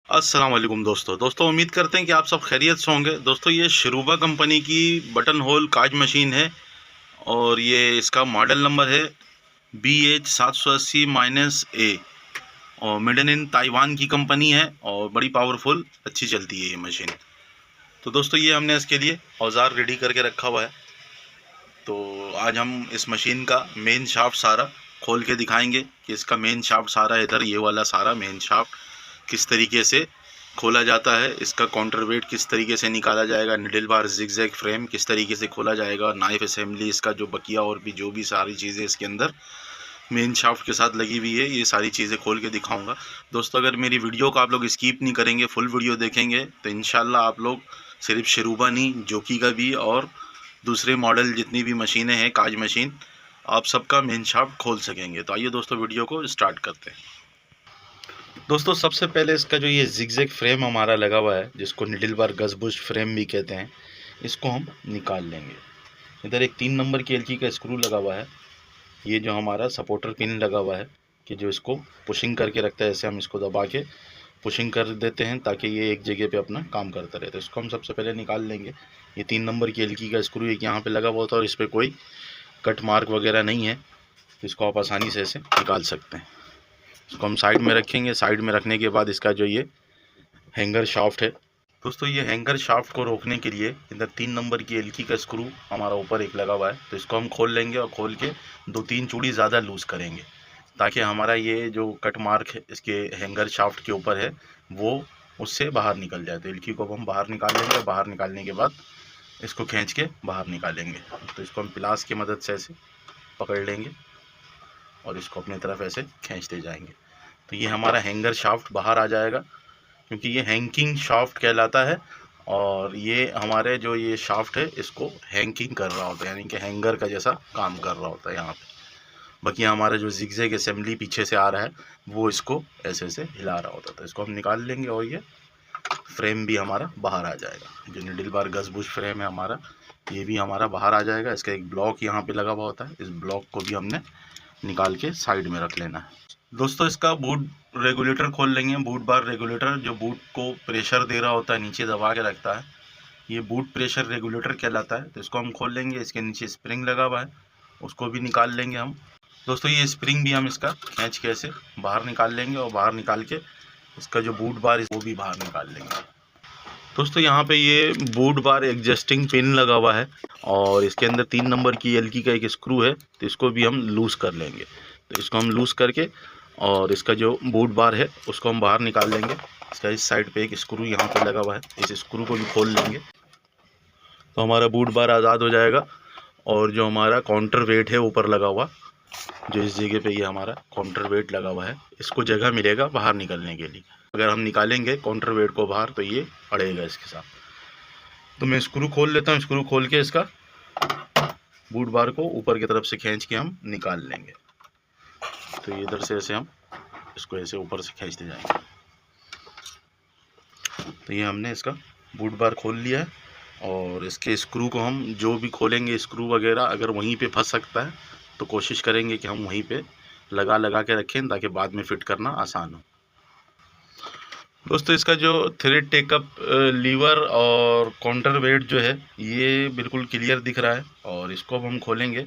अस्सलाम वालेकुम दोस्तों उम्मीद करते हैं कि आप सब खैरियत से होंगे। दोस्तों ये शिरूबा कंपनी की बटन होल काज मशीन है और ये इसका मॉडल नंबर है BH780-A और मेड इन ताइवान की कंपनी है और बड़ी पावरफुल अच्छी चलती है ये मशीन। तो दोस्तों ये हमने इसके लिए औजार रेडी करके रखा हुआ है। तो आज हम इस मशीन का मेन शाफ्ट सारा खोल के दिखाएंगे कि इसका मेन शाफ्ट सारा इधर ये वाला सारा मेन शाफ्ट किस तरीके से खोला जाता है, इसका काउंटर वेट किस तरीके से निकाला जाएगा, निडल बार जिगजैग फ्रेम किस तरीके से खोला जाएगा, नाइफ असेंबली इसका जो बकिया और भी जो भी सारी चीज़ें इसके अंदर मेन शाफ्ट के साथ लगी हुई है, ये सारी चीज़ें खोल के दिखाऊंगा। दोस्तों अगर मेरी वीडियो को आप लोग स्किप नहीं करेंगे, फुल वीडियो देखेंगे तो इंशाल्लाह आप लोग सिर्फ शिरूबा नहीं जोकी का भी और दूसरे मॉडल जितनी भी मशीनें हैं काज मशीन आप सबका मेन शाफ्ट खोल सकेंगे। तो आइए दोस्तों वीडियो को स्टार्ट करते हैं। दोस्तों सबसे पहले इसका जो ये जिगजैग फ्रेम हमारा लगा हुआ है जिसको निडल बार गजबुश फ्रेम भी कहते हैं, इसको हम निकाल लेंगे। इधर एक 3 नंबर की एलकी का स्क्रू लगा हुआ है, ये जो हमारा सपोर्टर पिन लगा हुआ है कि जो इसको पुशिंग करके रखता है, ऐसे हम इसको दबा के पुशिंग कर देते हैं ताकि ये एक जगह पे अपना काम करता रहे। तो इसको हम सबसे पहले निकाल लेंगे। ये 3 नंबर की एलकी का स्क्रू एक यहाँ पे लगा हुआ होता है और इस पर कोई कट मार्क वगैरह नहीं है, तो इसको आप आसानी से ऐसे निकाल सकते हैं। इसको हम साइड में रखेंगे। साइड में रखने के बाद इसका जो ये हैंगर शाफ्ट है, दोस्तों ये हैंगर शाफ्ट को रोकने के लिए इधर 3 नंबर की एलकी का स्क्रू हमारा ऊपर एक लगा हुआ है, तो इसको हम खोल लेंगे और खोल के 2-3 चूड़ी ज़्यादा लूज़ करेंगे ताकि हमारा ये जो कट मार्क है इसके हैंगर शाफ्ट के ऊपर है वो उससे बाहर निकल जाए। तो एलकी को हम बाहर निकाल लेंगे। बाहर निकालने के बाद इसको खींच के बाहर निकालेंगे। तो इसको हम प्लास की मदद से ऐसे पकड़ लेंगे और इसको अपनी तरफ ऐसे खींचते जाएंगे। तो ये हमारा हैंगर शाफ्ट बाहर आ जाएगा क्योंकि ये हैंगिंग शाफ्ट कहलाता है और ये हमारे जो ये शाफ्ट है इसको हैंगिंग कर रहा होता है, यानी कि हैंगर का जैसा काम कर रहा होता है यहाँ पे। बाकी हमारा जो जिगजैग असेंबली पीछे से आ रहा है वो इसको ऐसे ऐसे हिला रहा होता है। तो इसको हम निकाल लेंगे और ये फ्रेम भी हमारा बाहर आ जाएगा। जो निडल बार गजबुश फ्रेम है हमारा, ये भी हमारा बाहर आ जाएगा। इसका एक ब्लॉक यहाँ पे लगा हुआ होता है, इस ब्लॉक को भी हमने निकाल के साइड में रख लेना है। दोस्तों इसका बूट रेगुलेटर खोल लेंगे। बूट बार रेगुलेटर जो बूट को प्रेशर दे रहा होता है, नीचे दबा के रखता है, ये बूट प्रेशर रेगुलेटर कहलाता है। तो इसको हम खोल लेंगे। इसके नीचे स्प्रिंग लगा हुआ है, उसको भी निकाल लेंगे हम। दोस्तों ये स्प्रिंग भी हम इसका खींच के ऐसे बाहर निकाल लेंगे और बाहर निकाल के इसका जो बूट बार है वो भी बाहर निकाल लेंगे। दोस्तों यहाँ पे ये बूट बार एडजस्टिंग पिन लगा हुआ है और इसके अंदर 3 नंबर की एलकी का एक स्क्रू है, तो इसको भी हम लूज़ कर लेंगे। तो इसको हम लूज़ करके और इसका जो बूट बार है उसको हम बाहर निकाल लेंगे। इसका इस साइड पे एक स्क्रू यहाँ पे लगा हुआ है, इस स्क्रू को भी खोल लेंगे तो हमारा बूट बार आज़ाद हो जाएगा। और जो हमारा काउंटर वेट है ऊपर लगा हुआ, जो इस जगह पे ये हमारा काउंटर वेट लगा हुआ है, इसको जगह मिलेगा बाहर निकलने के लिए। अगर हम निकालेंगे काउंटर वेट को बाहर तो ये अड़ेगा इसके साथ। तो मैं स्क्रू खोल लेता हूँ। स्क्रू खोल के इसका बूट बार को ऊपर की तरफ से खींच के हम निकाल लेंगे। तो ये इधर से ऐसे हम इसको ऐसे ऊपर से खींचते जाएंगे। तो ये हमने इसका बूट बार खोल लिया है और इसके स्क्रू को हम जो भी खोलेंगे, स्क्रू वगैरह अगर वहीं पे फंस सकता है तो कोशिश करेंगे कि हम वहीं पे लगा के रखें ताकि बाद में फिट करना आसान हो। दोस्तों इसका जो थ्रेड टेकअप लीवर और काउंटर वेट जो है ये बिल्कुल क्लियर दिख रहा है और इसको अब हम खोलेंगे।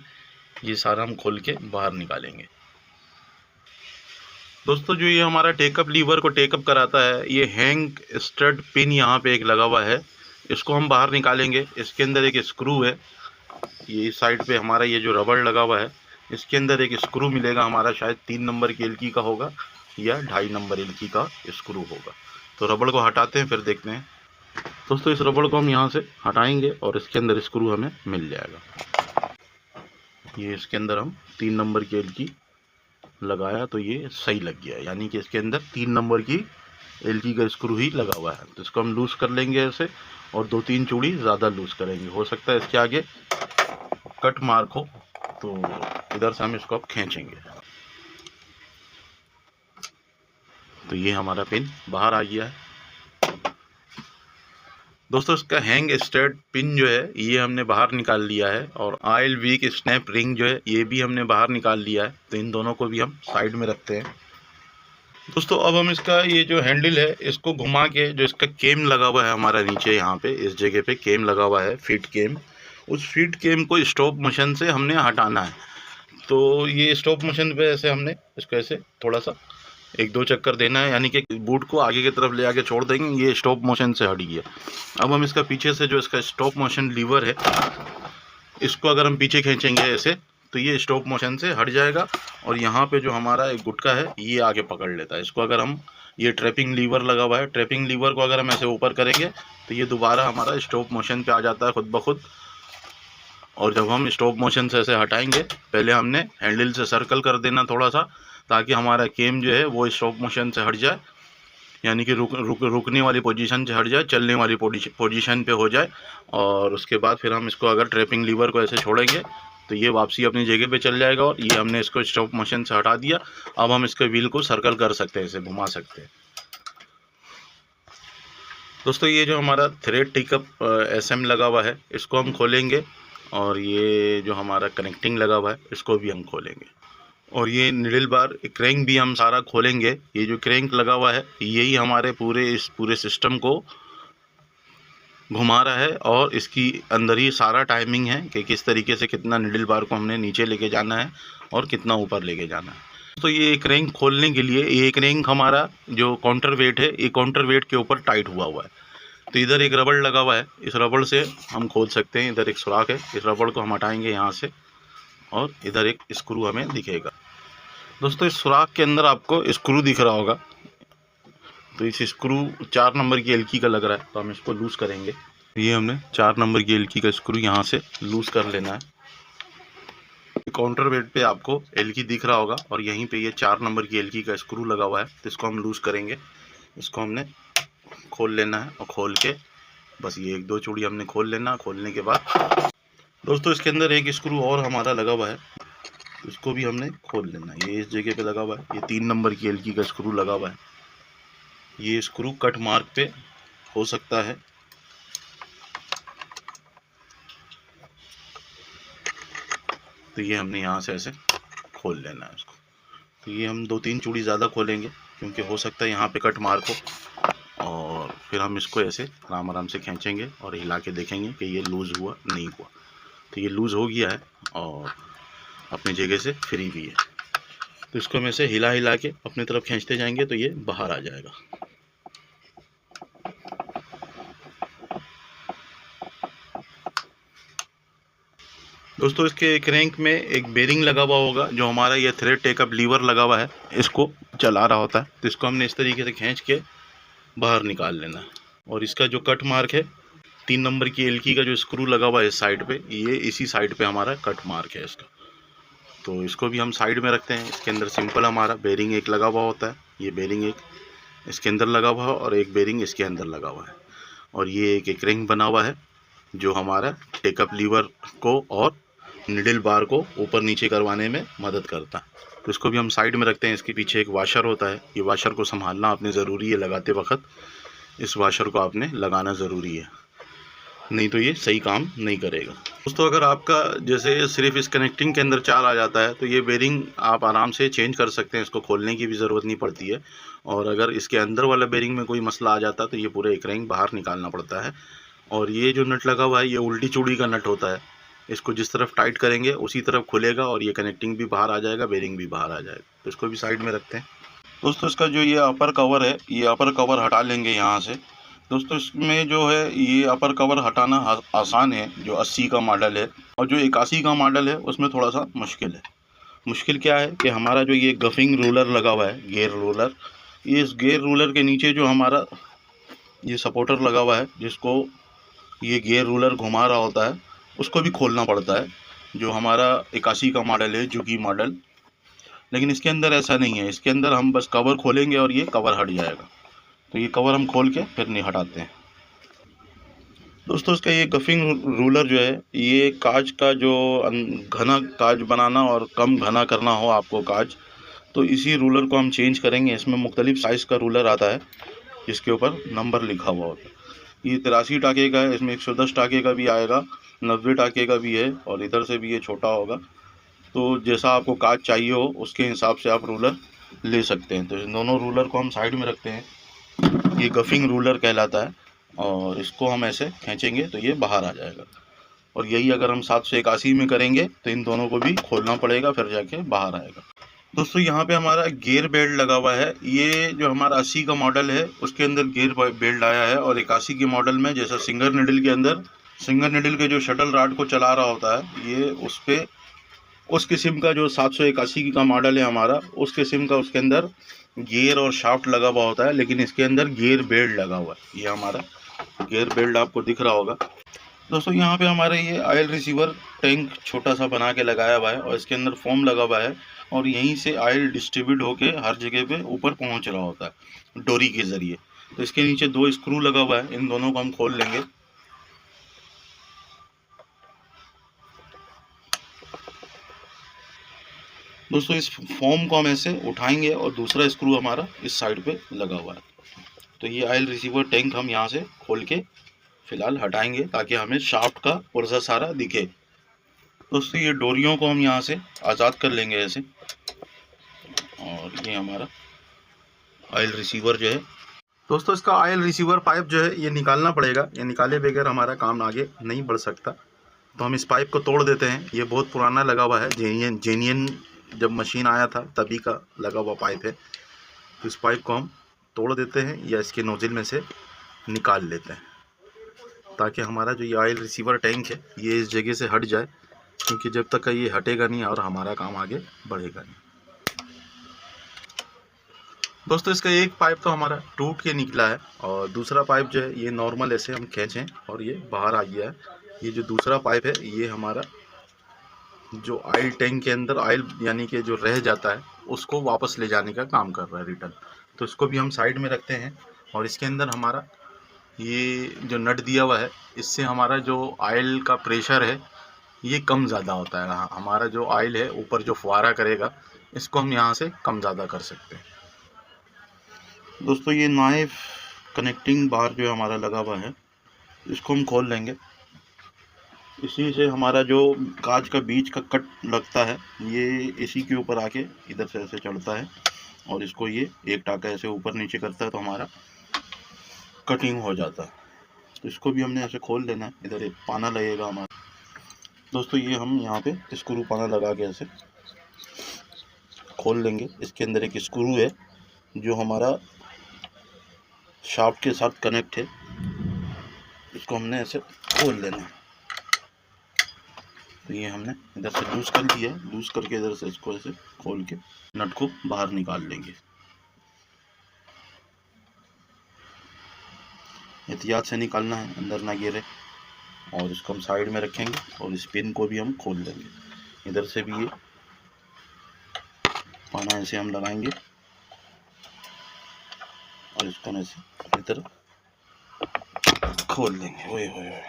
ये सारा हम खोल के बाहर निकालेंगे। दोस्तों जो ये हमारा टेकअप लीवर को टेकअप कराता है, ये हैंग स्टड पिन यहाँ पे एक लगा हुआ है, इसको हम बाहर निकालेंगे। इसके अंदर एक स्क्रू है, ये इस साइड पे हमारा ये जो रबड़ लगा हुआ है इसके अंदर एक स्क्रू मिलेगा हमारा, शायद 3 नंबर की एलकी का होगा या 2.5 नंबर एलकी का स्क्रू होगा। तो रबड़ को हटाते हैं फिर देखते हैं। दोस्तों इस रबड़ को हम यहाँ से हटाएंगे और इसके अंदर स्क्रू हमें मिल जाएगा। ये इसके अंदर हम 3 नंबर की एलकी लगाया तो ये सही लग गया, यानी कि इसके अंदर 3 नंबर की एलकी का स्क्रू ही लगा हुआ है। तो इसको हम लूज़ कर लेंगे ऐसे और 2-3 चूड़ी ज़्यादा लूज़ करेंगे। हो सकता है इसके आगे कट मार्क हो, तो इधर से हम इसको अब खींचेंगे। तो ये हमारा पिन बाहर आ गया है। दोस्तों इसका हैंग स्टड पिन जो है ये हमने बाहर निकाल लिया है और ऑयल वीक स्नैप रिंग जो है ये भी हमने बाहर निकाल लिया है। तो इन दोनों को भी हम साइड में रखते हैं। दोस्तों अब हम इसका ये जो हैंडल है इसको घुमा के, जो इसका केम लगा हुआ है हमारा नीचे यहाँ पे इस जगह पे केम लगा हुआ है, फीड केम, उस फीड केम को स्टॉप मोशन से हमने हटाना है। तो ये स्टॉप मोशन पे ऐसे हमने इसको ऐसे थोड़ा सा 1-2 चक्कर देना है, यानी कि बूट को आगे की तरफ ले आके छोड़ देंगे, ये स्टॉप मोशन से हट गया। अब हम इसका पीछे से जो इसका स्टॉप मोशन लीवर है इसको अगर हम पीछे खींचेंगे ऐसे तो ये स्टॉप मोशन से हट जाएगा, और यहाँ पे जो हमारा एक गुटका है ये आगे पकड़ लेता है इसको। अगर हम ये ट्रैपिंग लीवर लगा हुआ है, ट्रैपिंग लीवर को अगर हम ऐसे ऊपर करेंगे तो ये दोबारा हमारा स्टॉप मोशन पे आ जाता है खुद ब खुद। और जब हम स्टॉप मोशन से ऐसे हटाएंगे, पहले हमने हैंडल से सर्कल कर देना थोड़ा सा, ताकि हमारा केम जो है वो स्टॉप मोशन से हट जाए, यानी कि रुकने वाली पोजीशन से हट जाए, चलने वाली पोजीशन पे हो जाए। और उसके बाद फिर हम इसको अगर ट्रैपिंग लीवर को ऐसे छोड़ेंगे तो ये वापसी अपनी जगह पे चल जाएगा, और ये हमने इसको स्टॉप मोशन से हटा दिया। अब हम इसके व्हील को सर्कल कर सकते हैं, इसे घुमा सकते हैं। दोस्तों ये जो हमारा थ्रेड टिकअप SM लगा हुआ है इसको हम खोलेंगे, और ये जो हमारा कनेक्टिंग लगा हुआ है इसको भी हम खोलेंगे, और ये निडल बार क्रैंक भी हम सारा खोलेंगे। ये जो क्रैंक लगा हुआ है यही हमारे इस पूरे सिस्टम को घुमा रहा है, और इसकी अंदर ही सारा टाइमिंग है कि किस तरीके से कितना निडल बार को हमने नीचे लेके जाना है और कितना ऊपर लेके जाना है। तो ये क्रैंक खोलने के लिए ये क्रैंक हमारा जो काउंटर वेट है ये काउंटर वेट के ऊपर टाइट हुआ हुआ है। तो इधर एक रबड़ लगा हुआ है, इस रबड़ से हम खोल सकते हैं। इधर एक सुराख है, इस रबड़ को हम हटाएंगे यहाँ से, और इधर एक स्क्रू हमें दिखेगा। दोस्तों इस सुराख के अंदर आपको स्क्रू दिख रहा होगा, तो इस स्क्रू 4 नंबर की एलकी का लग रहा है, तो हम इसको लूज़ करेंगे। ये हमने 4 नंबर की एलकी का स्क्रू यहाँ से लूज़ कर लेना है। काउंटर वेट पे आपको एलकी दिख रहा होगा, और यहीं पे ये 4 नंबर की एलकी का स्क्रू लगा हुआ है, तो इसको हम लूज़ करेंगे। इसको हमने खोल लेना है, और खोल के बस ये 1-2 चूड़ी हमने खोल लेना। खोलने के बाद दोस्तों इसके अंदर एक स्क्रू और हमारा लगा हुआ है, इसको भी हमने खोल लेना है। ये इस जगह पे लगा हुआ है, ये 3 नंबर की एलकी का स्क्रू लगा हुआ है। ये स्क्रू कट मार्क पे हो सकता है, तो ये हमने यहाँ से ऐसे खोल लेना है इसको। तो ये हम 2-3 चूड़ी ज़्यादा खोलेंगे, क्योंकि हो सकता है यहाँ पे कट मार्क हो, और फिर हम इसको ऐसे आराम आराम से खींचेंगे और हिला के देखेंगे कि ये लूज़ हुआ नहीं हुआ। तो ये लूज़ हो गया है और अपनी जगह से फ्री भी है, तो इसको हम ऐसे हिला हिला के अपनी तरफ खींचते जाएंगे तो ये बाहर आ जाएगा। दोस्तों इसके क्रैंक में एक बेरिंग लगा हुआ होगा, जो हमारा ये थ्रेड टेकअप लीवर लगा हुआ है इसको चला रहा होता है, तो इसको हमने इस तरीके से खींच के बाहर निकाल लेना है। और इसका जो कट मार्क है 3 नंबर की एलकी का जो स्क्रू लगा हुआ है इस साइड पे, ये इसी साइड पे हमारा कट मार्क है इसका। तो इसको भी हम साइड में रखते हैं। इसके अंदर सिंपल हमारा बेरिंग एक लगा हुआ होता है, ये बेरिंग एक इसके अंदर लगा हुआ है, और एक बेरिंग इसके अंदर लगा हुआ है, और ये एक रिंग बना हुआ है जो हमारा टेकअप लीवर को और निडल बार को ऊपर नीचे करवाने में मदद करता है। तो इसको भी हम साइड में रखते हैं। इसके पीछे एक वाशर होता है, ये वाशर को संभालना आपने ज़रूरी है, लगाते वक्त इस वाशर को आपने लगाना ज़रूरी है, नहीं तो ये सही काम नहीं करेगा। दोस्तों अगर आपका जैसे सिर्फ इस कनेक्टिंग के अंदर चाल आ जाता है तो ये बेरिंग आप आराम से चेंज कर सकते हैं, इसको खोलने की भी ज़रूरत नहीं पड़ती है। और अगर इसके अंदर वाला बेरिंग में कोई मसला आ जाता है तो ये पूरा एक रिंग बाहर निकालना पड़ता है। और ये जो नट लगा हुआ है ये उल्टी चूड़ी का नट होता है, इसको जिस तरफ टाइट करेंगे उसी तरफ खुलेगा और ये कनेक्टिंग भी बाहर आ जाएगा, बेरिंग भी बाहर आ जाएगा। तो इसको भी साइड में रखते हैं। दोस्तों इसका जो ये अपर कवर है, ये अपर कवर हटा लेंगे यहाँ से। दोस्तों इसमें जो है ये अपर कवर हटाना आसान है, जो 80 का मॉडल है, और जो 81 का मॉडल है उसमें थोड़ा सा मुश्किल है। मुश्किल क्या है कि हमारा जो ये गफिंग रोलर लगा हुआ है, गेयर रोलर, ये इस गेयर रोलर के नीचे जो हमारा ये सपोर्टर लगा हुआ है जिसको ये गेयर रोलर घुमा रहा होता है, उसको भी खोलना पड़ता है। जो हमारा 81 का मॉडल है, जुगी मॉडल, लेकिन इसके अंदर ऐसा नहीं है। इसके अंदर हम बस कवर खोलेंगे और ये कवर हट जाएगा। तो ये कवर हम खोल के फिर नहीं हटाते हैं। दोस्तों इसका ये गफिंग रूलर जो है, ये कांच का जो घना कांच बनाना और कम घना करना हो आपको कांच, तो इसी रूलर को हम चेंज करेंगे। इसमें मुख्तलिफ साइज़ का रूलर आता है जिसके ऊपर नंबर लिखा हुआ होता है। ये 83 टाके का है, इसमें 110 टाके का भी आएगा, 90 टाके का भी है, और इधर से भी ये छोटा होगा। तो जैसा आपको कांच चाहिए हो उसके हिसाब से आप रूलर ले सकते हैं। तो इन दोनों रूलर को हम साइड में रखते हैं, ये गफिंग रूलर कहलाता है, और इसको हम ऐसे खींचेंगे तो ये बाहर आ जाएगा। और यही अगर हम 781 में करेंगे तो इन दोनों को भी खोलना पड़ेगा, फिर जाके बाहर आएगा। दोस्तों यहाँ पे हमारा गियर बेल्ट लगा हुआ है। ये जो हमारा 80 का मॉडल है उसके अंदर गियर बेल्ट आया है, और 81 के मॉडल में जैसा सिंगर निडल के अंदर सिंगर निडल के जो शटल रॉड को चला रहा होता है, ये उस पे उस किस्म का जो 781 का मॉडल है हमारा, उस किस्म का उसके अंदर गियर और शाफ्ट लगा हुआ होता है, लेकिन इसके अंदर गियर बेल्ट लगा हुआ है। ये हमारा गियर बेल्ट आपको दिख रहा होगा। दोस्तों यहाँ पे हमारे ये ऑयल रिसीवर टैंक छोटा सा बना के लगाया हुआ है, और इसके अंदर फोम लगा हुआ है, और यहीं से ऑयल डिस्ट्रीब्यूट होके हर जगह पे ऊपर पहुँच रहा होता है डोरी के ज़रिए। तो इसके नीचे 2 स्क्रू लगा हुआ है, इन दोनों को हम खोल लेंगे। दोस्तों इस फोम को हम ऐसे उठाएंगे और दूसरा स्क्रू हमारा इस साइड पे लगा हुआ है। तो ये ऑयल रिसीवर टैंक हम यहाँ से खोल के फिलहाल हटाएंगे, ताकि हमें शाफ्ट का पुर्जा सारा दिखे। दोस्तों ये डोरियों को हम यहाँ से आज़ाद कर लेंगे ऐसे, और ये हमारा ऑयल रिसीवर जो है। दोस्तों इसका ऑयल रिसीवर पाइप जो है ये निकालना पड़ेगा, ये निकाले बगैर हमारा काम आगे नहीं बढ़ सकता। तो हम इस पाइप को तोड़ देते हैं। ये बहुत पुराना लगा हुआ है, जेन्यन जब मशीन आया था तभी का लगा हुआ पाइप है। तो इस पाइप को हम तोड़ देते हैं या इसके नोजल में से निकाल लेते हैं, ताकि हमारा जो ये ऑयल रिसीवर टैंक है ये इस जगह से हट जाए, क्योंकि जब तक ये हटेगा नहीं और हमारा काम आगे बढ़ेगा नहीं। दोस्तों इसका एक पाइप तो हमारा टूट के निकला है, और दूसरा पाइप जो है ये नॉर्मल ऐसे हम खींचें और ये बाहर आ गया है। ये जो दूसरा पाइप है ये हमारा जो ऑयल टैंक के अंदर ऑयल यानी कि जो रह जाता है उसको वापस ले जाने का काम कर रहा है, रिटर्न। तो इसको भी हम साइड में रखते हैं, और इसके अंदर हमारा ये जो नट दिया हुआ है, इससे हमारा जो ऑयल का प्रेशर है ये कम ज़्यादा होता है। हमारा जो ऑयल है ऊपर जो फुहारा करेगा, इसको हम यहाँ से कम ज़्यादा कर सकते हैं। दोस्तों ये नाइफ कनेक्टिंग बार जो हमारा लगा हुआ है, इसको हम खोल लेंगे। इसी से हमारा जो कांच का बीच का कट लगता है ये इसी के ऊपर आके इधर से ऐसे चढ़ता है, और इसको ये एक टाका ऐसे ऊपर नीचे करता है, तो हमारा कटिंग हो जाता है। तो इसको भी हमने ऐसे खोल लेना है। इधर एक पाना लगेगा हमारा। दोस्तों ये हम यहाँ पे स्क्रू पाना लगा के ऐसे खोल लेंगे। इसके अंदर एक स्क्रू है जो हमारा शाफ्ट के साथ कनेक्ट है, इसको हमने ऐसे खोल लेना है। तो ये हमने इधर से लूज कर दिया है, लूज करके इधर से इसको ऐसे खोल के नट को बाहर निकाल लेंगे। एहतियात से निकालना है, अंदर ना गिरे। और इसको हम साइड में रखेंगे, और इस पिन को भी हम खोल लेंगे। इधर से भी ये पाना ऐसे हम लगाएंगे, और इसको ऐसे इधर खोल लेंगे। ओए होए।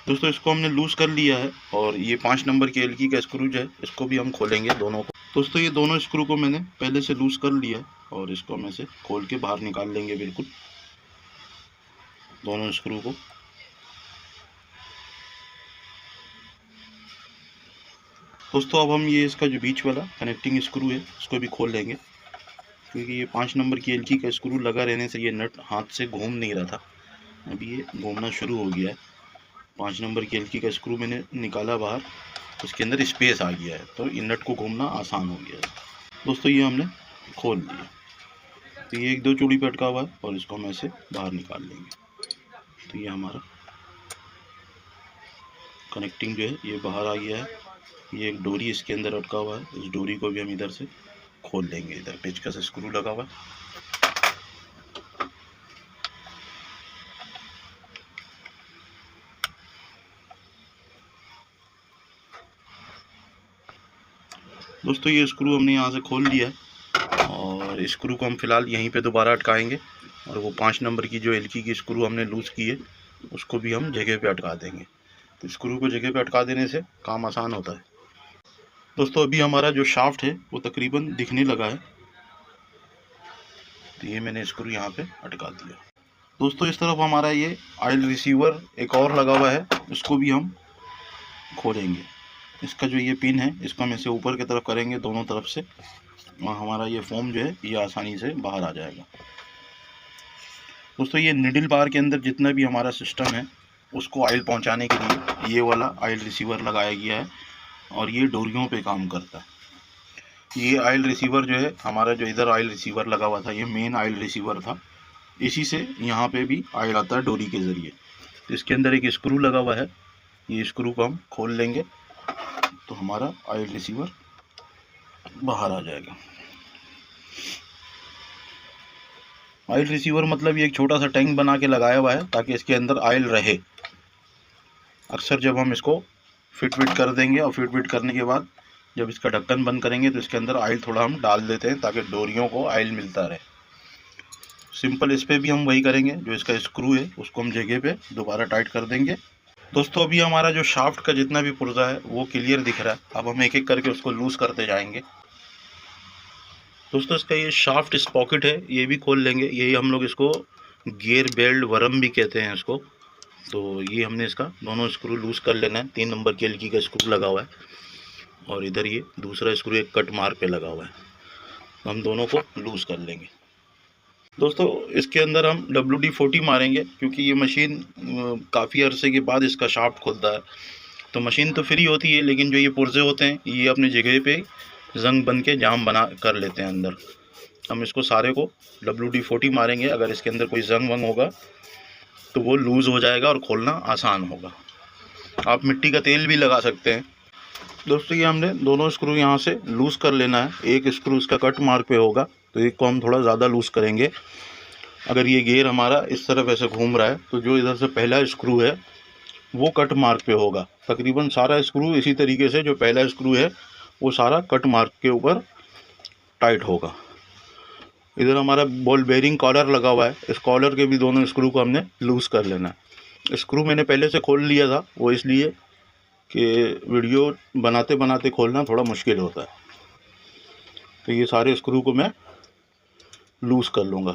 दोस्तों इसको हमने लूज कर लिया है, और ये 5 नंबर की एलकी का स्क्रू जो है इसको भी हम खोलेंगे दोनों को। दोस्तों ये दोनों स्क्रू को मैंने पहले से लूज कर लिया है, और इसको हम ऐसे खोल के बाहर निकाल लेंगे बिल्कुल दोनों स्क्रू को। दोस्तों अब हम ये इसका जो बीच वाला कनेक्टिंग स्क्रू है इसको भी खोल लेंगे, क्योंकि ये 5 नंबर की एलकी का स्क्रू लगा रहने से ये नट हाथ से घूम नहीं रहा था, अभी ये घूमना शुरू हो गया है। 5 नंबर की एलकी का स्क्रू मैंने निकाला बाहर, उसके अंदर स्पेस आ गया है, तो इन नट को घूमना आसान हो गया है। दोस्तों ये हमने खोल लिया। तो ये 1-2 चूड़ी पे अटका हुआ है, और इसको हम ऐसे बाहर निकाल लेंगे। तो ये हमारा कनेक्टिंग जो है ये बाहर आ गया है। ये एक डोरी इसके अंदर अटका हुआ है, इस डोरी को भी हम इधर से खोल लेंगे। इधर पेचकस स्क्रू लगा हुआ है। दोस्तों ये स्क्रू हमने यहाँ से खोल लिया है, और स्क्रू को हम फिलहाल यहीं पे दोबारा अटकाएंगे, और वो 5 नंबर की जो एलकी की स्क्रू हमने लूज़ की है उसको भी हम जगह पे अटका देंगे। तो स्क्रू को जगह पे अटका देने से काम आसान होता है। दोस्तों अभी हमारा जो शाफ्ट है वो तकरीबन दिखने लगा है, तो ये मैंने स्क्रू यहाँ पे अटका दिया। दोस्तों इस तरफ हमारा ये ऑयल रिसीवर एक और लगा हुआ है, उसको भी हम खोलेंगे। इसका जो ये पिन है इसको हम ऐसे ऊपर की तरफ करेंगे दोनों तरफ से, और हमारा ये फोम जो है ये आसानी से बाहर आ जाएगा। दोस्तों ये निडल बार के अंदर जितना भी हमारा सिस्टम है उसको ऑयल पहुंचाने के लिए ये वाला ऑयल रिसीवर लगाया गया है और ये डोरियों पे काम करता है। ये ऑयल रिसीवर जो है हमारा, जो इधर ऑयल रिसीवर लगा हुआ था ये मेन ऑयल रिसीवर था, इसी से यहाँ पे भी ऑयल आता है डोरी के ज़रिए। तो इसके अंदर एक स्क्रू लगा हुआ है, ये स्क्रू को हम खोल लेंगे तो हमारा ऑयल रिसीवर बाहर आ जाएगा। ऑयल रिसीवर मतलब ये एक छोटा सा टैंक बना के लगाया हुआ है ताकि इसके अंदर ऑयल रहे। अक्सर जब हम इसको फिट कर देंगे और फिट करने के बाद जब इसका ढक्कन बंद करेंगे तो इसके अंदर ऑयल थोड़ा हम डाल देते हैं ताकि डोरियों को ऑयल मिलता रहे। सिंपल इस पर भी हम वही करेंगे, जो इसका स्क्रू है उसको हम जगह पे दोबारा टाइट कर देंगे। दोस्तों अभी हमारा जो शाफ्ट का जितना भी पुर्जा है वो क्लियर दिख रहा है। अब हम एक एक करके उसको लूज़ करते जाएंगे। दोस्तों इसका ये शाफ्ट स्पॉकेट है, ये भी खोल लेंगे। यही हम लोग इसको गियर बेल्ट वरम भी कहते हैं इसको। तो ये हमने इसका दोनों स्क्रू लूज़ कर लेना है। 3 नंबर की एलकी का स्क्रू लगा हुआ है और इधर ये दूसरा स्क्रू एक कट मार्क पे लगा हुआ है, तो हम दोनों को लूज़ कर लेंगे। दोस्तों इसके अंदर हम WD-40 मारेंगे क्योंकि ये मशीन काफ़ी अरसे के बाद इसका शाफ्ट खुलता है। तो मशीन तो फ्री होती है लेकिन जो ये पुर्जे होते हैं ये अपनी जगह पे जंग बन के जाम बना कर लेते हैं अंदर। हम इसको सारे को WD-40 मारेंगे। अगर इसके अंदर कोई जंग वंग होगा तो वो लूज़ हो जाएगा और खोलना आसान होगा। आप मिट्टी का तेल भी लगा सकते हैं। दोस्तों ये हमने दोनों स्क्रू यहाँ से लूज़ कर लेना है। एक स्क्रू इसका कट मार्क पे होगा तो एक को हम थोड़ा ज़्यादा लूज़ करेंगे। अगर ये गियर हमारा इस तरफ ऐसे घूम रहा है तो जो इधर से पहला स्क्रू है वो कट मार्क पे होगा। तकरीबन सारा स्क्रू इसी तरीके से, जो पहला स्क्रू है वो सारा कट मार्क के ऊपर टाइट होगा। इधर हमारा बॉल बेयरिंग कॉलर लगा हुआ है, इस कॉलर के भी दोनों स्क्रू को हमने लूज़ कर लेना है। स्क्रू मैंने पहले से खोल लिया था, वो इसलिए कि वीडियो बनाते बनाते खोलना थोड़ा मुश्किल होता है। तो ये सारे स्क्रू को मैं लूज़ कर लूँगा।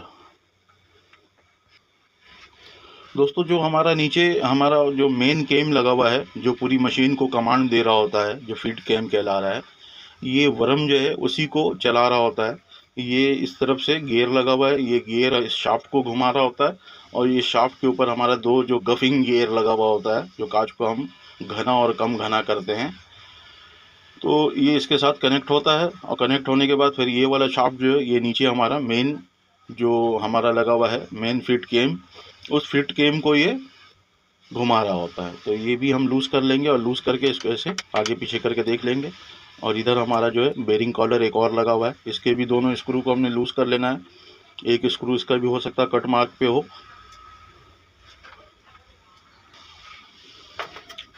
दोस्तों जो हमारा नीचे हमारा जो मेन कैम लगा हुआ है, जो पूरी मशीन को कमांड दे रहा होता है, जो फीड कैम कहला रहा है, ये वर्म जो है उसी को चला रहा होता है। ये इस तरफ से गियर लगा हुआ है, ये गियर इस शाफ्ट को घुमा रहा होता है और ये शाफ्ट के ऊपर हमारा 2 जो गफिंग गियर लगा हुआ होता है, जो कांच को हम घना और कम घना करते हैं। तो ये इसके साथ कनेक्ट होता है और कनेक्ट होने के बाद फिर ये वाला शाफ्ट जो है ये नीचे हमारा मेन जो हमारा लगा हुआ है मेन फीड केम, उस फीड केम को ये घुमा रहा होता है। तो ये भी हम लूज़ कर लेंगे और लूज़ करके इसको ऐसे आगे पीछे करके देख लेंगे। और इधर हमारा जो है बेरिंग कॉलर एक और लगा हुआ है, इसके भी दोनों स्क्रू को हमने लूज़ कर लेना है। एक स्क्रू इसका भी हो सकता है कट मार्क पे हो।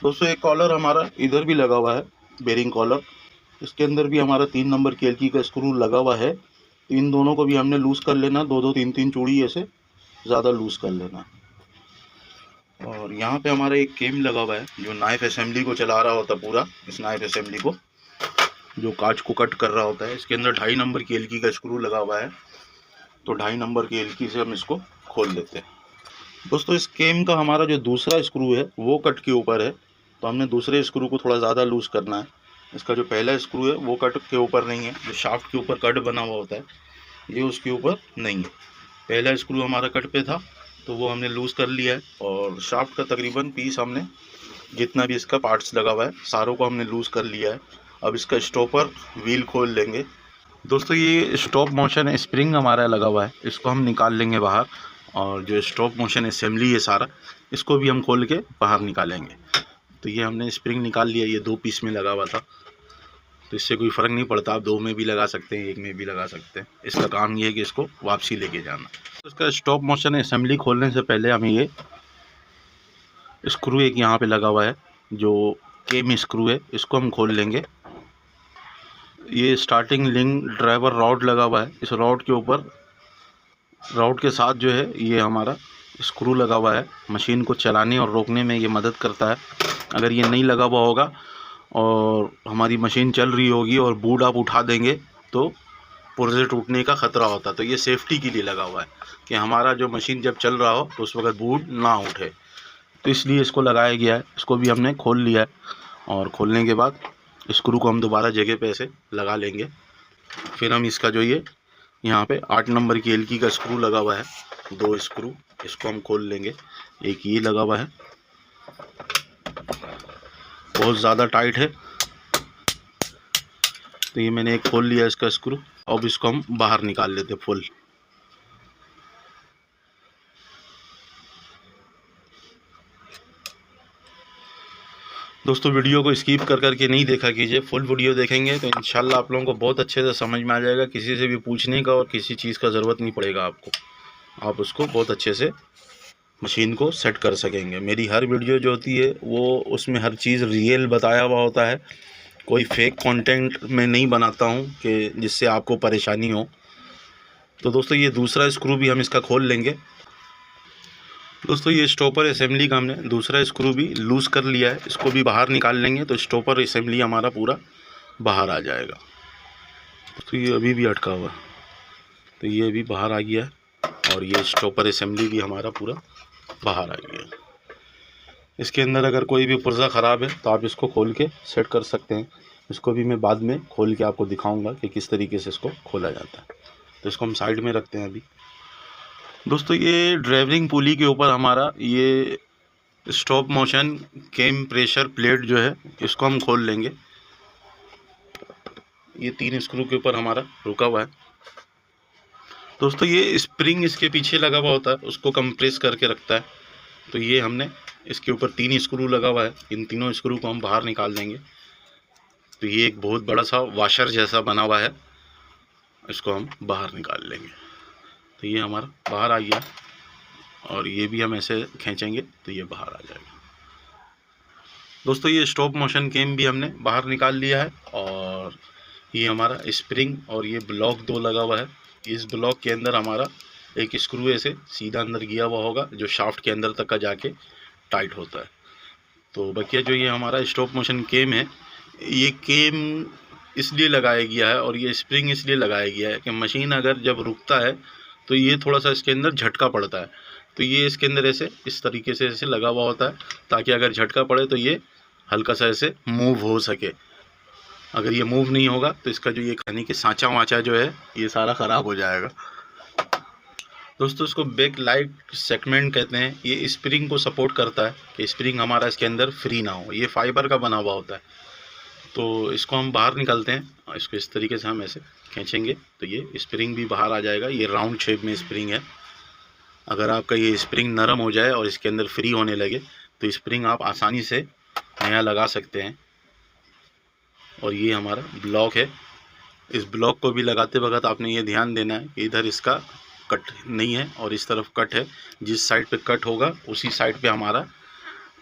दोस्तों एक कॉलर हमारा इधर भी लगा हुआ है, बेरिंग कॉलर, इसके अंदर भी हमारा 3 नंबर की एलकी का स्क्रू लगा हुआ है। इन दोनों को भी हमने लूज़ कर लेना, 2-2 3-3 चूड़ी ऐसे ज़्यादा लूज़ कर लेना। और यहाँ पे हमारा एक केम लगा हुआ है जो नाइफ असेंबली को चला रहा होता है, पूरा इस नाइफ असेंबली को जो कांच को कट कर रहा होता है। इसके अंदर 2.5 नंबर की एलकी का स्क्रू लगा हुआ है, तो 2.5 नंबर की एलकी से हम इसको खोल देते हैं। दोस्तों इस केम का हमारा जो दूसरा स्क्रू है वो कट के ऊपर है, तो हमने दूसरे स्क्रू को थोड़ा ज़्यादा लूज़ करना है। इसका जो पहला स्क्रू है वो कट के ऊपर नहीं है, जो शाफ्ट के ऊपर कट बना हुआ होता है ये उसके ऊपर नहीं है। पहला स्क्रू हमारा कट पे था तो वो हमने लूज़ कर लिया है और शाफ्ट का तकरीबन पीस हमने जितना भी इसका पार्ट्स लगा हुआ है सारों को हमने लूज़ कर लिया है। अब इसका स्टॉपर व्हील खोल लेंगे। दोस्तों ये स्टॉप मोशन स्प्रिंग हमारा लगा हुआ है, इसको हम निकाल लेंगे बाहर। और जो स्टॉप मोशन असेंबली है सारा, इसको भी हम खोल के बाहर निकालेंगे। तो ये हमने स्प्रिंग निकाल लिया, ये 2 पीस में लगा हुआ था, तो इससे कोई फ़र्क नहीं पड़ता, आप 2 में भी लगा सकते हैं, 1 में भी लगा सकते हैं। इसका काम ये है कि इसको वापसी लेके जाना। तो इसका स्टॉप मोशन असेंबली खोलने से पहले हमें ये स्क्रू एक यहाँ पे लगा हुआ है जो केम स्क्रू है, इसको हम खोल लेंगे। ये स्टार्टिंग लिंक ड्राइवर रॉड लगा हुआ है, इस रॉड के ऊपर रॉड के साथ जो है ये हमारा स्क्रू लगा हुआ है, मशीन को चलाने और रोकने में ये मदद करता है। अगर ये नहीं लगा हुआ होगा और हमारी मशीन चल रही होगी और बूट आप उठा देंगे तो पुर्जे टूटने का ख़तरा होता है। तो ये सेफ्टी के लिए लगा हुआ है कि हमारा जो मशीन जब चल रहा हो तो उस वक्त बूट ना उठे, तो इसलिए इसको लगाया गया है। इसको भी हमने खोल लिया है और खोलने के बाद स्क्रू को हम दोबारा जगह पे ऐसे लगा लेंगे फिर हम इसका जो ये यहाँ पे 8 नंबर की एलकी का स्क्रू लगा हुआ है, 2 स्क्रू, इसको हम खोल लेंगे। एक ये लगा हुआ है, बहुत ज़्यादा टाइट है, तो ये मैंने एक खोल लिया इसका स्क्रू। अब इसको हम बाहर निकाल लेते फुल। दोस्तों वीडियो को स्किप कर करके नहीं देखा कीजिए, फुल वीडियो देखेंगे तो इंशाल्लाह आप लोगों को बहुत अच्छे से समझ में आ जाएगा। किसी से भी पूछने का और किसी चीज़ का ज़रूरत नहीं पड़ेगा आपको, आप उसको बहुत अच्छे से मशीन को सेट कर सकेंगे। मेरी हर वीडियो जो होती है वो उसमें हर चीज़ रियल बताया हुआ होता है, कोई फेक कंटेंट में नहीं बनाता हूँ कि जिससे आपको परेशानी हो। तो दोस्तों ये दूसरा स्क्रू भी हम इसका खोल लेंगे। दोस्तों ये स्टॉपर असेंबली का हमने दूसरा स्क्रू भी लूज़ कर लिया है, इसको भी बाहर निकाल लेंगे तो स्टॉपर असेंबली हमारा पूरा बाहर आ जाएगा। तो ये अभी भी अटका हुआ है, तो ये अभी बाहर आ गया है और ये स्टॉपर असेंबली भी हमारा पूरा बाहर आ गया है। इसके अंदर अगर कोई भी पुर्जा ख़राब है तो आप इसको खोल के सेट कर सकते हैं। इसको भी मैं बाद में खोल के आपको दिखाऊंगा कि किस तरीके से इसको खोला जाता है। तो इसको हम साइड में रखते हैं अभी। दोस्तों ये ड्राइवरिंग पुली के ऊपर हमारा ये स्टॉप मोशन केम प्रेशर प्लेट जो है इसको हम खोल लेंगे। ये 3 स्क्रू के ऊपर हमारा रुका हुआ है। दोस्तों ये स्प्रिंग इसके पीछे लगा हुआ होता है, उसको कंप्रेस करके रखता है। तो ये हमने इसके ऊपर 3 स्क्रू लगा हुआ है, इन तीनों स्क्रू को हम बाहर निकाल देंगे। तो ये एक बहुत बड़ा सा वाशर जैसा बना हुआ है, इसको हम बाहर निकाल लेंगे। तो ये हमारा बाहर आ गया और ये भी हम ऐसे खींचेंगे तो ये बाहर आ जाएगा। दोस्तों ये स्टॉप मोशन केम भी हमने बाहर निकाल लिया है और ये हमारा स्प्रिंग और ये ब्लॉक 2 लगा हुआ है। इस ब्लॉक के अंदर हमारा एक स्क्रू ऐसे सीधा अंदर गया हुआ होगा जो शाफ्ट के अंदर तक का जाके टाइट होता है। तो बकिया जो ये हमारा स्टॉप मोशन केम है, ये केम इसलिए लगाया गया है और ये स्प्रिंग इसलिए लगाया गया है कि मशीन अगर जब रुकता है तो ये थोड़ा सा इसके अंदर झटका पड़ता है। तो ये इसके अंदर ऐसे इस तरीके से ऐसे लगा हुआ होता है ताकि अगर झटका पड़े तो ये हल्का सा ऐसे मूव हो सके। अगर ये मूव नहीं होगा तो इसका जो ये खाने के सांचा वाँचा जो है ये सारा ख़राब हो जाएगा। दोस्तों इसको बैक लाइट सेगमेंट कहते हैं। ये स्प्रिंग को सपोर्ट करता है कि स्प्रिंग हमारा इसके अंदर फ्री ना हो। ये फाइबर का बना हुआ होता है। तो इसको हम बाहर निकालते हैं, इसको इस तरीके से हम ऐसे खींचेंगे तो ये स्प्रिंग भी बाहर आ जाएगा। ये राउंड शेप में स्प्रिंग है। अगर आपका ये स्प्रिंग नरम हो जाए और इसके अंदर फ्री होने लगे तो स्प्रिंग आप आसानी से नया लगा सकते हैं। और ये हमारा ब्लॉक है, इस ब्लॉक को भी लगाते वक्त आपने ये ध्यान देना है कि इधर इसका कट नहीं है और इस तरफ कट है। जिस साइड पे कट होगा उसी साइड पे हमारा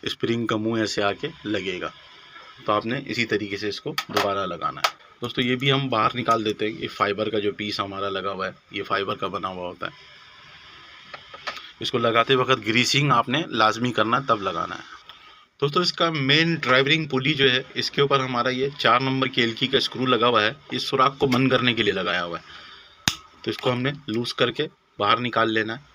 स्प्रिंग का मुंह ऐसे आके लगेगा। तो आपने इसी तरीके से इसको दोबारा लगाना है। दोस्तों ये भी हम बाहर निकाल देते हैं। ये फाइबर का जो पीस हमारा लगा हुआ है ये फाइबर का बना हुआ होता है। इसको लगाते वक्त ग्रीसिंग आपने लाजमी करना, तब लगाना है। दोस्तों इसका मेन ड्राइवरिंग पुली जो है इसके ऊपर हमारा ये 4 नंबर की एलकी का स्क्रू लगा हुआ है। इस सुराख को बंद करने के लिए लगाया हुआ है। तो इसको हमने लूज़ करके बाहर निकाल लेना है।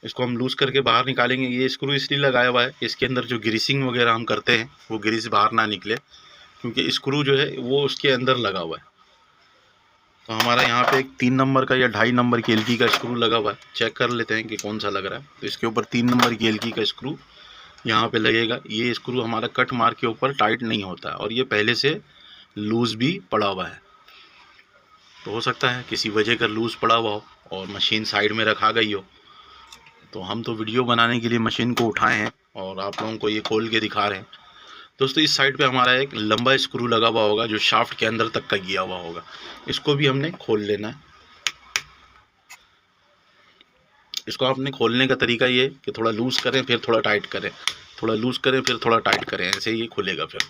इसको हम लूज़ करके बाहर निकालेंगे। ये स्क्रू इसलिए लगाया हुआ है इसके अंदर जो ग्रीसिंग वगैरह हम करते हैं वो ग्रीस बाहर ना निकले, क्योंकि स्क्रू जो है वो उसके अंदर लगा हुआ है। तो हमारा यहाँ पे एक 3 नंबर का या 2.5 नंबर की एलकी का स्क्रू लगा हुआ है। चेक कर लेते हैं कि कौन सा लग रहा है। तो इसके ऊपर 3 नंबर की एलकी का स्क्रू यहाँ पे लगेगा। ये स्क्रू हमारा कट मार के ऊपर टाइट नहीं होता है और ये पहले से लूज़ भी पड़ा हुआ है। तो हो सकता है किसी वजह का लूज़ पड़ा हुआ हो और मशीन साइड में रखा गई हो। तो हम तो वीडियो बनाने के लिए मशीन को उठाए हैं और आप लोगों को ये खोल के दिखा रहे हैं। दोस्तों इस साइड पे हमारा एक लंबा स्क्रू लगा हुआ होगा जो शाफ्ट के अंदर तक का गया हुआ होगा। इसको भी हमने खोल लेना है। इसको आपने खोलने का तरीका ये कि थोड़ा लूज़ करें फिर थोड़ा टाइट करें, थोड़ा लूज़ करें फिर थोड़ा टाइट करें, ऐसे ये खुलेगा फिर।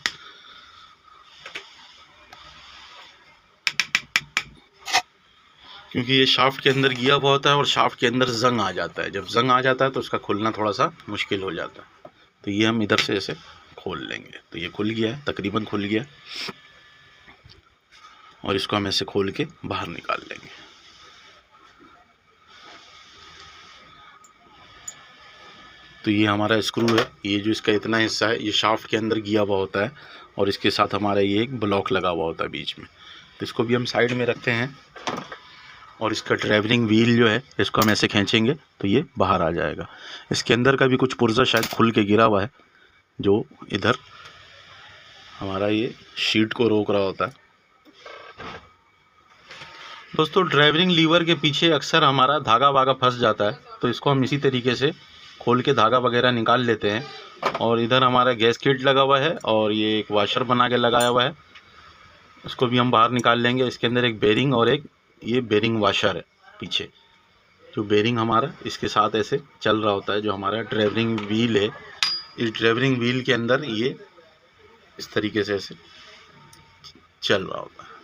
क्योंकि ये शाफ्ट के अंदर गिया हुआ होता है और शाफ्ट के अंदर जंग आ जाता है। जब जंग आ जाता है तो उसका खुलना थोड़ा सा मुश्किल हो जाता है। तो ये हम इधर से ऐसे खोल लेंगे। तो ये खुल गया है, तकरीबन खुल गया और इसको हम ऐसे खोल के बाहर निकाल लेंगे। तो ये हमारा स्क्रू है। ये जो इसका इतना हिस्सा है ये शाफ्ट के अंदर गिया हुआ होता है और इसके साथ हमारा ये एक ब्लॉक लगा हुआ होता है बीच में। तो इसको भी हम साइड में रखते हैं और इसका ड्राइविंग व्हील जो है इसको हम ऐसे खींचेंगे तो ये बाहर आ जाएगा। इसके अंदर का भी कुछ पुर्जा शायद खुल के गिरा हुआ है जो इधर हमारा ये शीट को रोक रहा होता है। दोस्तों ड्राइविंग लीवर के पीछे अक्सर हमारा धागा वागा फंस जाता है, तो इसको हम इसी तरीके से खोल के धागा वगैरह निकाल लेते हैं। और इधर हमारा गैस किट लगा हुआ है और ये एक वाशर बना के लगाया हुआ है, उसको भी हम बाहर निकाल लेंगे। इसके अंदर एक बेरिंग और एक ये बेरिंग वाशर है पीछे, जो बेरिंग हमारा इसके साथ ऐसे चल रहा होता है। जो हमारा ड्राइविंग व्हील है, इस ड्राइविंग व्हील के अंदर ये इस तरीके से ऐसे चल रहा होता है।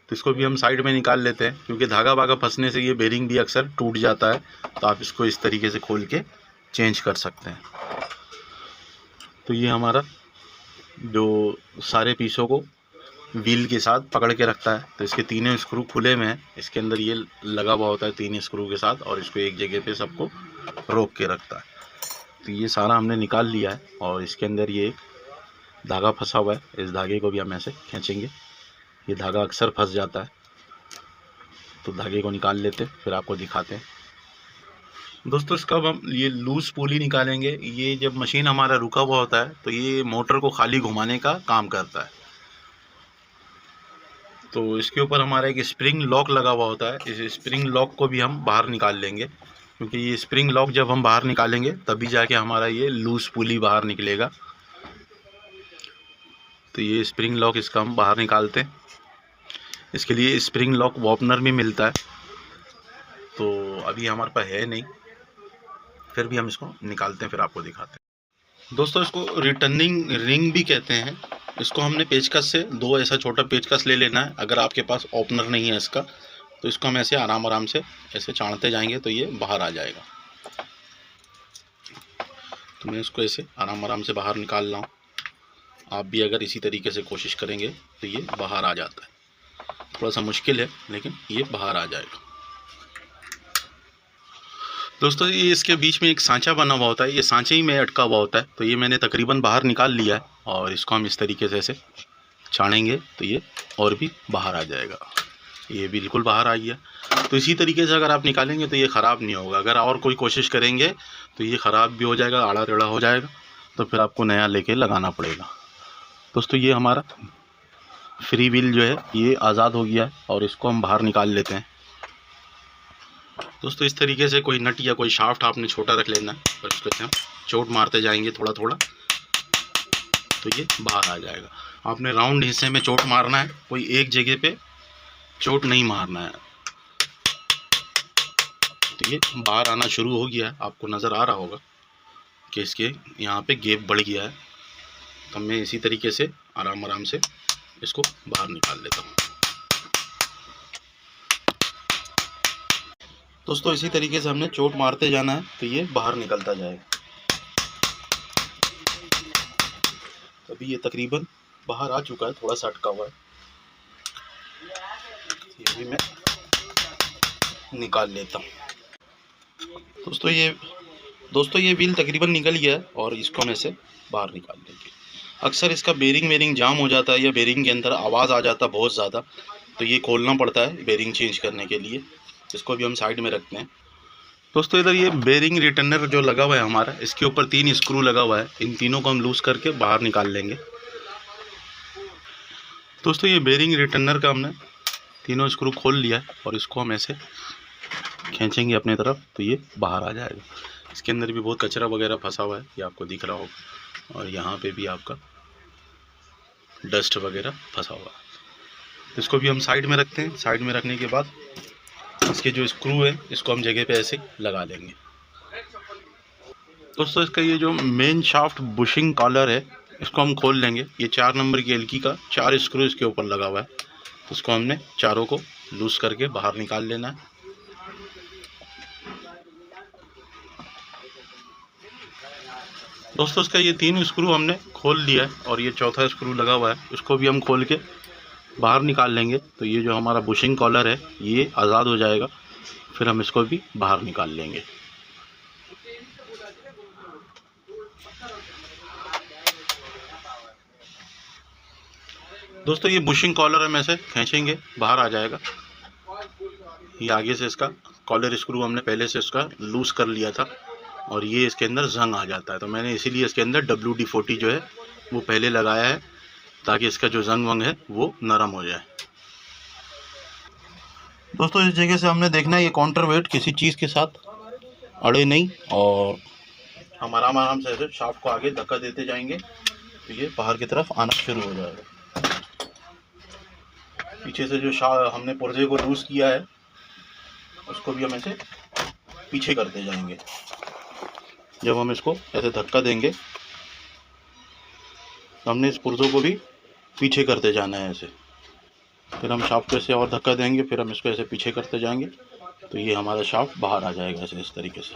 तो इसको भी हम साइड में निकाल लेते हैं, क्योंकि धागा वागा फंसने से ये बेरिंग भी अक्सर टूट जाता है। तो आप इसको इस तरीके से खोल के चेंज कर सकते हैं। तो ये हमारा जो सारे पीसों को व्हील के साथ पकड़ के रखता है। तो इसके तीनों स्क्रू खुले में है, इसके अंदर ये लगा हुआ होता है 3 स्क्रू के साथ, और इसको एक जगह पे सबको रोक के रखता है। तो ये सारा हमने निकाल लिया है और इसके अंदर ये एक धागा फंसा हुआ है, इस धागे को भी हम ऐसे खींचेंगे। ये धागा अक्सर फंस जाता है, तो धागे को निकाल लेते फिर आपको दिखाते हैं। दोस्तों इसका हम ये लूज पुली निकालेंगे। ये जब मशीन हमारा रुका हुआ होता है तो ये मोटर को खाली घुमाने का काम करता है। तो इसके ऊपर हमारा एक स्प्रिंग लॉक लगा हुआ होता है, इस स्प्रिंग लॉक को भी हम बाहर निकाल लेंगे, क्योंकि ये स्प्रिंग लॉक जब हम बाहर निकालेंगे तभी जाके हमारा ये लूज पुली बाहर निकलेगा। तो ये स्प्रिंग लॉक इसका हम बाहर निकालते हैं। इसके लिए स्प्रिंग लॉक वॉपनर में मिलता है, तो अभी हमारे पास है नहीं, फिर भी हम इसको निकालते हैं फिर आपको दिखाते हैं। दोस्तों इसको रिटर्निंग रिंग भी कहते हैं। इसको हमने पेचकस से 2 ऐसा छोटा पेचकस ले लेना है। अगर आपके पास ओपनर नहीं है इसका, तो इसको हम ऐसे आराम से ऐसे चाड़ते जाएंगे तो ये बाहर आ जाएगा। तो मैं इसको ऐसे आराम से बाहर निकाल रहा हूँ। आप भी अगर इसी तरीके से कोशिश करेंगे तो ये बाहर आ जाता है। थोड़ा सा मुश्किल है लेकिन ये बाहर आ जाएगा। दोस्तों ये इसके बीच में एक सांचा बना हुआ होता है, ये सांचे ही में अटका हुआ होता है। तो ये मैंने तकरीबन बाहर निकाल लिया है और इसको हम इस तरीके से ऐसे छानेंगे तो ये और भी बाहर आ जाएगा। ये बिल्कुल बाहर आ गया। तो इसी तरीके से अगर आप निकालेंगे तो ये ख़राब नहीं होगा। अगर और कोई कोशिश करेंगे तो ये ख़राब भी हो जाएगा, आड़ा टेढ़ा हो जाएगा, तो फिर आपको नया लेके लगाना पड़ेगा। दोस्तों ये हमारा फ्री व्हील जो है ये आज़ाद हो गया है और इसको हम बाहर निकाल लेते हैं। दोस्तों इस तरीके से कोई नट या कोई शाफ्ट आपने छोटा रख लेना है और इसको हम चोट मारते जाएंगे थोड़ा थोड़ा, तो ये बाहर आ जाएगा। आपने राउंड हिस्से में चोट मारना है, कोई एक जगह पे चोट नहीं मारना है। तो ये बाहर आना शुरू हो गया है, आपको नज़र आ रहा होगा कि इसके यहाँ पे गैप बढ़ गया है। तो मैं इसी तरीके से आराम से इसको बाहर निकाल लेता हूँ। दोस्तों इसी तरीके से हमने चोट मारते जाना है तो ये बाहर निकलता जाएगा। अभी ये तकरीबन बाहर आ चुका है, थोड़ा सा अटका हुआ है, ये भी मैं निकाल लेता हूँ। दोस्तों ये व्हील तकरीबन निकल गया है और इसको हम ऐसे बाहर निकाल लेंगे। अक्सर इसका बेरिंग जाम हो जाता है या बेरिंग के अंदर आवाज़ आ जाता है बहुत ज़्यादा, तो ये खोलना पड़ता है बेरिंग चेंज करने के लिए। इसको भी हम साइड में रखते हैं। दोस्तों इधर ये बेरिंग रिटर्नर जो लगा हुआ है हमारा, इसके ऊपर 3 स्क्रू लगा हुआ है। इन तीनों को हम लूज़ करके बाहर निकाल लेंगे। दोस्तों ये बेरिंग रिटर्नर का हमने तीनों स्क्रू खोल लिया है और इसको हम ऐसे खींचेंगे अपने तरफ तो ये बाहर आ जाएगा। इसके अंदर भी बहुत कचरा वगैरह फंसा हुआ है, ये आपको दिख रहा होगा, और यहाँ पे भी आपका डस्ट वगैरह फंसा हुआ है। इसको भी हम साइड में रखते हैं। साइड में रखने के बाद इसके जो स्क्रू है इसको हम जगह पे ऐसे लगा लेंगे। दोस्तों इसका ये जो मेन शाफ्ट बुशिंग कॉलर है इसको हम खोल लेंगे। ये 4 नंबर की एलकी का 4 स्क्रू इसके ऊपर लगा हुआ है, तो इसको हमने चारों को लूज करके बाहर निकाल लेना है। दोस्तों इसका ये 3 स्क्रू हमने खोल लिया है और ये चौथा स्क्रू लगा हुआ है, इसको भी हम खोल के बाहर निकाल लेंगे। तो ये जो हमारा बुशिंग कॉलर है ये आज़ाद हो जाएगा, फिर हम इसको भी बाहर निकाल लेंगे। दोस्तों ये बुशिंग कॉलर हम ऐसे खींचेंगे बाहर आ जाएगा। ये आगे से इसका कॉलर स्क्रू हमने पहले से इसका लूज़ कर लिया था और ये इसके अंदर जंग आ जाता है, तो मैंने इसीलिए इसके अंदर WD-40 जो है वो पहले लगाया है ताकि इसका जो जंग वंग है वो नरम हो जाए। दोस्तों इस जगह से हमने देखना है ये काउंटर वेट किसी चीज़ के साथ अड़े नहीं और हम आराम से ऐसे शाफ्ट को आगे धक्का देते जाएंगे तो ये बाहर की तरफ आना शुरू हो जाएगा। पीछे से जो हमने पुर्जे को लूज़ किया है उसको भी हम ऐसे पीछे करते जाएंगे। जब हम इसको ऐसे धक्का देंगे तो हमने इस पुर्जों को भी पीछे करते जाना है ऐसे। फिर हम शाफ्ट से और धक्का देंगे, फिर हम इसको ऐसे पीछे करते जाएंगे तो ये हमारा शाफ्ट बाहर आ जाएगा ऐसे इस तरीके से।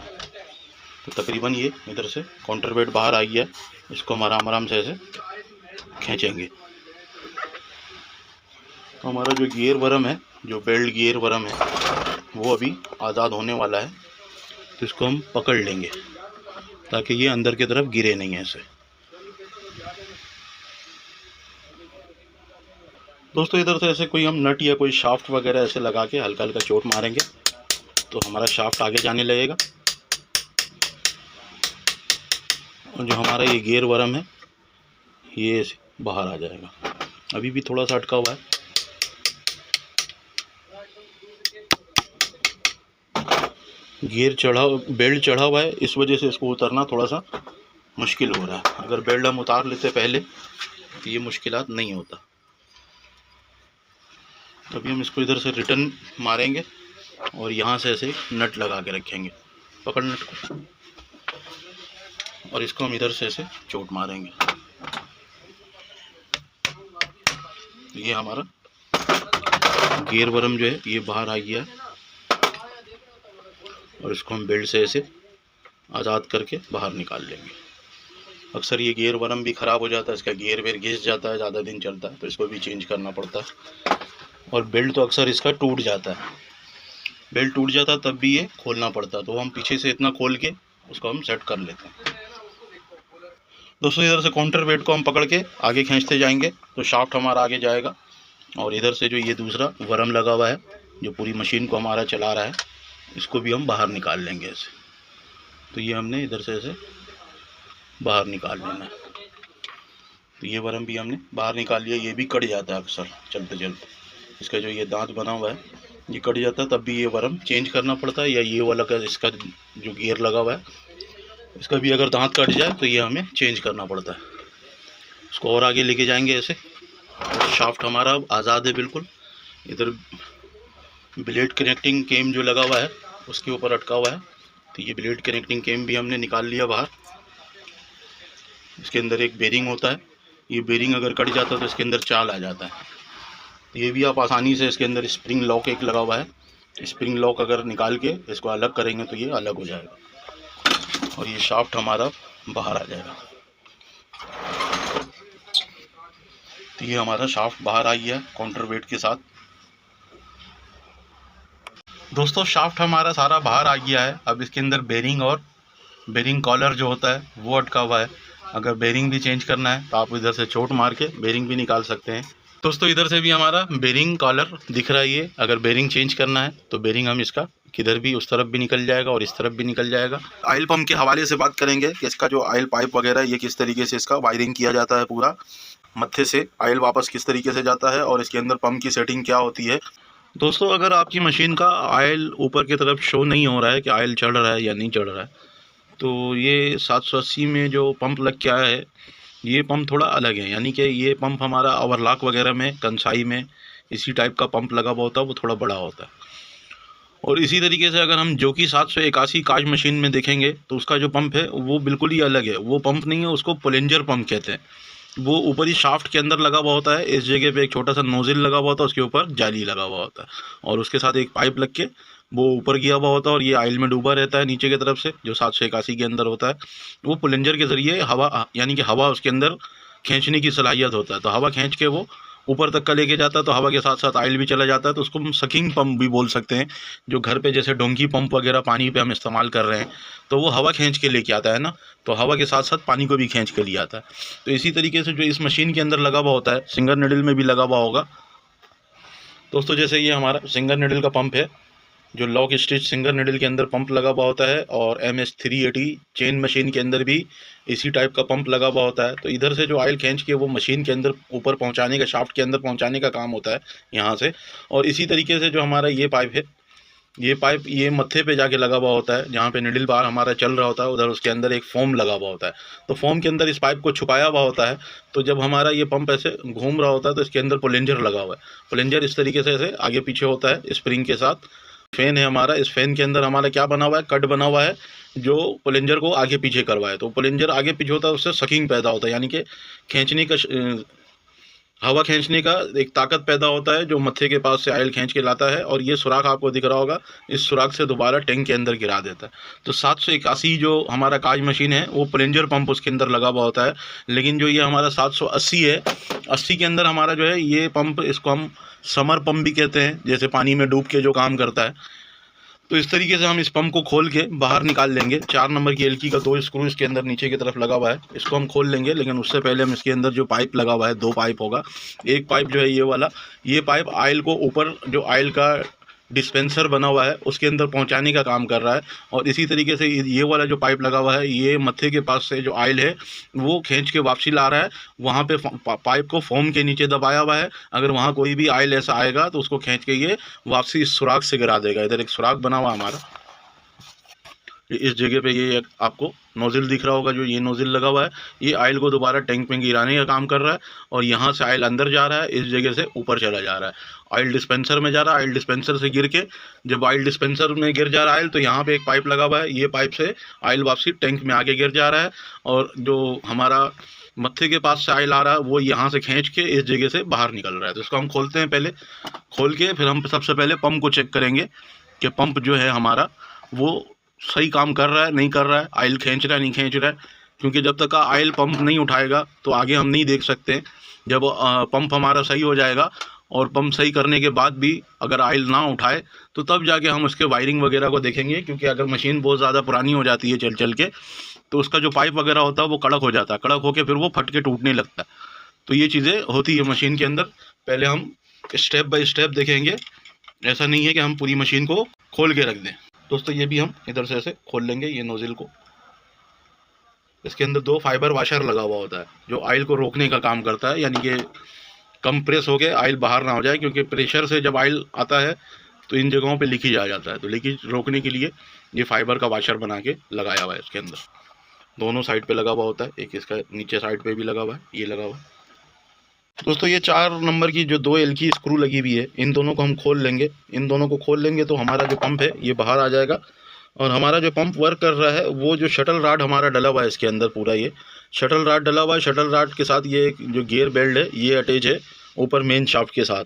तो तकरीबन ये इधर से काउंटर वेट बाहर आ गया है, इसको हम आराम से ऐसे खींचेंगे। तो हमारा जो गियर वरम है, जो बेल्ट गियर वरम है वो अभी आज़ाद होने वाला है, तो इसको हम पकड़ लेंगे ताकि ये अंदर की तरफ गिरे नहीं ऐसे। दोस्तों इधर से ऐसे कोई हम नट या कोई शाफ्ट वगैरह ऐसे लगा के हल्का हल्का चोट मारेंगे तो हमारा शाफ्ट आगे जाने लगेगा और जो हमारा ये गियर वरम है ये बाहर आ जाएगा। अभी भी थोड़ा सा अटका हुआ है। बेल्ट चढ़ा हुआ है, इस वजह से इसको उतरना थोड़ा सा मुश्किल हो रहा है। अगर बेल्ट हम उतार लेते पहले तो ये मुश्किलात नहीं होता। तभी हम इसको इधर से रिटर्न मारेंगे और यहाँ से ऐसे नट लगा के रखेंगे, पकड़ नट को, और इसको हम इधर से ऐसे चोट मारेंगे। ये हमारा गियर वरम जो है ये बाहर आ गया है और इसको हम बेल्ट से ऐसे आज़ाद करके बाहर निकाल लेंगे। अक्सर ये गियर वरम भी ख़राब हो जाता है, इसका गियर वेयर घिस जाता है, ज़्यादा दिन चलता है तो इसको भी चेंज करना पड़ता है। और बेल्ट तो अक्सर इसका टूट जाता है, बेल्ट टूट जाता है तब भी ये खोलना पड़ता है, तो हम पीछे से इतना खोल के उसको हम सेट कर लेते हैं। दोस्तों इधर से काउंटर वेट को हम पकड़ के आगे खींचते जाएंगे तो शाफ्ट हमारा आगे जाएगा और इधर से जो ये दूसरा वरम लगा हुआ है जो पूरी मशीन को हमारा चला रहा है इसको भी हम बाहर निकाल लेंगे ऐसे। तो ये हमने इधर से ऐसे बाहर निकाल लेना है। तो ये वरम भी हमने बाहर निकाल लिया। ये भी कट जाता है अक्सर चलते चलते, इसका जो ये दांत बना हुआ है ये कट जाता है, तब भी ये वरम चेंज करना पड़ता है। या ये वाला का इसका जो गियर लगा हुआ है इसका भी अगर दांत कट जाए तो ये हमें चेंज करना पड़ता है। इसको और आगे लेके जाएंगे ऐसे। शाफ्ट हमारा अब आज़ाद है बिल्कुल। इधर ब्लेड कनेक्टिंग केम जो लगा हुआ है उसके ऊपर अटका हुआ है, तो ये ब्लेड कनेक्टिंग केम भी हमने निकाल लिया बाहर। इसके अंदर एक बेरिंग होता है, ये बेरिंग अगर कट जाता है तो इसके अंदर चाल आ जाता है। ये भी आप आसानी से, इसके अंदर स्प्रिंग लॉक एक लगा हुआ है, स्प्रिंग लॉक अगर निकाल के इसको अलग करेंगे तो ये अलग हो जाएगा और ये शाफ्ट हमारा बाहर आ जाएगा। तो ये हमारा शाफ्ट बाहर आ गया काउंटर वेट के साथ। दोस्तों शाफ्ट हमारा सारा बाहर आ गया है। अब इसके अंदर बेरिंग और बेरिंग कॉलर जो होता है वो अटका हुआ है। अगर बेरिंग भी चेंज करना है तो आप इधर से चोट मार के बेरिंग भी निकाल सकते हैं। दोस्तों इधर से भी हमारा बेरिंग कॉलर दिख रहा है। ये अगर बेरिंग चेंज करना है तो बेरिंग हम इसका किधर भी उस तरफ भी निकल जाएगा और इस तरफ भी निकल जाएगा। ऑयल पंप के हवाले से बात करेंगे कि इसका जो ऑयल पाइप वगैरह ये किस तरीके से इसका वायरिंग किया जाता है, पूरा मत्थे से ऑयल वापस किस तरीके से जाता है और इसके अंदर पंप की सेटिंग क्या होती है। दोस्तों अगर आपकी मशीन का ऑयल ऊपर की तरफ शो नहीं हो रहा है कि ऑयल चढ़ रहा है या नहीं चढ़ रहा है, तो ये 780 में जो पंप लग के आया है ये पंप थोड़ा अलग है। यानी कि ये पंप हमारा ओवरलॉक वगैरह में, कंसाई में इसी टाइप का पंप लगा हुआ होता है, वो थोड़ा बड़ा होता है। और इसी तरीके से अगर हम जो कि 781 काज मशीन में देखेंगे तो उसका जो पंप है वो बिल्कुल ही अलग है। वो पंप नहीं है, उसको प्लेंजर पंप कहते हैं। वो ऊपर ही शाफ्ट के अंदर लगा हुआ होता है। इस जगह पे एक छोटा सा नोजल लगा हुआ होता है, उसके ऊपर जाली लगा हुआ होता है और उसके साथ एक पाइप लग के वो ऊपर गया हुआ होता है और ये ऑयल में डूबा रहता है नीचे की तरफ से, जो 781 के अंदर होता है। वो प्लेंजर के ज़रिए हवा, यानी कि हवा उसके अंदर खींचने की सलाहियत होता है, तो हवा खींच के वो ऊपर तक का लेके जाता है तो हवा के साथ साथ ऑयल भी चला जाता है, तो उसको हम सकिंग पंप भी बोल सकते हैं। जो घर पे जैसे डोंकी पंप वगैरह पानी पे हम इस्तेमाल कर रहे हैं, तो वो हवा खींच के लेके आता है ना, तो हवा के साथ साथ पानी को भी खींच के ले आता है। तो इसी तरीके से जो इस मशीन के अंदर लगा हुआ होता है, सिंगर निडल में भी लगा हुआ होगा दोस्तों। जैसे ये हमारा सिंगर निडल का पंप है, जो लॉक स्टिच सिंगर निडल के अंदर पंप लगा हुआ होता है, और MS-380 चेन मशीन के अंदर भी इसी टाइप का पंप लगा हुआ होता है। तो इधर से जो ऑयल खींच के वो मशीन के अंदर ऊपर पहुंचाने का, शाफ्ट के अंदर पहुंचाने का काम होता है यहाँ से। और इसी तरीके से जो हमारा ये पाइप है, ये पाइप ये मत्थे पे जाके लगा हुआ होता है, जहाँ पे निडल बार हमारा चल रहा होता है, उधर उसके अंदर एक फोम लगा हुआ होता है। तो फोम के अंदर इस पाइप को छुपाया हुआ होता है। तो जब हमारा ये पंप ऐसे घूम रहा होता है तो इसके अंदर प्लंजर लगा हुआ है। प्लंजर इस तरीके से ऐसे आगे पीछे होता है स्प्रिंग के साथ। फैन है हमारा, इस फैन के अंदर हमारा क्या बना हुआ है, कट बना हुआ है, जो प्लंजर को आगे पीछे करवाए। तो प्लंजर आगे पीछे होता है, उससे सकिंग पैदा होता है, यानी कि खींचने का हवा खींचने का एक ताकत पैदा होता है, जो मत्थे के पास से ऑयल खींच के लाता है। और ये सुराख आपको दिख रहा होगा, इस सुराख से दोबारा टैंक के अंदर गिरा देता है। तो 781 जो हमारा काज मशीन है, वो प्लंजर पंप उसके अंदर लगा हुआ होता है। लेकिन जो ये हमारा 780 है, 80 के अंदर हमारा जो है ये पंप, इसको हम समर पंप भी कहते हैं, जैसे पानी में डूब के जो काम करता है। तो इस तरीके से हम इस पंप को खोल के बाहर निकाल लेंगे। 4 नंबर की एलकी का 2 स्क्रू इसके अंदर नीचे की तरफ लगा हुआ है, इसको हम खोल लेंगे। लेकिन उससे पहले हम इसके अंदर जो पाइप लगा हुआ है, 2 पाइप होगा। एक पाइप जो है ये वाला, ये पाइप ऑयल को ऊपर जो ऑयल का डिस्पेंसर बना हुआ है उसके अंदर पहुंचाने का काम कर रहा है। और इसी तरीके से ये वाला जो पाइप लगा हुआ है, ये मत्थे के पास से जो ऑयल है वो खींच के वापसी ला रहा है। वहाँ पे पाइप को फोम के नीचे दबाया हुआ है। अगर वहाँ कोई भी ऑयल ऐसा आएगा तो उसको खींच के ये वापसी इस सुराख से गिरा देगा। इधर एक सुराख बना हुआ हमारा, इस जगह पे ये आपको नोज़िल दिख रहा होगा, जो ये नोज़िल लगा हुआ है, ये ऑयल को दोबारा टैंक में गिराने का काम कर रहा है। और यहाँ से ऑयल अंदर जा रहा है, इस जगह से ऊपर चला जा रहा है, ऑयल डिस्पेंसर में जा रहा है। ऑयल डिस्पेंसर से गिर के जब ऑयल डिस्पेंसर में गिर जा रहा है ऑयल, तो यहाँ पे एक पाइप लगा हुआ है, ये पाइप से ऑयल वापसी टैंक में आगे गिर जा रहा है। और जो हमारा मत्थे के पास से ऑयल आ रहा है, वो यहाँ से खींच के इस जगह से बाहर निकल रहा है। तो इसको हम खोलते हैं, पहले खोल के फिर हम सबसे पहले पंप को चेक करेंगे कि पंप जो है हमारा वो सही काम कर रहा है नहीं कर रहा है, ऑयल खींच रहा है नहीं खींच रहा है। क्योंकि जब तक ऑयल पंप नहीं उठाएगा तो आगे हम नहीं देख सकते। जब पंप हमारा सही हो जाएगा और पंप सही करने के बाद भी अगर ऑयल ना उठाए, तो तब जाके हम उसके वायरिंग वगैरह को देखेंगे। क्योंकि अगर मशीन बहुत ज़्यादा पुरानी हो जाती है चल चल के, तो उसका जो पाइप वगैरह होता है वो कड़क हो जाता है, कड़क होकर फिर वो फट के टूटने लगता है। तो ये चीज़ें होती है मशीन के अंदर। पहले हम स्टेप बाय स्टेप देखेंगे, ऐसा नहीं है कि हम पूरी मशीन को खोल के रख दें। दोस्तों ये भी हम इधर से ऐसे खोल लेंगे ये नोज़िल को। इसके अंदर 2 फाइबर वाशर लगा हुआ होता है, जो ऑयल को रोकने का काम करता है, यानी कि कम प्रेस हो के ऑयल बाहर ना हो जाए। क्योंकि प्रेशर से जब ऑयल आता है तो इन जगहों पे लीकेज आ जाता है। तो लीकेज रोकने के लिए ये फाइबर का वाशर बना के लगाया हुआ है इसके अंदर। दोनों साइड पे लगा हुआ होता है, एक इसका नीचे साइड पे भी लगा हुआ है, ये लगा हुआ है। दोस्तों ये 4 नंबर की जो 2 एल की स्क्रू लगी हुई है, इन दोनों को हम खोल लेंगे। इन दोनों को खोल लेंगे तो हमारा जो पंप है ये बाहर आ जाएगा। और हमारा जो पंप वर्क कर रहा है, वो जो शटल रॉड हमारा डला हुआ है इसके अंदर, पूरा ये शटल रॉड डला हुआ है। शटल रॉड के साथ ये जो गियर बेल्ट है ये अटैच है ऊपर मेन शाफ्ट के साथ।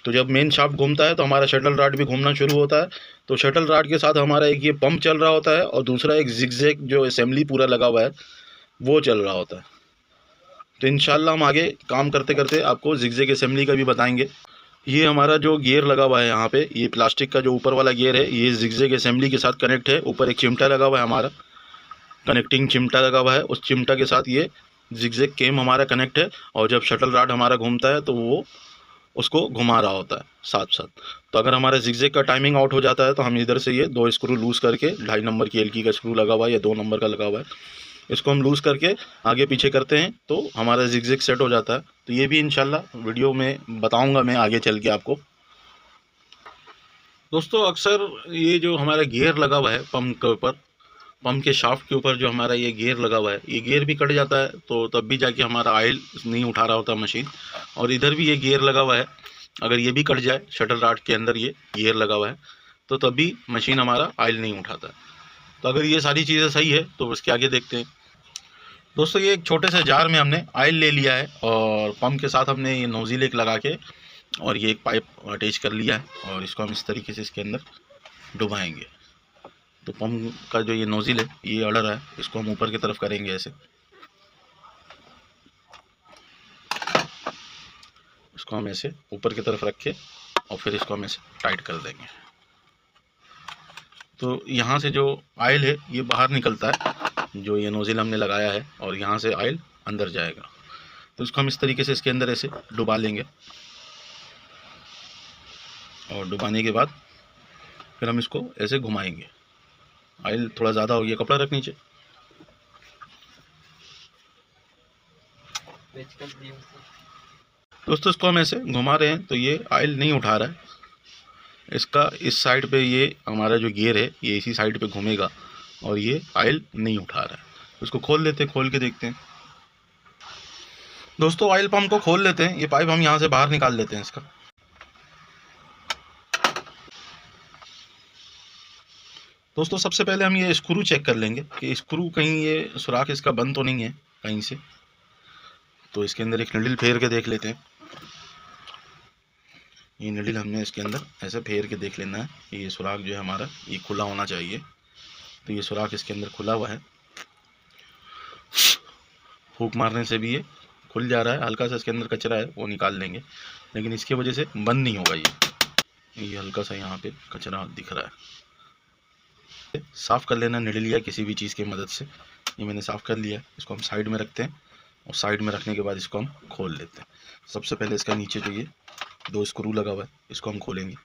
तो जब मेन शाफ्ट घूमता है तो हमारा शटल रॉड भी घूमना शुरू होता है। तो शटल रॉड के साथ हमारा एक ये पंप चल रहा होता है, और दूसरा एक जिगजैग जो असेंबली पूरा लगा हुआ है वो चल रहा होता है। तो इंशाल्लाह हम आगे काम करते करते आपको जिगजैग असेंबली का भी बताएंगे। ये हमारा जो गियर लगा हुआ है यहाँ पे, ये प्लास्टिक का जो ऊपर वाला गियर है, ये जिगजैग असेंबली के साथ कनेक्ट है। ऊपर एक चिमटा लगा हुआ है हमारा, कनेक्टिंग चिमटा लगा हुआ है, उस चिमटा के साथ ये जिगजैग केम हमारा कनेक्ट है। और जब शटल रॉड हमारा घूमता है तो वो उसको घुमा रहा होता है साथ साथ। तो अगर हमारा जिगजैग का टाइमिंग आउट हो जाता है तो हम इधर से ये 2 स्क्रू लूज़ करके, 2.5 नंबर की एलकी का स्क्रू लगा हुआ है या 2 नंबर का लगा हुआ है, इसको हम लूज़ करके आगे पीछे करते हैं तो हमारा जिगजैग सेट हो जाता है। तो ये भी इंशाल्लाह वीडियो में बताऊंगा मैं आगे चल के आपको। दोस्तों अक्सर ये जो हमारा गियर लगा हुआ है पंप के ऊपर, पंप के शाफ्ट के ऊपर जो हमारा ये गियर लगा हुआ है, ये गियर भी कट जाता है तो तब भी जाके हमारा ऑयल नहीं उठा रहा होता मशीन। और इधर भी ये गियर लगा हुआ है, अगर ये भी कट जाए, शटल रॉड के अंदर ये गियर लगा हुआ है, तो तब भी मशीन हमारा ऑयल नहीं उठाता। तो अगर ये सारी चीज़ें सही है तो उसके आगे देखते हैं। दोस्तों ये एक छोटे से जार में हमने ऑयल ले लिया है, और पंप के साथ हमने ये नोज़िल एक लगा के और ये एक पाइप अटैच कर लिया है, और इसको हम इस तरीके से इसके अंदर डुबाएंगे। तो पंप का जो ये नोज़िल है ये अड़ रहा है, इसको हम ऊपर की तरफ करेंगे ऐसे, इसको हम ऐसे ऊपर की तरफ रख के और फिर इसको हम ऐसे टाइट कर देंगे। तो यहाँ से जो ऑयल है ये बाहर निकलता है, जो ये नोज़िल हमने लगाया है, और यहाँ से ऑयल अंदर जाएगा। तो इसको हम इस तरीके से इसके अंदर ऐसे डुबा लेंगे, और डुबाने के बाद फिर हम इसको ऐसे घुमाएंगे। ऑयल थोड़ा ज़्यादा हो गया, कपड़ा रख नीचे। दोस्तों इसको हम ऐसे घुमा रहे हैं तो ये ऑयल नहीं उठा रहा है। इसका इस साइड पे ये हमारा जो गियर है ये इसी साइड पे घूमेगा और ये ऑयल नहीं उठा रहा है। इसको खोल लेते हैं, खोल के देखते हैं। दोस्तों ऑयल पंप को खोल लेते हैं, ये पाइप हम यहाँ से बाहर निकाल लेते हैं इसका। दोस्तों सबसे पहले हम ये स्क्रू चेक कर लेंगे कि स्क्रू कहीं ये सुराख इसका बंद तो नहीं है कहीं से। तो इसके अंदर एक निडल फेर के देख लेते हैं। ये निडल हमने इसके अंदर ऐसे फेर के देख लेना है कि ये सुराख जो है हमारा ये खुला होना चाहिए। तो ये सुराख इसके अंदर खुला हुआ है, फूंक मारने से भी ये खुल जा रहा है। हल्का सा इसके अंदर कचरा है वो निकाल लेंगे, लेकिन इसकी वजह से बंद नहीं होगा। ये हल्का सा यहाँ पे कचरा दिख रहा है, साफ़ कर लेना निडल या किसी भी चीज़ की मदद से। ये मैंने साफ़ कर लिया। इसको हम साइड में रखते हैं और साइड में रखने के बाद इसको हम खोल लेते हैं। सबसे पहले इसका नीचे जो ये 2 स्क्रू लगा हुआ है इसको हम खोलेंगे।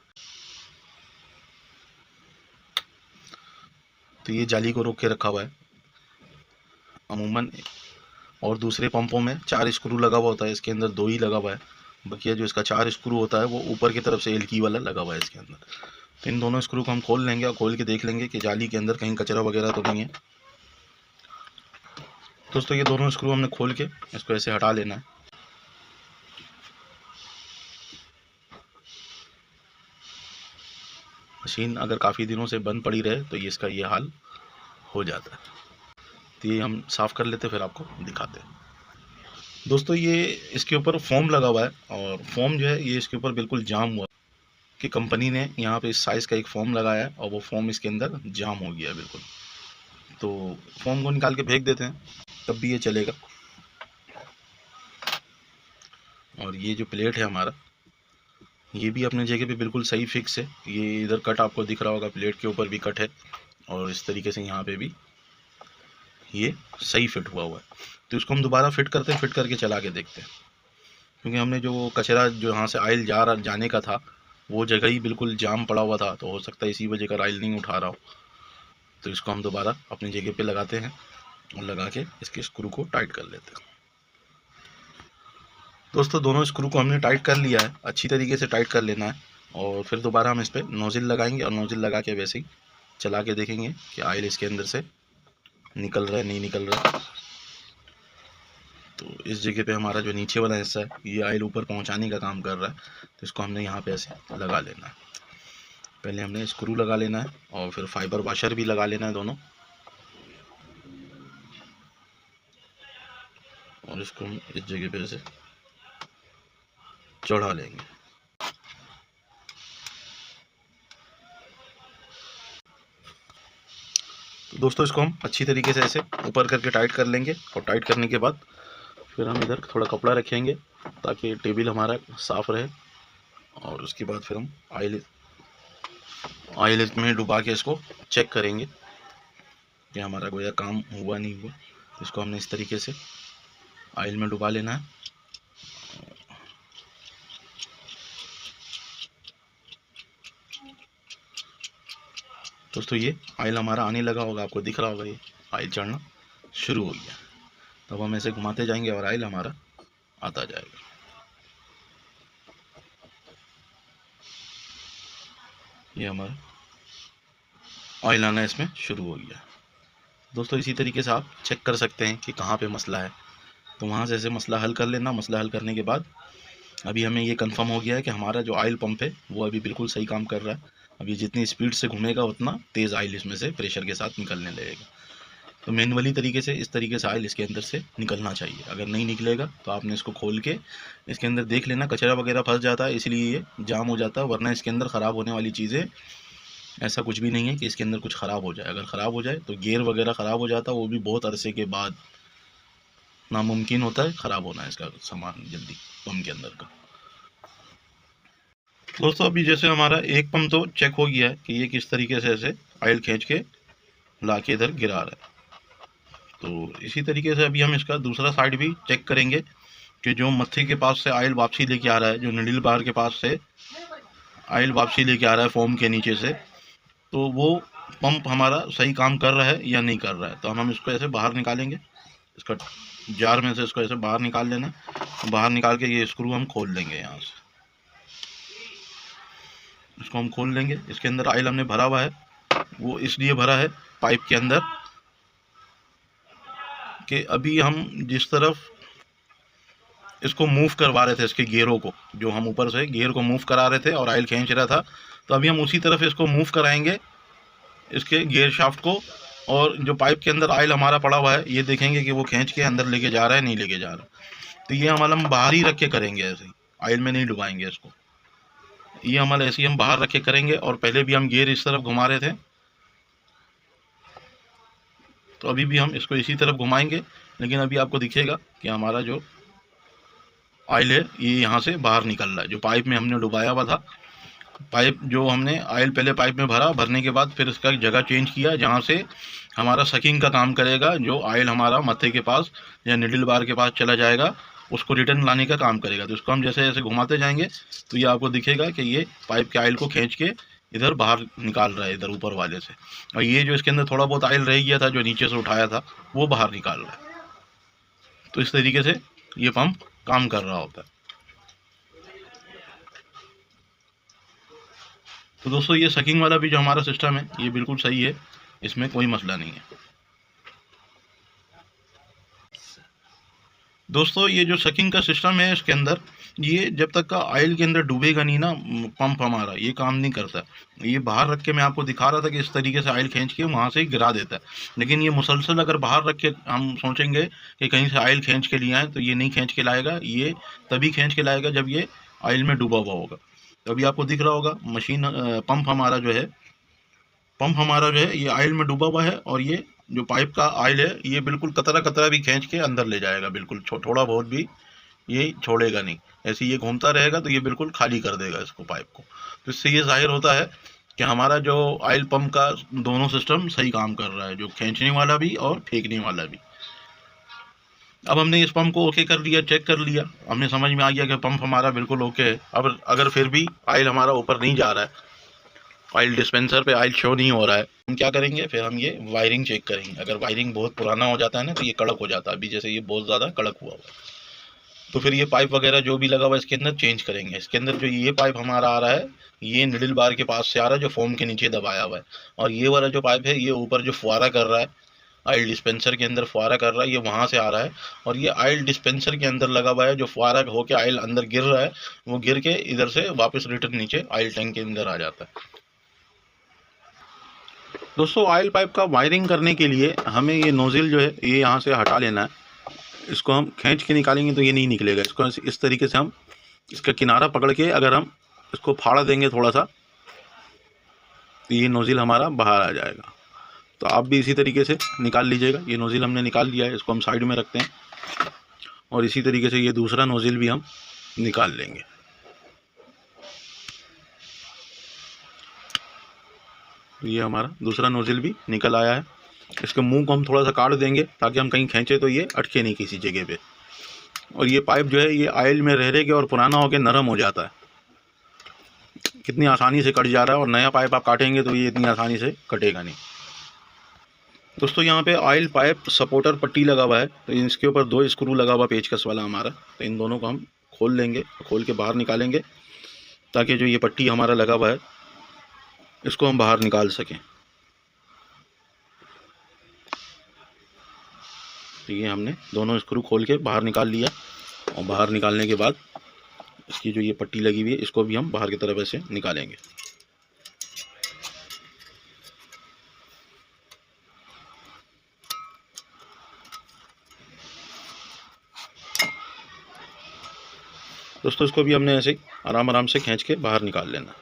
तो ये जाली को रोक के रखा हुआ है अमूमन, और दूसरे पंपों में 4 स्क्रू लगा हुआ होता है, इसके अंदर 2 ही लगा हुआ है। बकिया जो इसका 4 स्क्रू होता है वो ऊपर की तरफ से एलकी वाला लगा हुआ है इसके अंदर। तो इन दोनों स्क्रू को हम खोल लेंगे और खोल के देख लेंगे कि जाली के अंदर कहीं कचरा वगैरह तो नहीं है। दोस्तों ये दोनों स्क्रू हमने खोल के इसको ऐसे हटा लेना है। मशीन अगर काफ़ी दिनों से बंद पड़ी रहे तो ये इसका ये हाल हो जाता है। तो ये हम साफ़ कर लेते फिर आपको दिखाते हैं। दोस्तों ये इसके ऊपर फोम लगा हुआ है, और फोम जो है ये इसके ऊपर बिल्कुल जाम हुआ कि कंपनी ने यहाँ पे इस साइज़ का एक फोम लगाया है और वो फोम इसके अंदर जाम हो गया है बिल्कुल। तो फोम को निकाल के फेंक देते हैं, तब भी ये चलेगा। और ये जो प्लेट है हमारा ये भी अपने जगह पे बिल्कुल सही फिक्स है। ये इधर कट आपको दिख रहा होगा, प्लेट के ऊपर भी कट है, और इस तरीके से यहाँ पे भी ये सही फिट हुआ है। तो इसको हम दोबारा फिट करते हैं, फिट करके चला के देखते हैं, क्योंकि हमने जो कचरा जो यहाँ से ऑयल जाने का था वो जगह ही बिल्कुल जाम पड़ा हुआ था, तो हो सकता है इसी वजह का ऑयल नहीं उठा रहा हो। तो इसको हम दोबारा अपनी जगह पे लगाते हैं और लगा के इसके स्क्रू को टाइट कर लेते हैं। दोस्तों दोनों स्क्रू को हमने टाइट कर लिया है, अच्छी तरीके से टाइट कर लेना है, और फिर दोबारा हम इस पर नोज़िल लगाएंगे और नोज़िल लगा के वैसे ही चला के देखेंगे कि ऑयल इसके अंदर से निकल रहा है नहीं निकल रहा। तो इस जगह पे हमारा जो नीचे वाला हिस्सा है ये ऑयल ऊपर पहुंचाने का काम कर रहा है, तो इसको हमने यहाँ पे ऐसे लगा लेना है। पहले हमने स्क्रू लगा लेना है और फिर फाइबर वाशर भी लगा लेना है दोनों, और इसको हम इस जगह पे ऐसे चढ़ा लेंगे। तो दोस्तों इसको हम अच्छी तरीके से ऐसे ऊपर करके टाइट कर लेंगे, और टाइट करने के बाद फिर हम इधर थोड़ा कपड़ा रखेंगे ताकि टेबल हमारा साफ़ रहे, और उसके बाद फिर हम ऑयल में डुबा के इसको चेक करेंगे कि हमारा गोया काम हुआ नहीं हुआ। इसको हमने इस तरीके से ऑयल में डुबा लेना है। दोस्तों ये ऑयल हमारा आने लगा होगा, आपको दिख रहा होगा ये ऑयल चढ़ना शुरू हो गया। तब हम ऐसे घुमाते जाएंगे और ऑयल हमारा आता जाएगा। ये हमारा ऑयल आना इसमें शुरू हो गया। दोस्तों इसी तरीके से आप चेक कर सकते हैं कि कहाँ पे मसला है, तो वहाँ से ऐसे मसला हल कर लेना। मसला हल करने के बाद अभी हमें ये कंफर्म हो गया है कि हमारा जो ऑयल पंप है वो अभी बिल्कुल सही काम कर रहा है। अभी जितनी स्पीड से घूमेगा उतना तेज़ ऑयल इसमें से प्रेशर के साथ निकलने लगेगा। तो मैनुअली तरीके से इस तरीके से ऑयल इसके अंदर से निकलना चाहिए। अगर नहीं निकलेगा तो आपने इसको खोल के इसके अंदर देख लेना, कचरा वगैरह फंस जाता है इसलिए ये जाम हो जाता है, वरना इसके अंदर ख़राब होने वाली चीज़ें ऐसा कुछ भी नहीं है कि इसके अंदर कुछ ख़राब हो जाए। अगर ख़राब हो जाए तो गियर वगैरह ख़राब हो जाता है, वो भी बहुत अरसे के बाद। नामुमकिन होता है ख़राब होना है इसका सामान जल्दी पंप के अंदर का। दोस्तों अभी जैसे हमारा एक पंप तो चेक हो गया है कि ये किस तरीके से ऐसे ऑयल खींच के ला के इधर गिरा रहा है। तो इसी तरीके से अभी हम इसका दूसरा साइड भी चेक करेंगे कि जो मत्थे के पास से ऑयल वापसी लेके आ रहा है, जो निडल बार के पास से ऑयल वापसी लेके आ रहा है फोम के नीचे से, तो वो पंप हमारा सही काम कर रहा है या नहीं कर रहा है। तो हम इसको ऐसे बाहर निकालेंगे, इसका जार में से इसको ऐसे बाहर निकाल लेना। बाहर निकाल के ये स्क्रू हम खोल लेंगे, यहाँ से इसको हम खोल लेंगे। इसके अंदर ऑयल हमने भरा हुआ है, वो इसलिए भरा है पाइप के अंदर कि अभी हम जिस तरफ इसको मूव करवा रहे थे, इसके गियरों को, जो हम ऊपर से गियर को मूव करा रहे थे और ऑयल खींच रहा था, तो अभी हम उसी तरफ इसको मूव कराएंगे, इसके गियर शाफ्ट को। और जो पाइप के अंदर ऑयल हमारा पड़ा हुआ है, ये देखेंगे कि वो खींच के अंदर लेके जा रहा है नहीं लेके जा रहा। तो ये हमारा हम बाहर ही रख के करेंगे, ऐसे ही ऑयल में नहीं डुबाएंगे इसको। ये हमारा ऐसे ही हम बाहर रख के करेंगे। और पहले भी हम गियर इस तरफ घुमा रहे थे, तो अभी भी हम इसको इसी तरफ घुमाएंगे। लेकिन अभी आपको दिखेगा कि हमारा जो ऑयल है ये यहाँ से बाहर निकल रहा है, जो पाइप में हमने डुबाया हुआ था। पाइप जो हमने ऑयल पहले पाइप में भरा, भरने के बाद फिर इसका जगह चेंज किया, जहाँ से हमारा सकिंग का काम करेगा। जो ऑयल हमारा मत्थे के पास या निडल बार के पास चला जाएगा, उसको रिटर्न लाने का काम करेगा। तो इसको हम जैसे जैसे घुमाते जाएंगे तो ये आपको दिखेगा कि ये पाइप के ऑयल को खींच के इधर बाहर निकाल रहा है, इधर ऊपर वाले से। और ये जो इसके अंदर थोड़ा बहुत ऑयल रह गया था, जो नीचे से उठाया था, वो बाहर निकाल रहा है। तो इस तरीके से ये पंप काम कर रहा होता है। तो दोस्तों ये सकिंग वाला भी जो हमारा सिस्टम है, ये बिल्कुल सही है, इसमें कोई मसला नहीं है। दोस्तों ये जो सकिंग का सिस्टम है, इसके अंदर ये जब तक का ऑयल के अंदर डूबेगा नहीं ना, पंप हमारा ये काम नहीं करता। ये बाहर रख के मैं आपको दिखा रहा था कि इस तरीके से ऑयल खींच के वहाँ से ही गिरा देता है। लेकिन ये मुसलसल अगर बाहर रख के हम सोचेंगे कि कहीं से ऑयल खींच के लिए आए, तो ये नहीं खींच के लाएगा। ये तभी खींच के लाएगा जब ये ऑयल में डूबा हुआ होगा। तो अभी आपको दिख रहा होगा मशीन, पंप हमारा जो है ये ऑयल में डूबा हुआ है। और ये जो पाइप का ऑयल है, ये बिल्कुल कतरा कतरा भी खींच के अंदर ले जाएगा, बिल्कुल थोड़ा बहुत भी ये छोड़ेगा नहीं। ऐसे ये घूमता रहेगा तो ये बिल्कुल खाली कर देगा इसको, पाइप को। तो इससे ये जाहिर होता है कि हमारा जो ऑयल पंप का दोनों सिस्टम सही काम कर रहा है, जो खींचने वाला भी और फेंकने वाला भी। अब हमने इस पंप को ओके कर लिया, चेक कर लिया, हमने समझ में आ गया कि पंप हमारा बिल्कुल ओके है। अब अगर फिर भी ऑयल हमारा ऊपर नहीं जा रहा है, ऑयल डिस्पेंसर पे ऑयल शो नहीं हो रहा है, हम क्या करेंगे, फिर हम ये वायरिंग चेक करेंगे। अगर वायरिंग बहुत पुराना हो जाता है ना, तो ये कड़क हो जाता है। अभी जैसे ये बहुत ज़्यादा कड़क हुआ है, तो फिर ये पाइप वगैरह जो भी लगा हुआ है इसके अंदर चेंज करेंगे। इसके अंदर जो ये पाइप हमारा आ रहा है, ये निडल बार के पास से आ रहा है, जो फोम के नीचे दबाया हुआ है। और ये वाला जो पाइप है, ये ऊपर जो फुहारा कर रहा है, ऑयल डिस्पेंसर के अंदर फुहारा कर रहा है, ये वहाँ से आ रहा है। और ये ऑयल डिस्पेंसर के अंदर लगा हुआ है, जो फुहारा होकर ऑयल अंदर गिर रहा है, वो गिर के इधर से वापस रिटर्न नीचे ऑयल टैंक के अंदर आ जाता है। दोस्तों ऑयल पाइप का वायरिंग करने के लिए हमें ये नोज़िल जो है ये यहाँ से हटा लेना है। इसको हम खींच के निकालेंगे तो ये नहीं निकलेगा। इसको इस तरीके से हम इसका किनारा पकड़ के अगर हम इसको फाड़ा देंगे थोड़ा सा, तो ये नोज़िल हमारा बाहर आ जाएगा। तो आप भी इसी तरीके से निकाल लीजिएगा। ये नोज़िल हमने निकाल लिया है, इसको हम साइड में रखते हैं। और इसी तरीके से ये दूसरा नोज़िल भी हम निकाल लेंगे। ये हमारा दूसरा नोज़िल भी निकल आया है। इसके मुंह को हम थोड़ा सा काट देंगे ताकि हम कहीं खींचे तो ये अटके नहीं किसी जगह पे। और ये पाइप जो है ये ऑयल में रह के और पुराना होकर नरम हो जाता है। कितनी आसानी से कट जा रहा है, और नया पाइप आप काटेंगे तो ये इतनी आसानी से कटेगा नहीं। दोस्तों यहाँ पे ऑयल पाइप सपोर्टर पट्टी लगा हुआ है, तो इसके ऊपर 2 स्क्रू लगा हुआ पेचकस वाला हमारा। तो इन दोनों को हम खोल लेंगे, खोल के बाहर निकालेंगे ताकि जो ये पट्टी हमारा लगा हुआ है इसको हम बाहर निकाल सकें। तो ये हमने दोनों स्क्रू खोल के बाहर निकाल लिया। और बाहर निकालने के बाद इसकी जो ये पट्टी लगी हुई है, इसको भी हम बाहर की तरफ ऐसे निकालेंगे। दोस्तों इसको भी हमने ऐसे आराम आराम से खींच के बाहर निकाल लेना।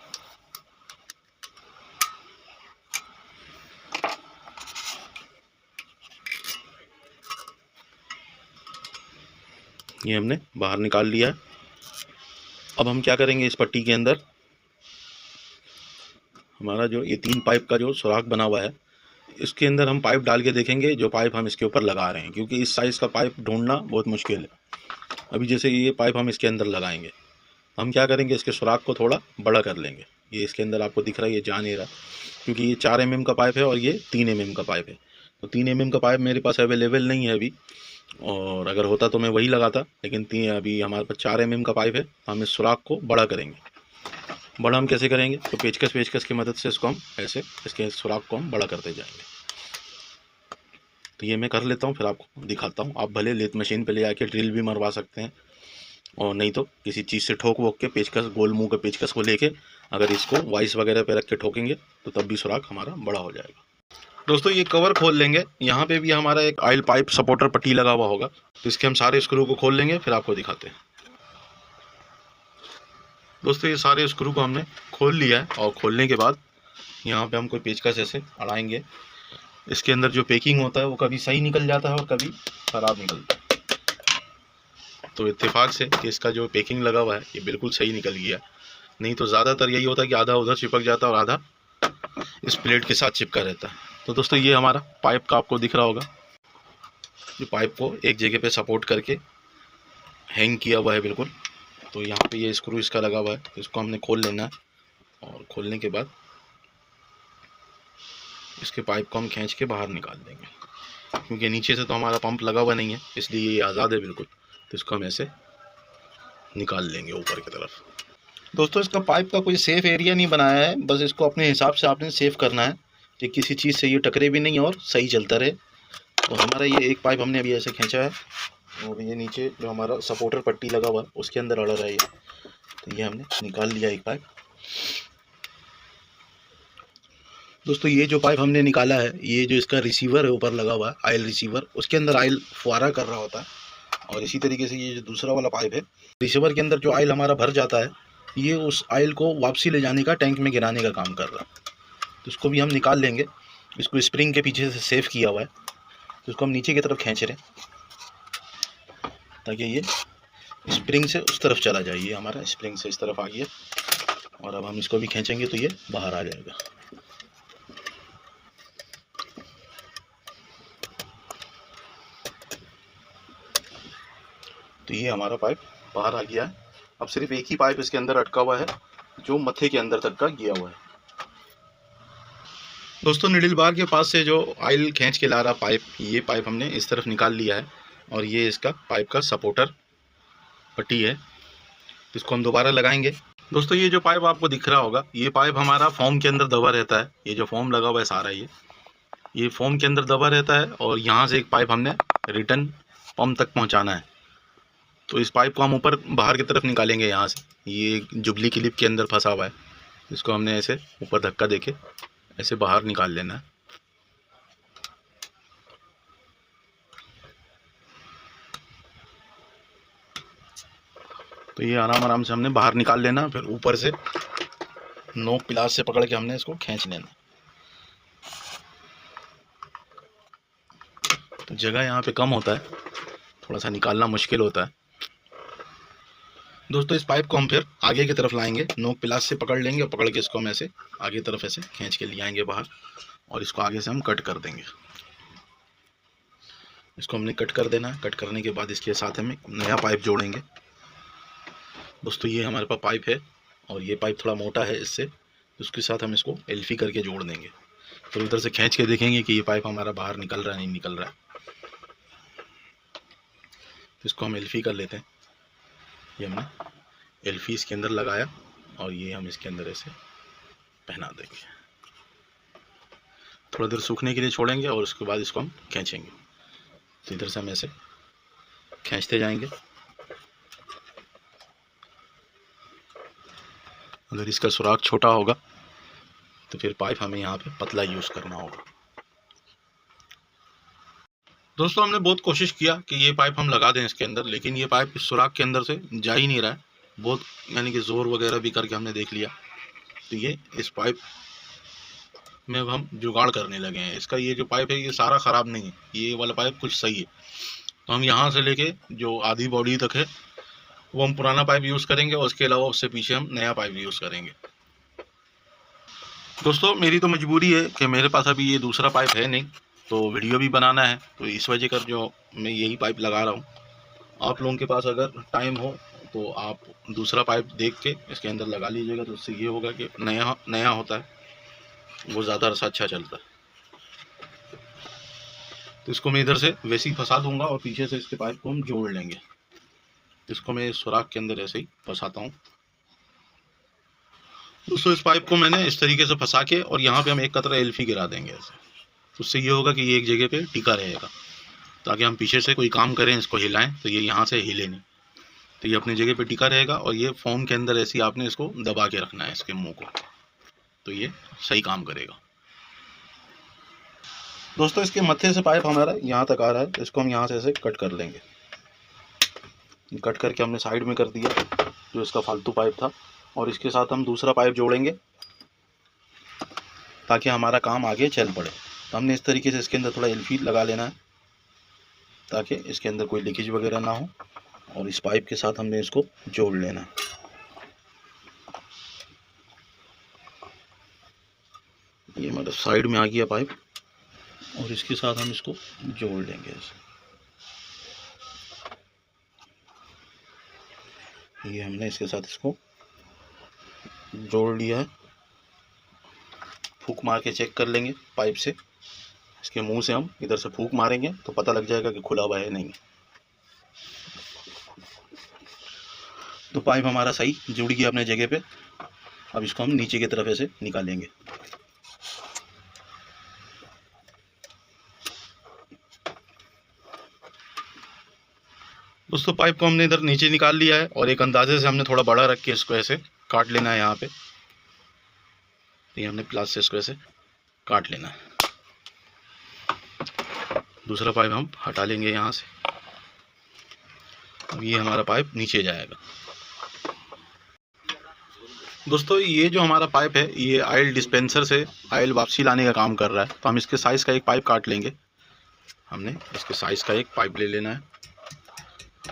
ये हमने बाहर निकाल लिया है। अब हम क्या करेंगे, इस पट्टी के अंदर हमारा जो ये 3 पाइप का जो सुराख बना हुआ है, इसके अंदर हम पाइप डाल के देखेंगे जो पाइप हम इसके ऊपर लगा रहे हैं, क्योंकि इस साइज़ का पाइप ढूंढना बहुत मुश्किल है। अभी जैसे ये पाइप हम इसके अंदर लगाएंगे, हम क्या करेंगे, इसके सुराख को थोड़ा बड़ा कर लेंगे। ये इसके अंदर आपको दिख रहा है, ये जा नहीं रहा, क्योंकि ये 4 mm का पाइप है और ये 3 mm का पाइप है। तो 3 mm का पाइप मेरे पास अवेलेबल नहीं है अभी, और अगर होता तो मैं वही लगाता, लेकिन अभी हमारे पास 4 mm का पाइप है। हम इस सुराख को बड़ा करेंगे। बड़ा हम कैसे करेंगे, तो पेचकस की मदद से इसको हम ऐसे इसके सुराख को हम बड़ा करते जाएंगे। तो ये मैं कर लेता हूँ, फिर आपको दिखाता हूँ। आप भले लेथ मशीन पे ले आके ड्रिल भी मरवा सकते हैं, और नहीं तो किसी चीज़ से ठोक वोक के पेचकस, गोल मुंह के पेचकस को लेके अगर इसको वाइस वगैरह पे रख के ठोकेंगे तो तब भी सुराख हमारा बड़ा हो जाएगा। दोस्तों ये कवर खोल लेंगे, यहाँ पे भी हमारा एक ऑयल पाइप सपोर्टर पट्टी लगा हुआ होगा, तो इसके हम सारे स्क्रू को खोल लेंगे, फिर आपको दिखाते हैं। दोस्तों ये सारे स्क्रू को हमने खोल लिया है, और खोलने के बाद यहाँ पे हम कोई पेचकस ऐसे अड़ाएंगे। इसके अंदर जो पैकिंग होता है वो कभी सही निकल जाता है और कभी ख़राब निकलता है। तो इत्तेफाक से कि इसका जो पैकिंग लगा हुआ है ये बिल्कुल सही निकल गया, नहीं तो ज़्यादातर यही होता है कि आधा उधर चिपक जाता है और आधा इस प्लेट के साथ चिपका रहता है। तो दोस्तों ये हमारा पाइप का आपको दिख रहा होगा, जो पाइप को एक जगह पे सपोर्ट करके हैंग किया हुआ है बिल्कुल। तो यहाँ पे ये स्क्रू इसका लगा हुआ है, इसको हमने खोल लेना है, और खोलने के बाद इसके पाइप को हम खींच के बाहर निकाल देंगे, क्योंकि नीचे से तो हमारा पंप लगा हुआ नहीं है, इसलिए ये आज़ाद है बिल्कुल। तो इसको हम ऐसे निकाल लेंगे ऊपर की तरफ। दोस्तों इसका पाइप का कोई सेफ़ एरिया नहीं बनाया है, बस इसको अपने हिसाब से आपने सेफ़ करना है कि किसी चीज़ से ये टकरे भी नहीं और सही चलता रहे। तो हमारा ये एक पाइप हमने अभी ऐसे खींचा है, और ये नीचे जो हमारा सपोर्टर पट्टी लगा हुआ है उसके अंदर अड़ रहा है ये, तो ये हमने निकाल लिया एक पाइप। दोस्तों ये जो पाइप हमने निकाला है, ये जो इसका रिसीवर है ऊपर लगा हुआ है, ऑयल रिसीवर, उसके अंदर ऑयल फुआरा कर रहा होता है। और इसी तरीके से ये जो दूसरा वाला पाइप है, रिसीवर के अंदर जो ऑयल हमारा भर जाता है, ये उस ऑयल को वापसी ले जाने का, टैंक में गिराने का काम कर रहा है। तो इसको भी हम निकाल लेंगे। इसको स्प्रिंग के पीछे से सेफ किया हुआ है, तो इसको हम नीचे की तरफ खींच रहे हैं ताकि ये स्प्रिंग से उस तरफ चला जाए। ये हमारा स्प्रिंग से इस तरफ आ गया, और अब हम इसको भी खींचेंगे तो ये बाहर आ जाएगा। तो ये हमारा पाइप बाहर आ गया है। अब सिर्फ एक ही पाइप इसके अंदर अटका हुआ है, जो मत्थे के अंदर तक का गया हुआ है। दोस्तों निडिल बार के पास से जो ऑयल खींच के ला रहा पाइप, ये पाइप हमने इस तरफ निकाल लिया है, और ये इसका पाइप का सपोर्टर पट्टी है, इसको हम दोबारा लगाएंगे। दोस्तों ये जो पाइप आपको दिख रहा होगा, ये पाइप हमारा फॉर्म के अंदर दबा रहता है। ये जो फॉर्म लगा हुआ है सारा, ये फॉर्म के अंदर दबा रहता है, और यहाँ से एक पाइप हमने रिटर्न पंप तक पहुँचाना है। तो इस पाइप को हम ऊपर बाहर की तरफ निकालेंगे यहाँ से। ये जुबली क्लिप के अंदर फंसा हुआ है, इसको हमने ऐसे ऊपर धक्का देके ऐसे बाहर निकाल लेना है। तो ये आराम आराम से हमने बाहर निकाल लेना, फिर ऊपर से नोक पिलास से पकड़ के हमने इसको खींच लेना। तो जगह यहाँ पे कम होता है, थोड़ा सा निकालना मुश्किल होता है। दोस्तों इस पाइप को हम फिर आगे की तरफ लाएंगे, नोक पिलास से पकड़ लेंगे, और पकड़ के इसको हम ऐसे आगे तरफ ऐसे खींच के ले आएंगे बाहर, और इसको आगे से हम कट कर देंगे। इसको हमने कट कर देना है। कट करने के बाद इसके साथ हम एक नया पाइप जोड़ेंगे। दोस्तों ये हमारे पास पाइप है, और ये पाइप थोड़ा मोटा है इससे, उसके साथ हम इसको एल्फी करके जोड़ देंगे। तो इधर से खींच के देखेंगे कि ये पाइप हमारा बाहर निकल रहा है, नहीं निकल रहा है। तो इसको हम एल्फी कर लेते हैं। ये हमने एल्फी इसके अंदर लगाया, और ये हम इसके अंदर ऐसे पहना देंगे। थोड़ा देर सूखने के लिए छोड़ेंगे, और उसके बाद इसको हम खींचेंगे। तो इधर से हम ऐसे खींचते जाएंगे। अगर इसका सुराख छोटा होगा तो फिर पाइप हमें यहाँ पे पतला यूज़ करना होगा। दोस्तों हमने बहुत कोशिश किया कि ये पाइप हम लगा दें इसके अंदर, लेकिन ये पाइप इस सुराख के अंदर से जा ही नहीं रहा है। बहुत यानी कि ज़ोर वगैरह भी करके हमने देख लिया। तो ये इस पाइप में अब हम जुगाड़ करने लगे हैं। इसका ये जो पाइप है ये सारा ख़राब नहीं है, ये वाला पाइप कुछ सही है। तो हम यहाँ से लेके जो आधी बॉडी तक है वो हम पुराना पाइप यूज़ करेंगे, और उसके अलावा उससे पीछे हम नया पाइप यूज़ करेंगे। दोस्तों मेरी तो मजबूरी है कि मेरे पास अभी ये दूसरा पाइप है नहीं, तो वीडियो भी बनाना है, तो इस वजह कर जो मैं यही पाइप लगा रहा हूँ। आप लोगों के पास अगर टाइम हो तो आप दूसरा पाइप देख के इसके अंदर लगा लीजिएगा, तो उससे ये होगा कि नया नया होता है, वो ज़्यादा अरसा अच्छा चलता है। तो इसको मैं इधर से वैसे ही फंसा दूंगा और पीछे से इसके पाइप को हम जोड़ लेंगे। इसको मैं सुराख के अंदर ऐसे ही फंसाता हूँ। दोस्तों इस पाइप को मैंने इस तरीके से फंसा के और यहाँ पे हम एक कतरा एल्फी गिरा देंगे ऐसे। तो उससे ये होगा कि ये एक जगह पे टिका रहेगा, ताकि हम पीछे से कोई काम करें, इसको हिलाएं तो ये यहाँ से हिले नहीं, तो ये अपनी जगह पे टिका रहेगा। और ये फोम के अंदर ऐसे ही आपने इसको दबा के रखना है इसके मुंह को, तो ये सही काम करेगा। दोस्तों इसके मत्थे से पाइप हमारा यहाँ तक आ रहा है, तो इसको हम यहाँ से ऐसे कट कर लेंगे। कट करके हमने साइड में कर दिया जो इसका फालतू पाइप था, और इसके साथ हम दूसरा पाइप जोड़ेंगे ताकि हमारा काम आगे चल पड़े। तो हमने इस तरीके से इसके अंदर थोड़ा एल्फी लगा लेना है ताकि इसके अंदर कोई लीकेज वगैरह ना हो, और इस पाइप के साथ हमने इसको जोड़ लेना है। ये हमारा साइड में आ गया पाइप, और इसके साथ हम इसको जोड़ लेंगे ऐसे। ये हमने इसके साथ इसको जोड़ लिया है। फूंक मार के चेक कर लेंगे पाइप से, इसके मुंह से हम इधर से फूंक मारेंगे तो पता लग जाएगा कि खुला हुआ है नहीं। तो पाइप हमारा सही जुड़ गया अपने जगह पे। अब इसको हम नीचे की तरफ ऐसे निकालेंगे। दोस्तों पाइप को हमने इधर नीचे निकाल लिया है, और एक अंदाजे से हमने थोड़ा बड़ा रख के इसको ऐसे काट लेना है यहाँ पे। ये हमने प्लास से इसको ऐसे काट लेना है। दूसरा पाइप हम हटा लेंगे यहाँ से। अब ये हमारा पाइप नीचे जाएगा। दोस्तों ये जो हमारा पाइप है ये ऑयल डिस्पेंसर से ऑयल वापसी लाने का काम कर रहा है, तो हम इसके साइज़ का एक पाइप काट लेंगे। हमने इसके साइज़ का एक पाइप ले लेना है,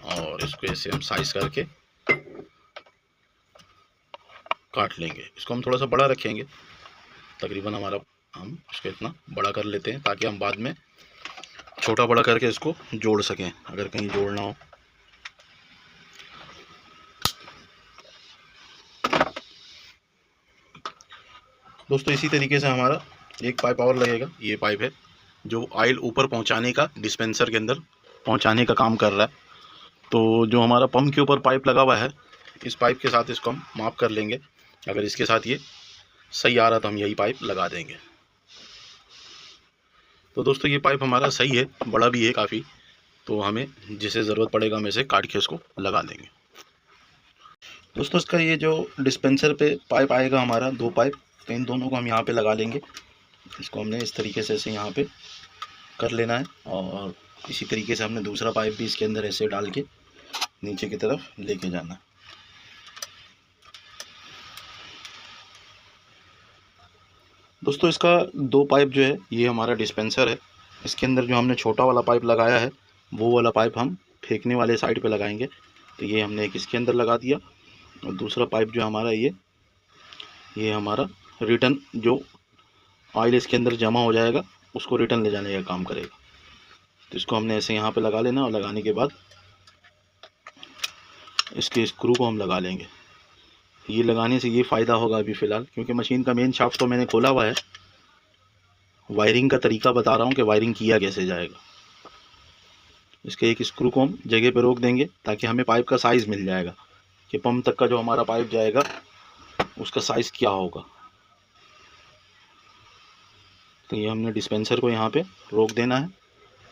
और इसको ऐसे हम साइज़ करके काट लेंगे। इसको हम थोड़ा सा बड़ा रखेंगे, तकरीबन हमारा हम इसको इतना बड़ा कर लेते हैं ताकि हम बाद में छोटा बड़ा करके इसको जोड़ सकें अगर कहीं जोड़ना हो। दोस्तों इसी तरीके से हमारा एक पाइप और लगेगा। ये पाइप है जो ऑयल ऊपर पहुंचाने का, डिस्पेंसर के अंदर पहुंचाने का काम कर रहा है। तो जो हमारा पंप के ऊपर पाइप लगा हुआ है, इस पाइप के साथ इसको हम माप कर लेंगे। अगर इसके साथ ये सही आ रहा तो हम यही पाइप लगा देंगे। तो दोस्तों ये पाइप हमारा सही है, बड़ा भी है काफ़ी, तो हमें जिसे ज़रूरत पड़ेगा हम इसे काट के इसको लगा देंगे। दोस्तों इसका ये जो डिस्पेंसर पे पाइप आएगा हमारा, दो पाइप, तो इन दोनों को हम यहाँ पे लगा लेंगे। इसको हमने इस तरीके से ऐसे यहाँ पे कर लेना है, और इसी तरीके से हमने दूसरा पाइप भी इसके अंदर ऐसे डाल के नीचे की तरफ लेके जाना है। दोस्तों इसका दो पाइप जो है ये हमारा डिस्पेंसर है। इसके अंदर जो हमने छोटा वाला पाइप लगाया है वो वाला पाइप हम फेंकने वाले साइड पे लगाएंगे। तो ये हमने एक इसके अंदर लगा दिया, और दूसरा पाइप जो हमारा ये हमारा रिटर्न जो ऑयल इसके अंदर जमा हो जाएगा उसको रिटर्न ले जाने का काम करेगा। तो इसको हमने ऐसे यहाँ पे लगा लेना, और लगाने के बाद इसके स्क्रू को हम लगा लेंगे। ये लगाने से ये फ़ायदा होगा अभी फ़िलहाल, क्योंकि मशीन का मेन शाफ्ट तो मैंने खोला हुआ है। वायरिंग का तरीका बता रहा हूँ कि वायरिंग किया कैसे जाएगा। इसके एक स्क्रू को हम जगह पे रोक देंगे ताकि हमें पाइप का साइज़ मिल जाएगा कि पंप तक का जो हमारा पाइप जाएगा उसका साइज़ क्या होगा। तो ये हमने डिस्पेंसर को यहाँ पे रोक देना है।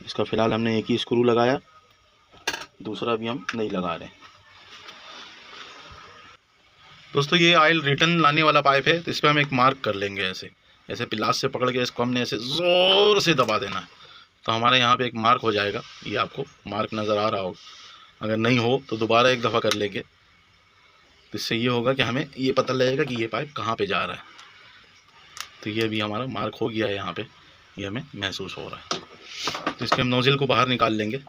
इसका फ़िलहाल हमने एक ही स्क्रू लगाया, दूसरा भी हम नहीं लगा रहे। दोस्तों ये ऑयल रिटर्न लाने वाला पाइप है, तो इस पर हम एक मार्क कर लेंगे। ऐसे ऐसे पिलास से पकड़ के इसको हमने ऐसे ज़ोर से दबा देना है, तो हमारे यहाँ पे एक मार्क हो जाएगा। ये आपको मार्क नज़र आ रहा हो, अगर नहीं हो तो दोबारा एक दफ़ा कर लेंगे। तो इससे ये होगा कि हमें ये पता लगेगा कि ये पाइप कहाँ पे जा रहा है। तो ये भी हमारा मार्क हो गया है यहाँ पे, ये हमें महसूस हो रहा है। तो इसके हम नोज़िल को बाहर निकाल लेंगे।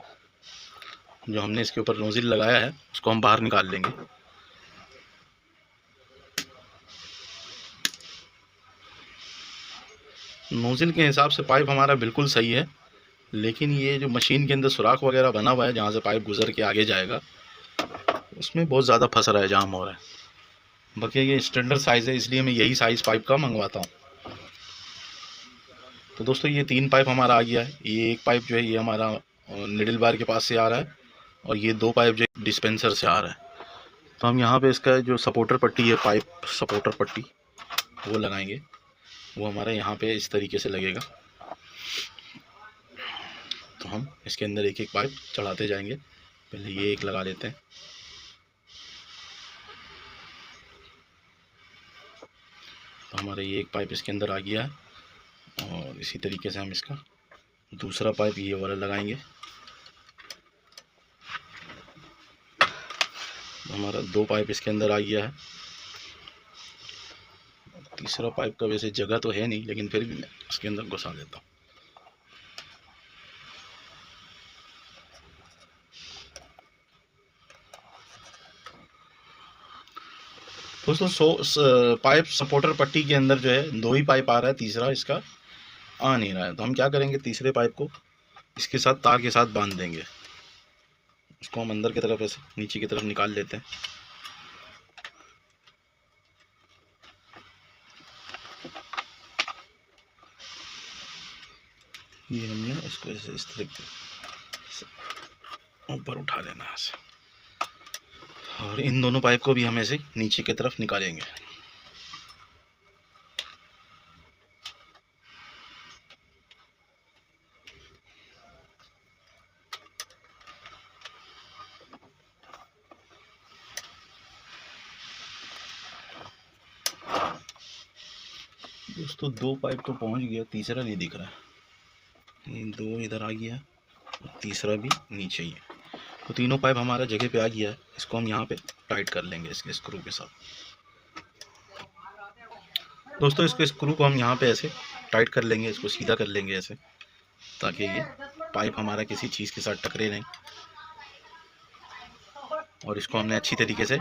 जो हमने इसके ऊपर नोज़िल लगाया है उसको हम बाहर निकाल लेंगे। नोज़ल के हिसाब से पाइप हमारा बिल्कुल सही है, लेकिन ये जो मशीन के अंदर सुराख वगैरह बना हुआ है जहाँ से पाइप गुजर के आगे जाएगा, उसमें बहुत ज़्यादा फंस रहा है, जाम हो रहा है। बाकी ये स्टैंडर्ड साइज़ है, इसलिए मैं यही साइज़ पाइप का मंगवाता हूँ। तो दोस्तों ये 3 पाइप हमारा आ गया है। ये एक पाइप जो है ये हमारा निडल बार के पास से आ रहा है, और ये 2 पाइप जो डिस्पेंसर से आ रहा है। तो हम यहाँ पे इसका जो सपोर्टर पट्टी है, पाइप सपोर्टर पट्टी, वो लगाएंगे। वो हमारा यहाँ पे इस तरीके से लगेगा। तो हम इसके अंदर एक एक पाइप चढ़ाते जाएंगे। पहले ये एक लगा लेते हैं। तो हमारा ये एक पाइप इसके अंदर आ गया है, और इसी तरीके से हम इसका दूसरा पाइप ये वाला लगाएंगे। हमारा 2 पाइप इसके अंदर आ गया है। तीसरा पाइप का वैसे जगह तो है नहीं, लेकिन फिर भी मैं इसके अंदर घुसा देता हूँ। दोस्तों पाइप सपोर्टर पट्टी के अंदर जो है 2 ही पाइप आ रहा है, तीसरा इसका आ नहीं रहा है। तो हम क्या करेंगे, तीसरे पाइप को इसके साथ तार के साथ बांध देंगे। इसको हम अंदर की तरफ ऐसे नीचे की तरफ निकाल लेते हैं। ये हमने इसको ऐसे इस तरीके से ऊपर उठा लेना है ऐसे, और इन दोनों पाइप को भी हम ऐसे नीचे की तरफ निकालेंगे। दोस्तों 2 पाइप तो पहुंच गया, तीसरा नहीं दिख रहा है। ये 2 इधर आ गया, तीसरा भी नीचे ही है। तो तीनों पाइप हमारा जगह पे आ गया है। इसको हम यहाँ पे टाइट कर लेंगे इसके स्क्रू के साथ। दोस्तों इसको स्क्रू को हम यहाँ पे ऐसे टाइट कर लेंगे, इसको सीधा कर लेंगे ऐसे, ताकि ये पाइप हमारा किसी चीज़ के साथ टकरे नहीं। और इसको हमने अच्छी तरीके से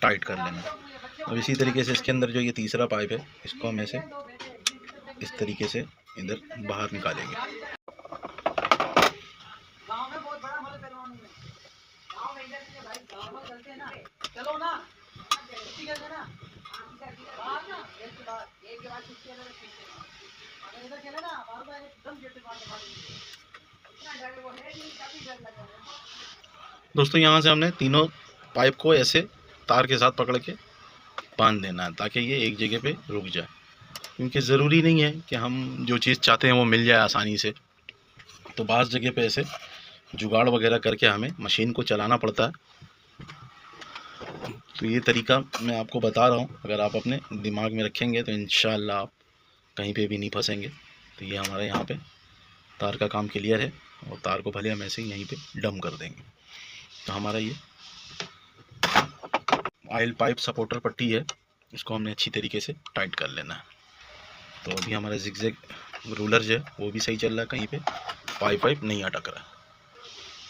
टाइट कर लेना है। अब इसी तरीके से इसके अंदर जो ये तीसरा पाइप है, इसको हम ऐसे इस तरीके से इधर बाहर निकालेंगे। दोस्तों यहाँ से हमने तीनों पाइप को ऐसे तार के साथ पकड़ के बांध देना है, ताकि ये एक जगह पे रुक जाए। क्योंकि ज़रूरी नहीं है कि हम जो चीज़ चाहते हैं वो मिल जाए आसानी से। तो बाज़ जगह पे ऐसे जुगाड़ वगैरह करके हमें मशीन को चलाना पड़ता है। तो ये तरीका मैं आपको बता रहा हूँ, अगर आप अपने दिमाग में रखेंगे तो इंशाल्लाह आप कहीं पे भी नहीं फंसेंगे। तो ये हमारे यहाँ पे तार का काम क्लियर है, और तार को भले हम ऐसे ही यहीं पे डम कर देंगे। तो हमारा ये ऑयल पाइप सपोर्टर पट्टी है, इसको हमने अच्छी तरीके से टाइट कर लेना है। तो अभी हमारा जिगजैग रूलर जो है वो भी सही चल रहा है, कहीं पे पाइप नहीं अटक रहा है।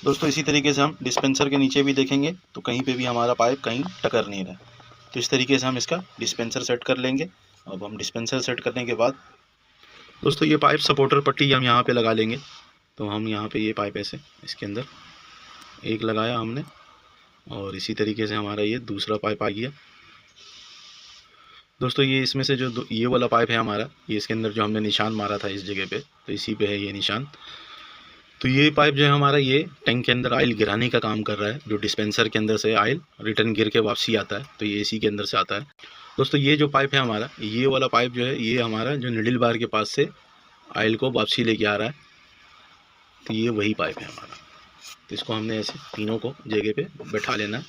दोस्तों इसी तरीके से हम डिस्पेंसर के नीचे भी देखेंगे तो कहीं पे भी हमारा पाइप कहीं टकर नहीं रहा। तो इस तरीके से हम इसका डिस्पेंसर सेट कर लेंगे। अब हम डिस्पेंसर सेट करने के बाद दोस्तों ये पाइप सपोर्टर पट्टी हम यहाँ पे लगा लेंगे। तो हम यहाँ पे ये पाइप ऐसे इसके अंदर एक लगाया हमने, और इसी तरीके से हमारा ये दूसरा पाइप आ गया। दोस्तों ये इसमें से जो ये वाला पाइप है हमारा, ये इसके अंदर जो हमने निशान मारा था इस जगह पे, तो इसी पे है ये निशान। तो ये पाइप जो है हमारा ये टैंक के अंदर ऑयल गिराने का काम कर रहा है। जो डिस्पेंसर के अंदर से ऑयल रिटर्न गिर के वापसी आता है, तो ये इसी के अंदर से आता है। दोस्तों ये जो पाइप है हमारा, ये वाला पाइप जो है ये हमारा जो निडल बार के पास से ऑयल को वापसी लेके आ रहा है। तो ये वही पाइप है हमारा। तो इसको हमने ऐसे तीनों को जगह पे बैठा लेना है,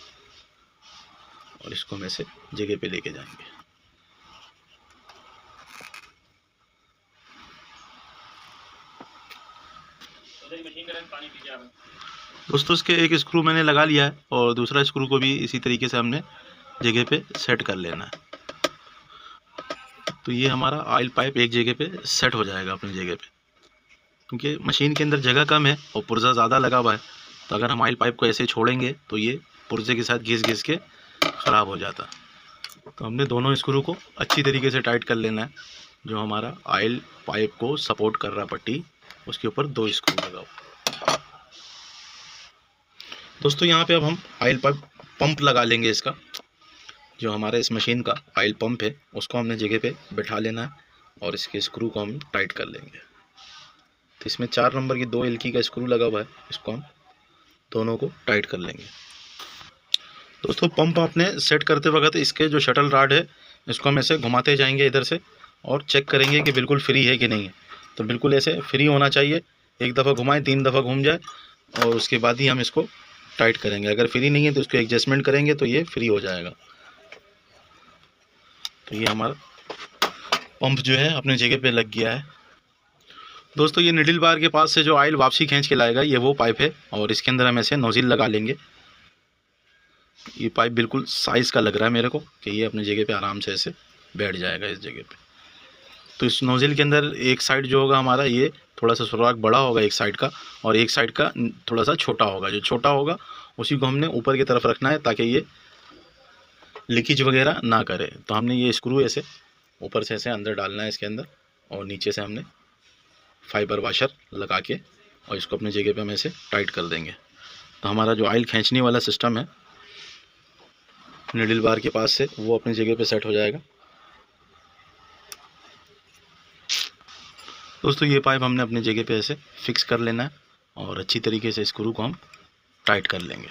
और इसको हम ऐसे जगह पे लेके जाएंगे। दोस्तों इसके एक स्क्रू मैंने लगा लिया है, और दूसरा स्क्रू को भी इसी तरीके से हमने जगह पे सेट कर लेना है। तो ये हमारा ऑयल पाइप एक जगह पे सेट हो जाएगा अपनी जगह पे, क्योंकि मशीन के अंदर जगह कम है और पुर्जा ज़्यादा लगा हुआ है। तो अगर हम ऑयल पाइप को ऐसे छोड़ेंगे तो ये पुर्जे के साथ घिस के ख़राब हो जाता। तो हमने दोनों स्क्रू को अच्छी तरीके से टाइट कर लेना है। जो हमारा ऑयल पाइप को सपोर्ट कर रहा पट्टी, उसके ऊपर 2 स्क्रू लगा हुआ। दोस्तों यहाँ पे अब हम ऑयल पंप लगा लेंगे। इसका जो हमारा इस मशीन का ऑयल पंप है उसको हमने जगह पे बैठा लेना है और इसके स्क्रू को हम टाइट कर लेंगे। तो इसमें 4 नंबर की 2 एलकी का स्क्रू लगा हुआ है, इसको हम दोनों को टाइट कर लेंगे। दोस्तों पंप आपने सेट करते वक्त इसके जो शटल रॉड है इसको हम ऐसे घुमाते जाएंगे इधर से और चेक करेंगे कि बिल्कुल फ्री है कि नहीं है। तो बिल्कुल ऐसे फ्री होना चाहिए, एक दफ़ा घुमाएं 3 दफ़ा घूम जाए और उसके बाद ही हम इसको टाइट करेंगे। अगर फ्री नहीं है तो इसको एडजस्टमेंट करेंगे तो ये फ्री हो जाएगा। तो ये हमारा पंप जो है अपने जगह पे लग गया है। दोस्तों ये निडल बार के पास से जो ऑयल वापसी खींच के लाएगा ये वो पाइप है और इसके अंदर हम ऐसे नोज़िल लगा लेंगे। ये पाइप बिल्कुल साइज़ का लग रहा है मेरे को कि ये अपनी जगह पे आराम से ऐसे बैठ जाएगा इस जगह पे। तो इस नोज़िल के अंदर एक साइड जो होगा हमारा ये थोड़ा सा सुराख बड़ा होगा एक साइड का, और एक साइड का थोड़ा सा छोटा होगा। जो छोटा होगा उसी को हमने ऊपर की तरफ रखना है ताकि ये लीकेज वगैरह ना करे। तो हमने ये स्क्रू ऐसे ऊपर से ऐसे अंदर डालना है इसके अंदर और नीचे से हमने फाइबर वाशर लगा के और इसको अपनी जगह पे हम ऐसे टाइट कर देंगे। तो हमारा जो ऑयल खींचने वाला सिस्टम है निडल बार के पास से वो अपनी जगह पे सेट हो जाएगा। दोस्तों ये पाइप हमने अपनी जगह पे ऐसे फिक्स कर लेना है और अच्छी तरीके से स्क्रू को हम टाइट कर लेंगे।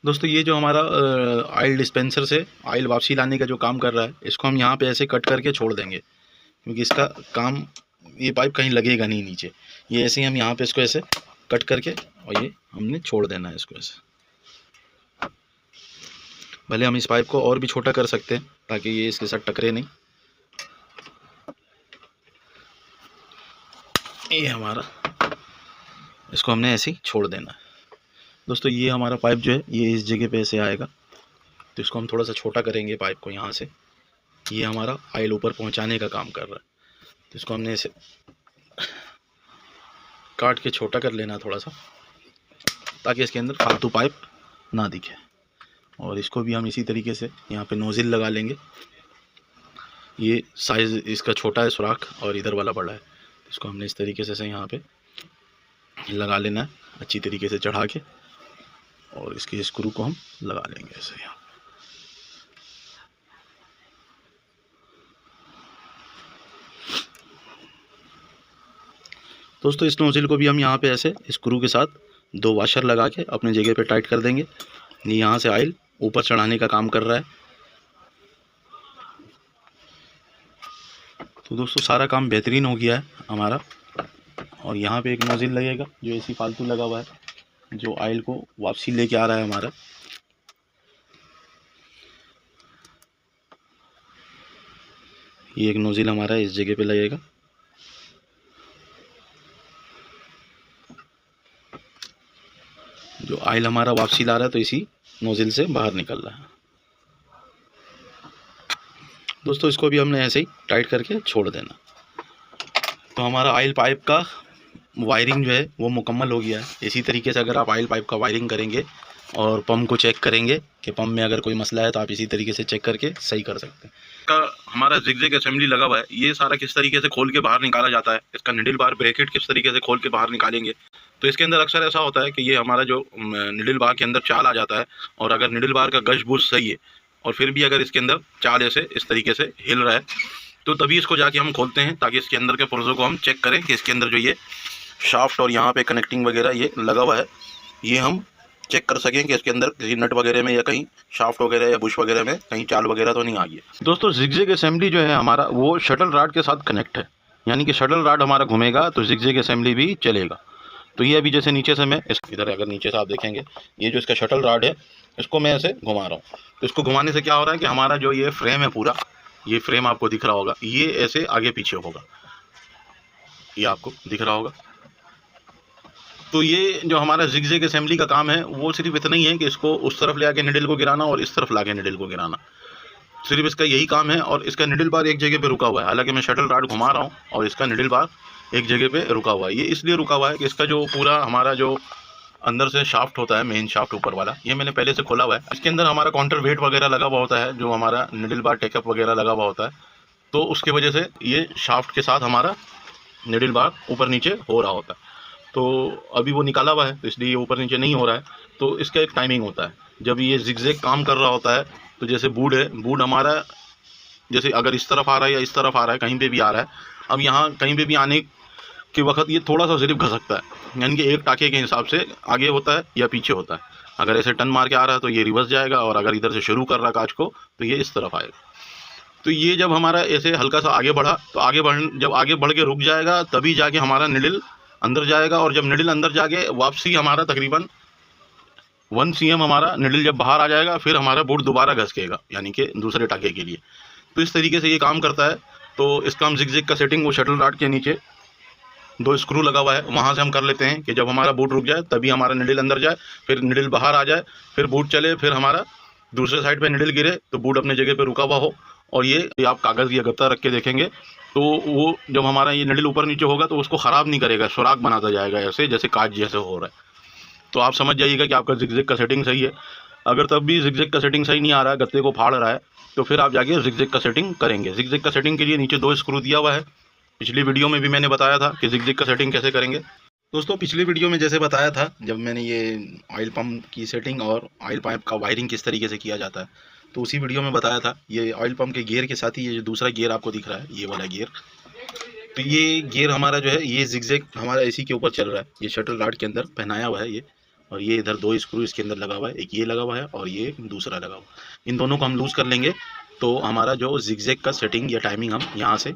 दोस्तों ये जो हमारा ऑयल डिस्पेंसर से ऑयल वापसी लाने का जो काम कर रहा है इसको हम यहाँ पे ऐसे कट करके छोड़ देंगे, क्योंकि इसका काम ये पाइप कहीं लगेगा नहीं नीचे। ये ऐसे ही हम यहाँ पे इसको ऐसे कट करके और ये हमने छोड़ देना है इसको ऐसे। भले हम इस पाइप को और भी छोटा कर सकते हैं ताकि ये इसके साथ टकरे नहीं। ये हमारा इसको हमने ऐसे ही छोड़ देना है। दोस्तों ये हमारा पाइप जो है ये इस जगह पे ऐसे आएगा, तो इसको हम थोड़ा सा छोटा करेंगे पाइप को यहाँ से। ये हमारा ऑयल ऊपर पहुँचाने का काम कर रहा है, तो इसको हमने ऐसे काट के छोटा कर लेना थोड़ा सा ताकि इसके अंदर फालतू पाइप ना दिखे। और इसको भी हम इसी तरीके से यहाँ पे नोज़िल लगा लेंगे। ये साइज़ इसका छोटा है सुराख और इधर वाला बड़ा है, इसको हमने इस तरीके से यहाँ पे लगा लेना है अच्छी तरीके से चढ़ा के, और इसके स्क्रू को हम लगा लेंगे ऐसे यहाँ। दोस्तों इस नोज़िल को भी हम यहाँ पे ऐसे स्क्रू के साथ 2 वाशर लगा के अपने जगह पे टाइट कर देंगे। यहाँ से ऑयल ऊपर चढ़ाने का काम कर रहा है। तो दोस्तों सारा काम बेहतरीन हो गया है हमारा। और यहाँ पे एक नोज़िल लगेगा जो ऐसी फालतू लगा हुआ है, जो ऑयल को वापसी लेके आ रहा है हमारा। ये एक नोज़िल हमारा इस जगह पे लगेगा। जो ऑयल हमारा वापसी ला रहा है तो इसी नोज़िल से बाहर निकल रहा है। दोस्तों इसको भी हमने ऐसे ही टाइट करके छोड़ देना। तो हमारा ऑयल पाइप का वायरिंग जो है वो मुकम्मल हो गया है। इसी तरीके से अगर आप ऑयल पाइप का वायरिंग करेंगे और पंप को चेक करेंगे कि पंप में अगर कोई मसला है तो आप इसी तरीके से चेक करके सही कर सकते हैं। का हमारा जिगजैग असेंबली लगा हुआ है, ये सारा किस तरीके से खोल के बाहर निकाला जाता है। इसका निडल बार ब्रैकेट किस तरीके से खोल के बाहर निकालेंगे। तो इसके अंदर अक्सर ऐसा होता है कि ये हमारा जो निडल बार के अंदर चाल आ जाता है, और अगर निडल बार का गश बुश सही है और फिर भी अगर इसके अंदर चाल ऐसे इस तरीके से हिल रहा है तो तभी इसको जाके हम खोलते हैं ताकि इसके अंदर के पुर्जों को हम चेक करें कि इसके अंदर जो ये शाफ्ट और यहाँ पे कनेक्टिंग वगैरह ये लगा हुआ है, ये हम चेक कर सकें कि इसके अंदर किसी नट वगैरह में या कहीं शाफ्ट वगैरह या बुश वगैरह में कहीं चाल वगैरह तो नहीं आ गई। दोस्तों जिगजैग असेंबली जो है हमारा वो शटल रॉड के साथ कनेक्ट है, यानी कि शटल रॉड हमारा घूमेगा तो जिगजैग असेंबली भी चलेगा। तो ये अभी जैसे नीचे से मैं इधर अगर नीचे से आप देखेंगे ये जो इसका शटल रॉड है इसको मैं ऐसे घुमा रहा हूँ। तो इसको घुमाने से क्या हो रहा है कि हमारा जो ये फ्रेम है पूरा, ये फ्रेम आपको दिख रहा होगा, ये ऐसे आगे पीछे होगा, ये आपको दिख रहा होगा। तो ये जो हमारा जिगजैग असेंबली का काम है वो सिर्फ इतना ही है कि इसको उस तरफ ले आके निडल को गिराना और इस तरफ ला के निडल को गिराना, सिर्फ इसका यही काम है। और इसका निडल बार एक जगह पे रुका हुआ है, हालांकि मैं शटल रॉड घुमा रहा हूँ और इसका निडल बार एक जगह पे रुका हुआ है। ये इसलिए रुका हुआ है कि इसका जो पूरा हमारा जो अंदर से शाफ्ट होता है, मेन शाफ्ट ऊपर वाला, ये मैंने पहले से खोला हुआ है। इसके अंदर हमारा काउंटर वेट वगैरह लगा हुआ होता है, जो हमारा निडल बार टेकअप वगैरह लगा हुआ होता है, तो उसकी वजह से ये शाफ्ट के साथ हमारा निडल बार ऊपर नीचे हो रहा होता है। तो अभी वो निकाला हुआ है, तो इसलिए ये ऊपर नीचे नहीं हो रहा है। तो इसका एक टाइमिंग होता है, जब ये जिगजैग काम कर रहा होता है, तो जैसे बूट है, बूट हमारा जैसे अगर इस तरफ आ रहा है या इस तरफ आ रहा है, कहीं पे भी आ रहा है, अब यहाँ कहीं पे भी आने के वक्त ये थोड़ा सा सिर्फ घसकता है, यानी कि एक टाके के हिसाब से आगे होता है या पीछे होता है। अगर ऐसे टन मार के आ रहा है तो ये रिवर्स जाएगा, और अगर इधर से शुरू कर रहा है काज को तो ये इस तरफ आएगा। तो ये जब हमारा ऐसे हल्का सा आगे बढ़ा, तो जब आगे बढ़ के रुक जाएगा तभी जाके हमारा निडल अंदर जाएगा, और जब निडल अंदर जाके वापसी हमारा तकरीबन 1 cm हमारा निडल जब बाहर आ जाएगा, फिर हमारा बूट दोबारा घसकेगा, यानी कि दूसरे टाके के लिए। तो इस तरीके से ये काम करता है। तो इसका हम जिगजैग का सेटिंग वो शटल रॉड के नीचे 2 स्क्रू लगा हुआ है, वहाँ से हम कर लेते हैं कि जब हमारा बूट रुक जाए तभी हमारा निडल अंदर जाए, फिर निडल बाहर आ जाए, फिर बूट चले, फिर हमारा दूसरे साइड पे निडल गिरे तो बूट अपने जगह पे रुका हुआ हो। और ये आप कागज़ या गत्ता रख के देखेंगे तो वो जब हमारा ये निडल ऊपर नीचे होगा तो उसको ख़राब नहीं करेगा, सुराख बनाता जाएगा ऐसे, जैसे काज जैसे हो रहा है। तो आप समझ जाइएगा कि आपका जिगजैग का सेटिंग सही है। अगर तब भी जिगजैग का सेटिंग सही नहीं आ रहा है, गत्ते को फाड़ रहा है, तो फिर आप जाके जिगजैग का सेटिंग करेंगे। जिगजैग का सेटिंग के लिए नीचे 2 स्क्रू दिया हुआ है। पिछली वीडियो में भी मैंने बताया था कि जिगजैग का सेटिंग कैसे करेंगे। दोस्तों पिछली वीडियो में जैसे बताया था, जब मैंने ये ऑयल पंप की सेटिंग और ऑयल पाइप का वायरिंग किस तरीके से किया जाता है, तो उसी वीडियो में बताया था। ये ऑयल पंप के गियर के साथ ही ये जो दूसरा गियर आपको दिख रहा है, ये वाला गियर, तो ये गियर हमारा जो है ये जिगजैग हमारा एसी के ऊपर चल रहा है। ये शटल रॉड के अंदर पहनाया हुआ है ये, और ये इधर 2 स्क्रू इसके अंदर लगा हुआ है, एक ये लगा हुआ है और ये दूसरा लगा हुआ है। इन दोनों को हम लूज़ कर लेंगे तो हमारा जो जिगजैग का सेटिंग या टाइमिंग हम यहाँ से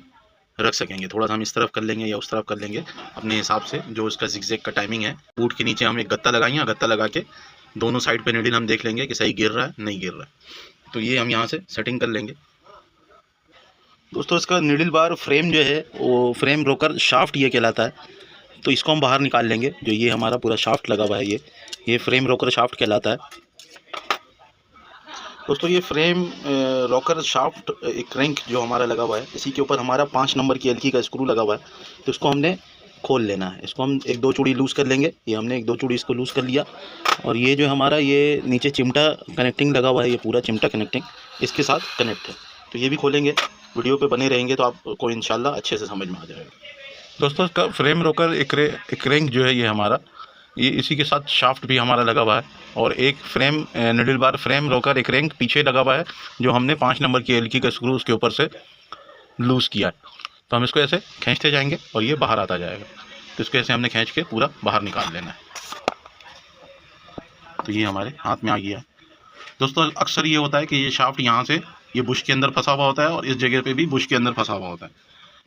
रख सकेंगे। थोड़ा सा हम इस तरफ कर लेंगे या उस तरफ कर लेंगे अपने हिसाब से, जो इसका जिगजैग का टाइमिंग है। बूट के नीचे हम एक गत्ता लगाएंगे, गत्ता लगा के दोनों साइड पे निडल हम देख लेंगे कि सही गिर रहा है नहीं गिर रहा है। तो ये हम यहाँ से सेटिंग कर लेंगे। दोस्तों इसका निडल बार फ्रेम जो है वो फ्रेम रोकर शाफ्ट ये कहलाता है, तो इसको हम बाहर निकाल लेंगे। जो ये हमारा पूरा शाफ्ट लगा हुआ है ये फ्रेम रोकर शाफ्ट कहलाता है। दोस्तों ये फ्रेम रॉकर शाफ्ट एक क्रैंक जो हमारा लगा हुआ है, इसी के ऊपर हमारा 5 नंबर की एल्की का स्क्रू लगा हुआ है। तो इसको हमने खोल लेना है। इसको हम 1-2 चूड़ी लूज़ कर लेंगे। ये हमने 1-2 चूड़ी इसको लूज़ कर लिया, और ये जो हमारा ये नीचे चिमटा कनेक्टिंग लगा हुआ है, ये पूरा चिमटा कनेक्टिंग इसके साथ कनेक्ट है। तो ये भी खोलेंगे, वीडियो पे बने रहेंगे तो आपको इंशाल्लाह अच्छे से समझ में आ जाएगा। दोस्तों इसका फ्रेम रोकर एक क्रैंक जो है ये हमारा, ये इसी के साथ शाफ्ट भी हमारा लगा हुआ है, और एक फ्रेम निडल बार फ्रेम रोकर एक क्रैंक पीछे लगा हुआ है, जो हमने 5 नंबर की एल्की का स्क्रू उसके ऊपर से लूज़ किया है। तो हम इसको ऐसे खींचते जाएंगे और ये बाहर आता जाएगा। तो इसको ऐसे हमने खींच के पूरा बाहर निकाल लेना है। तो ये हमारे हाथ में आ गया है। दोस्तों अक्सर ये होता है कि ये शाफ्ट यहाँ से ये बुश के अंदर फंसा हुआ होता है, और इस जगह पे भी बुश के अंदर फंसा हुआ होता है।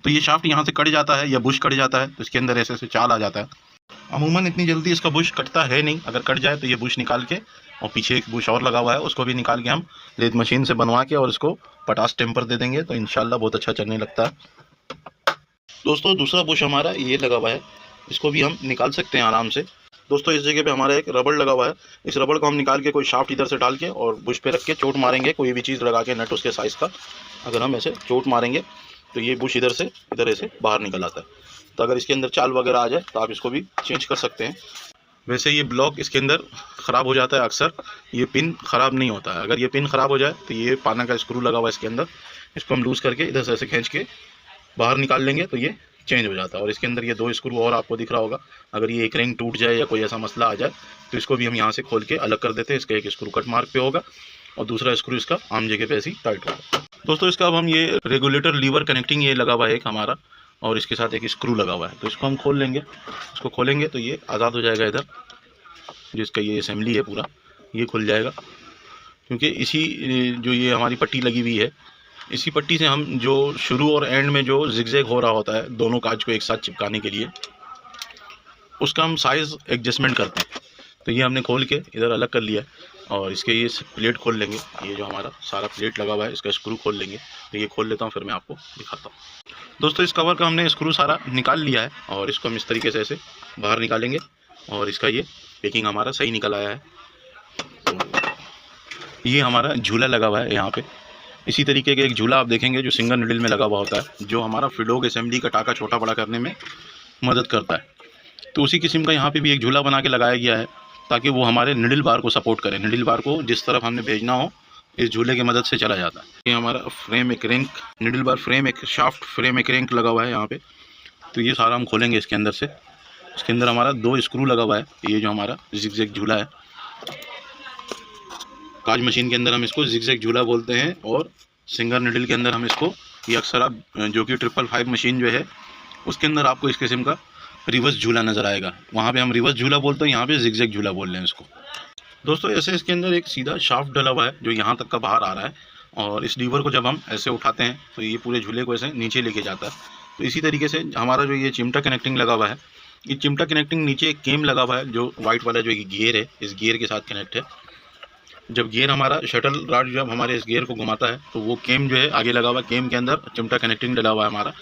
तो ये शाफ्ट यहाँ से कट जाता है या बुश कट जाता है, तो इसके अंदर ऐसे ऐसे चाल आ जाता है। अमूमन इतनी जल्दी इसका बुश कटता है नहीं, अगर कट जाए तो ये बुश निकाल के, और पीछे एक बुश और लगा हुआ है उसको भी निकाल के हम लेथ मशीन से बनवा के और इसको पटास टेम्पर दे देंगे, तो इंशाल्लाह बहुत अच्छा चलने लगता है। दोस्तों दूसरा बुश हमारा ये लगा हुआ है, इसको भी हम निकाल सकते हैं आराम से। दोस्तों इस जगह पे हमारा एक रबड़ लगा हुआ है, इस रबड़ को हम निकाल के कोई शाफ्ट इधर से डाल के और बुश पे रख के चोट मारेंगे, कोई भी चीज़ लगा के नट उसके साइज़ का, अगर हम ऐसे चोट मारेंगे तो ये बुश इधर से इधर ऐसे बाहर निकल आता है। तो अगर इसके अंदर चाल वगैरह आ जाए तो आप इसको भी चेंज कर सकते हैं। वैसे ये ब्लॉक इसके अंदर ख़राब हो जाता है अक्सर, ये पिन ख़राब नहीं होता है। अगर ये पिन ख़राब हो जाए तो ये पाना का स्क्रू लगा हुआ है इसके अंदर, इसको हम लूज़ करके इधर से ऐसे खींच के बाहर निकाल लेंगे तो ये चेंज हो जाता है। और इसके अंदर ये 2 स्क्रू और आपको दिख रहा होगा, अगर ये एक रिंग टूट जाए या कोई ऐसा मसला आ जाए तो इसको भी हम यहाँ से खोल के अलग कर देते हैं। इसका एक स्क्रू कट मार्क पे होगा और दूसरा स्क्रू इसका आम जगह पे ऐसे ही टाइट होगा। दोस्तों इसका अब हम ये रेगुलेटर लीवर कनेक्टिंग ये लगा हुआ है एक हमारा, और इसके साथ एक स्क्रू लगा हुआ है, तो इसको हम खोल लेंगे। इसको खोलेंगे तो ये आज़ाद हो जाएगा, इधर जिसका ये असेंबली है पूरा ये खुल जाएगा, क्योंकि इसी जो ये हमारी पट्टी लगी हुई है, इसी पट्टी से हम जो शुरू और एंड में जो जिगजैग हो रहा होता है दोनों काज को एक साथ चिपकाने के लिए, उसका हम साइज़ एडजस्टमेंट करते हैं। तो ये हमने खोल के इधर अलग कर लिया है, और इसके ये प्लेट खोल लेंगे। ये जो हमारा सारा प्लेट लगा हुआ है इसका स्क्रू खोल लेंगे। तो ये खोल लेता हूँ फिर मैं आपको दिखाता हूँ। दोस्तों इस कवर का हमने स्क्रू सारा निकाल लिया है, और इसको हम इस तरीके से ऐसे बाहर निकालेंगे, और इसका ये पैकिंग हमारा सही निकल आया है। तो ये हमारा झूला लगा हुआ है यहाँ पे, इसी तरीके का एक झूला आप देखेंगे जो सिंगल निडल में लगा हुआ होता है, जो हमारा फिडोग असेंबली का टाका छोटा बड़ा करने में मदद करता है। तो उसी किस्म का यहाँ पे भी एक झूला बना के लगाया गया है, ताकि वो हमारे निडल बार को सपोर्ट करे। निडल बार को जिस तरफ हमने भेजना हो इस झूले की मदद से चला जाता है। ये हमारा फ्रेम एक रिंक, निडल बार फ्रेम एक शाफ्ट फ्रेम एक रिंक लगा हुआ है यहाँ पे। तो ये सारा हम खोलेंगे इसके अंदर से। इसके अंदर हमारा 2 स्क्रू लगा हुआ है। ये जो हमारा जिगजैग झूला है, काज मशीन के अंदर हम इसको जिगजैग झूला बोलते हैं, और सिंगर निडल के अंदर हम इसको, ये अक्सर आप जो कि 555 मशीन जो है उसके अंदर आपको इस किस्म का रिवर्स झूला नज़र आएगा। वहाँ पे हम रिवर्स झूला बोलते हैं, यहाँ पे जिगजैग झूला बोल रहे हैं इसको। दोस्तों ऐसे इसके अंदर एक सीधा शाफ्ट डला हुआ है जो यहाँ तक का बाहर आ रहा है, और इस लीवर को जब हम ऐसे उठाते हैं तो ये पूरे झूले को ऐसे नीचे लेके जाता है। तो इसी तरीके से हमारा जो ये चिमटा कनेक्टिंग लगा हुआ है, ये चिमटा कनेक्टिंग नीचे एक केम लगा हुआ है जो वाइट वाला जो गियर है, इस गियर के साथ कनेक्ट है। जब गियर हमारा शटल रॉड जब हमारे इस गियर को घुमाता है तो वो केम जो है आगे लगा हुआ है, केम के अंदर चिमटा कनेक्टिंग डला हुआ है हमारा।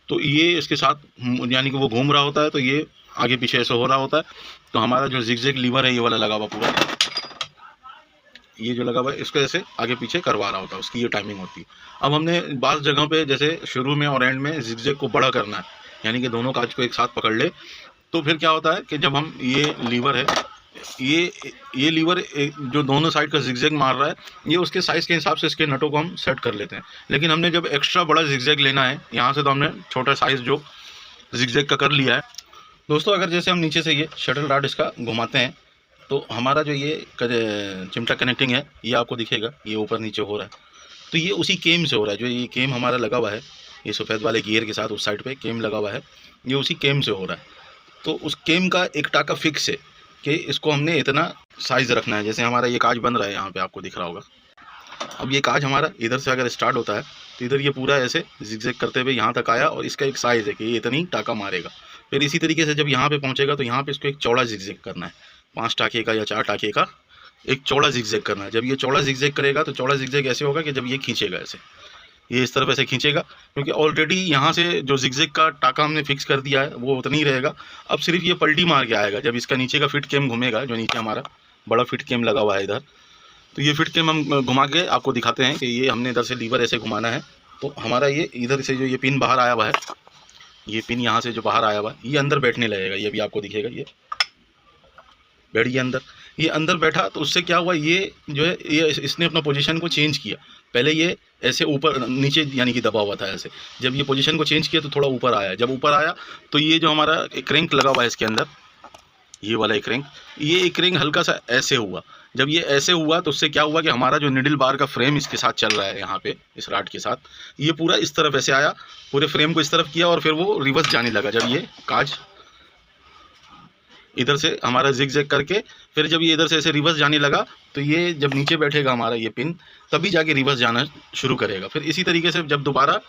तो ये इसके साथ यानी कि वो घूम रहा होता है तो ये आगे पीछे ऐसे हो रहा होता है। तो हमारा जो जिगजैग लीवर है ये वाला लगा हुआ पूरा, ये जो लगा हुआ है इसको ऐसे आगे पीछे करवा रहा होता है, उसकी ये टाइमिंग होती है। अब हमने बाज़ जगहों पे जैसे शुरू में और एंड में जिगजैग को बड़ा करना है, यानी कि दोनों काज को एक साथ पकड़ ले, तो फिर क्या होता है कि जब हम ये लीवर है, ये लीवर जो दोनों साइड का जिगजैग मार रहा है, ये उसके साइज़ के हिसाब से इसके नटों को हम सेट कर लेते हैं। लेकिन हमने जब एक्स्ट्रा बड़ा जिगजैग लेना है यहाँ से, तो हमने छोटा साइज़ जो जिगजैग का कर लिया है। दोस्तों अगर जैसे हम नीचे से ये शटल रॉड इसका घुमाते हैं तो हमारा जो ये चिमटा कनेक्टिंग है ये आपको दिखेगा, ये ऊपर नीचे हो रहा है। तो ये उसी केम से हो रहा है, जो ये केम हमारा लगा हुआ है, ये सफ़ेद वाले गियर के साथ उस साइड पे केम लगा हुआ है, ये उसी केम से हो रहा है। तो उस केम का एक टाका फिक्स है कि इसको हमने इतना साइज़ रखना है। जैसे हमारा ये काज बन रहा है, यहाँ पे आपको दिख रहा होगा। अब ये काज हमारा इधर से अगर स्टार्ट होता है तो इधर ये पूरा ऐसे जिगजैग करते हुए यहाँ तक आया, और इसका एक साइज़ है कि ये इतनी टाका मारेगा। फिर इसी तरीके से जब यहाँ पे पहुँचेगा तो यहाँ पे इसको एक चौड़ा जिगजैग करना है, 5 टाके का या 4 टाके का एक चौड़ा जिगजैग करना है। जब ये चौड़ा जिगजैग करेगा तो चौड़ा जिगजैग ऐसे होगा कि जब ये खींचेगा ऐसे, ये इस तरफ ऐसे खींचेगा, क्योंकि ऑलरेडी यहाँ से जो जिगजैग का टाका हमने फिक्स कर दिया है वो उतना ही रहेगा। अब सिर्फ ये पलटी मार के आएगा जब इसका नीचे का फिट केम घूमेगा, जो नीचे हमारा बड़ा फिट केम लगा हुआ है इधर। तो ये फिट केम हम घुमा के आपको दिखाते हैं कि ये हमने इधर से लीवर ऐसे घुमाना है, तो हमारा ये इधर से जो ये पिन बाहर आया हुआ है, ये पिन यहाँ से जो बाहर आया हुआ है ये अंदर बैठने लगेगा। ये भी आपको दिखेगा, ये बैठ गया अंदर। ये अंदर बैठा तो उससे क्या हुआ, ये जो है ये इसने अपना पोजीशन को चेंज किया। पहले ये ऐसे ऊपर नीचे यानी कि दबा हुआ था ऐसे, जब ये पोजीशन को चेंज किया तो थोड़ा ऊपर आया। जब ऊपर आया तो ये जो हमारा एक रिंग लगा हुआ है इसके अंदर, ये वाला एक रिंग, ये एक रिंग हल्का सा ऐसे हुआ। जब ये ऐसे हुआ तो उससे क्या हुआ कि हमारा जो निडल बार का फ्रेम इसके साथ चल रहा है यहाँ पे इस रॉड के साथ, ये पूरा इस तरफ ऐसे आया, पूरे फ्रेम को इस तरफ किया, और फिर वो रिवर्स जाने लगा। जब ये काज इधर से हमारा जिगजैग करके, फिर जब ये इधर से ऐसे रिवर्स जाने लगा तो ये जब नीचे बैठेगा हमारा ये पिन, तभी जाके रिवर्स जाना शुरू करेगा। फिर इसी तरीके से जब दोबारा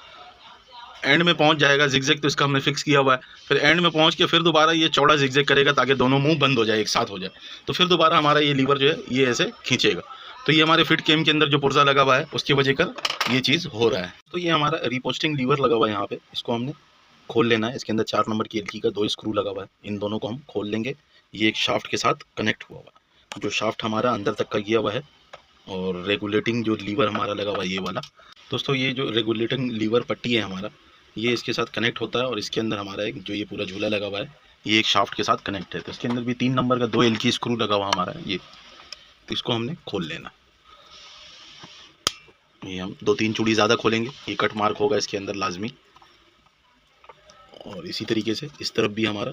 एंड में पहुंच जाएगा जिगजैग, तो इसका हमने फिक्स किया हुआ है, फिर एंड में पहुंच के फिर दोबारा ये चौड़ा जिगजैग करेगा ताकि दोनों मुंह बंद हो जाए, एक साथ हो जाए। तो फिर दोबारा हमारा ये लीवर जो है ये ऐसे खींचेगा। तो ये हमारे फिट केम के अंदर जो पुर्जा लगा हुआ है उसकी वजह कर ये चीज़ हो रहा है। तो ये हमारा रिपोस्टिंग लीवर लगा हुआ है यहाँ पे, इसको हमने खोल लेना है। इसके अंदर 4 नंबर की एलकी का 2 स्क्रू लगा हुआ है, इन दोनों को हम खोल लेंगे। ये एक शाफ्ट के साथ कनेक्ट हुआ हुआ है, जो शाफ्ट हमारा अंदर तक का गया हुआ है, और रेगुलेटिंग जो लीवर हमारा लगा हुआ है ये वाला। दोस्तों ये जो रेगुलेटिंग लीवर पट्टी है हमारा, ये इसके साथ कनेक्ट होता है, और इसके अंदर हमारा एक जो ये पूरा झूला लगा हुआ है ये एक शाफ्ट के साथ कनेक्ट है। तो इसके अंदर भी 3 नंबर का 2 एलकी स्क्रू लगा हुआ हमारा है ये, तो इसको हमने खोल लेना। ये हम 2-3 चूड़ी ज़्यादा खोलेंगे, ये कट मार्क होगा इसके अंदर लाजमी। और इसी तरीके से इस तरफ भी हमारा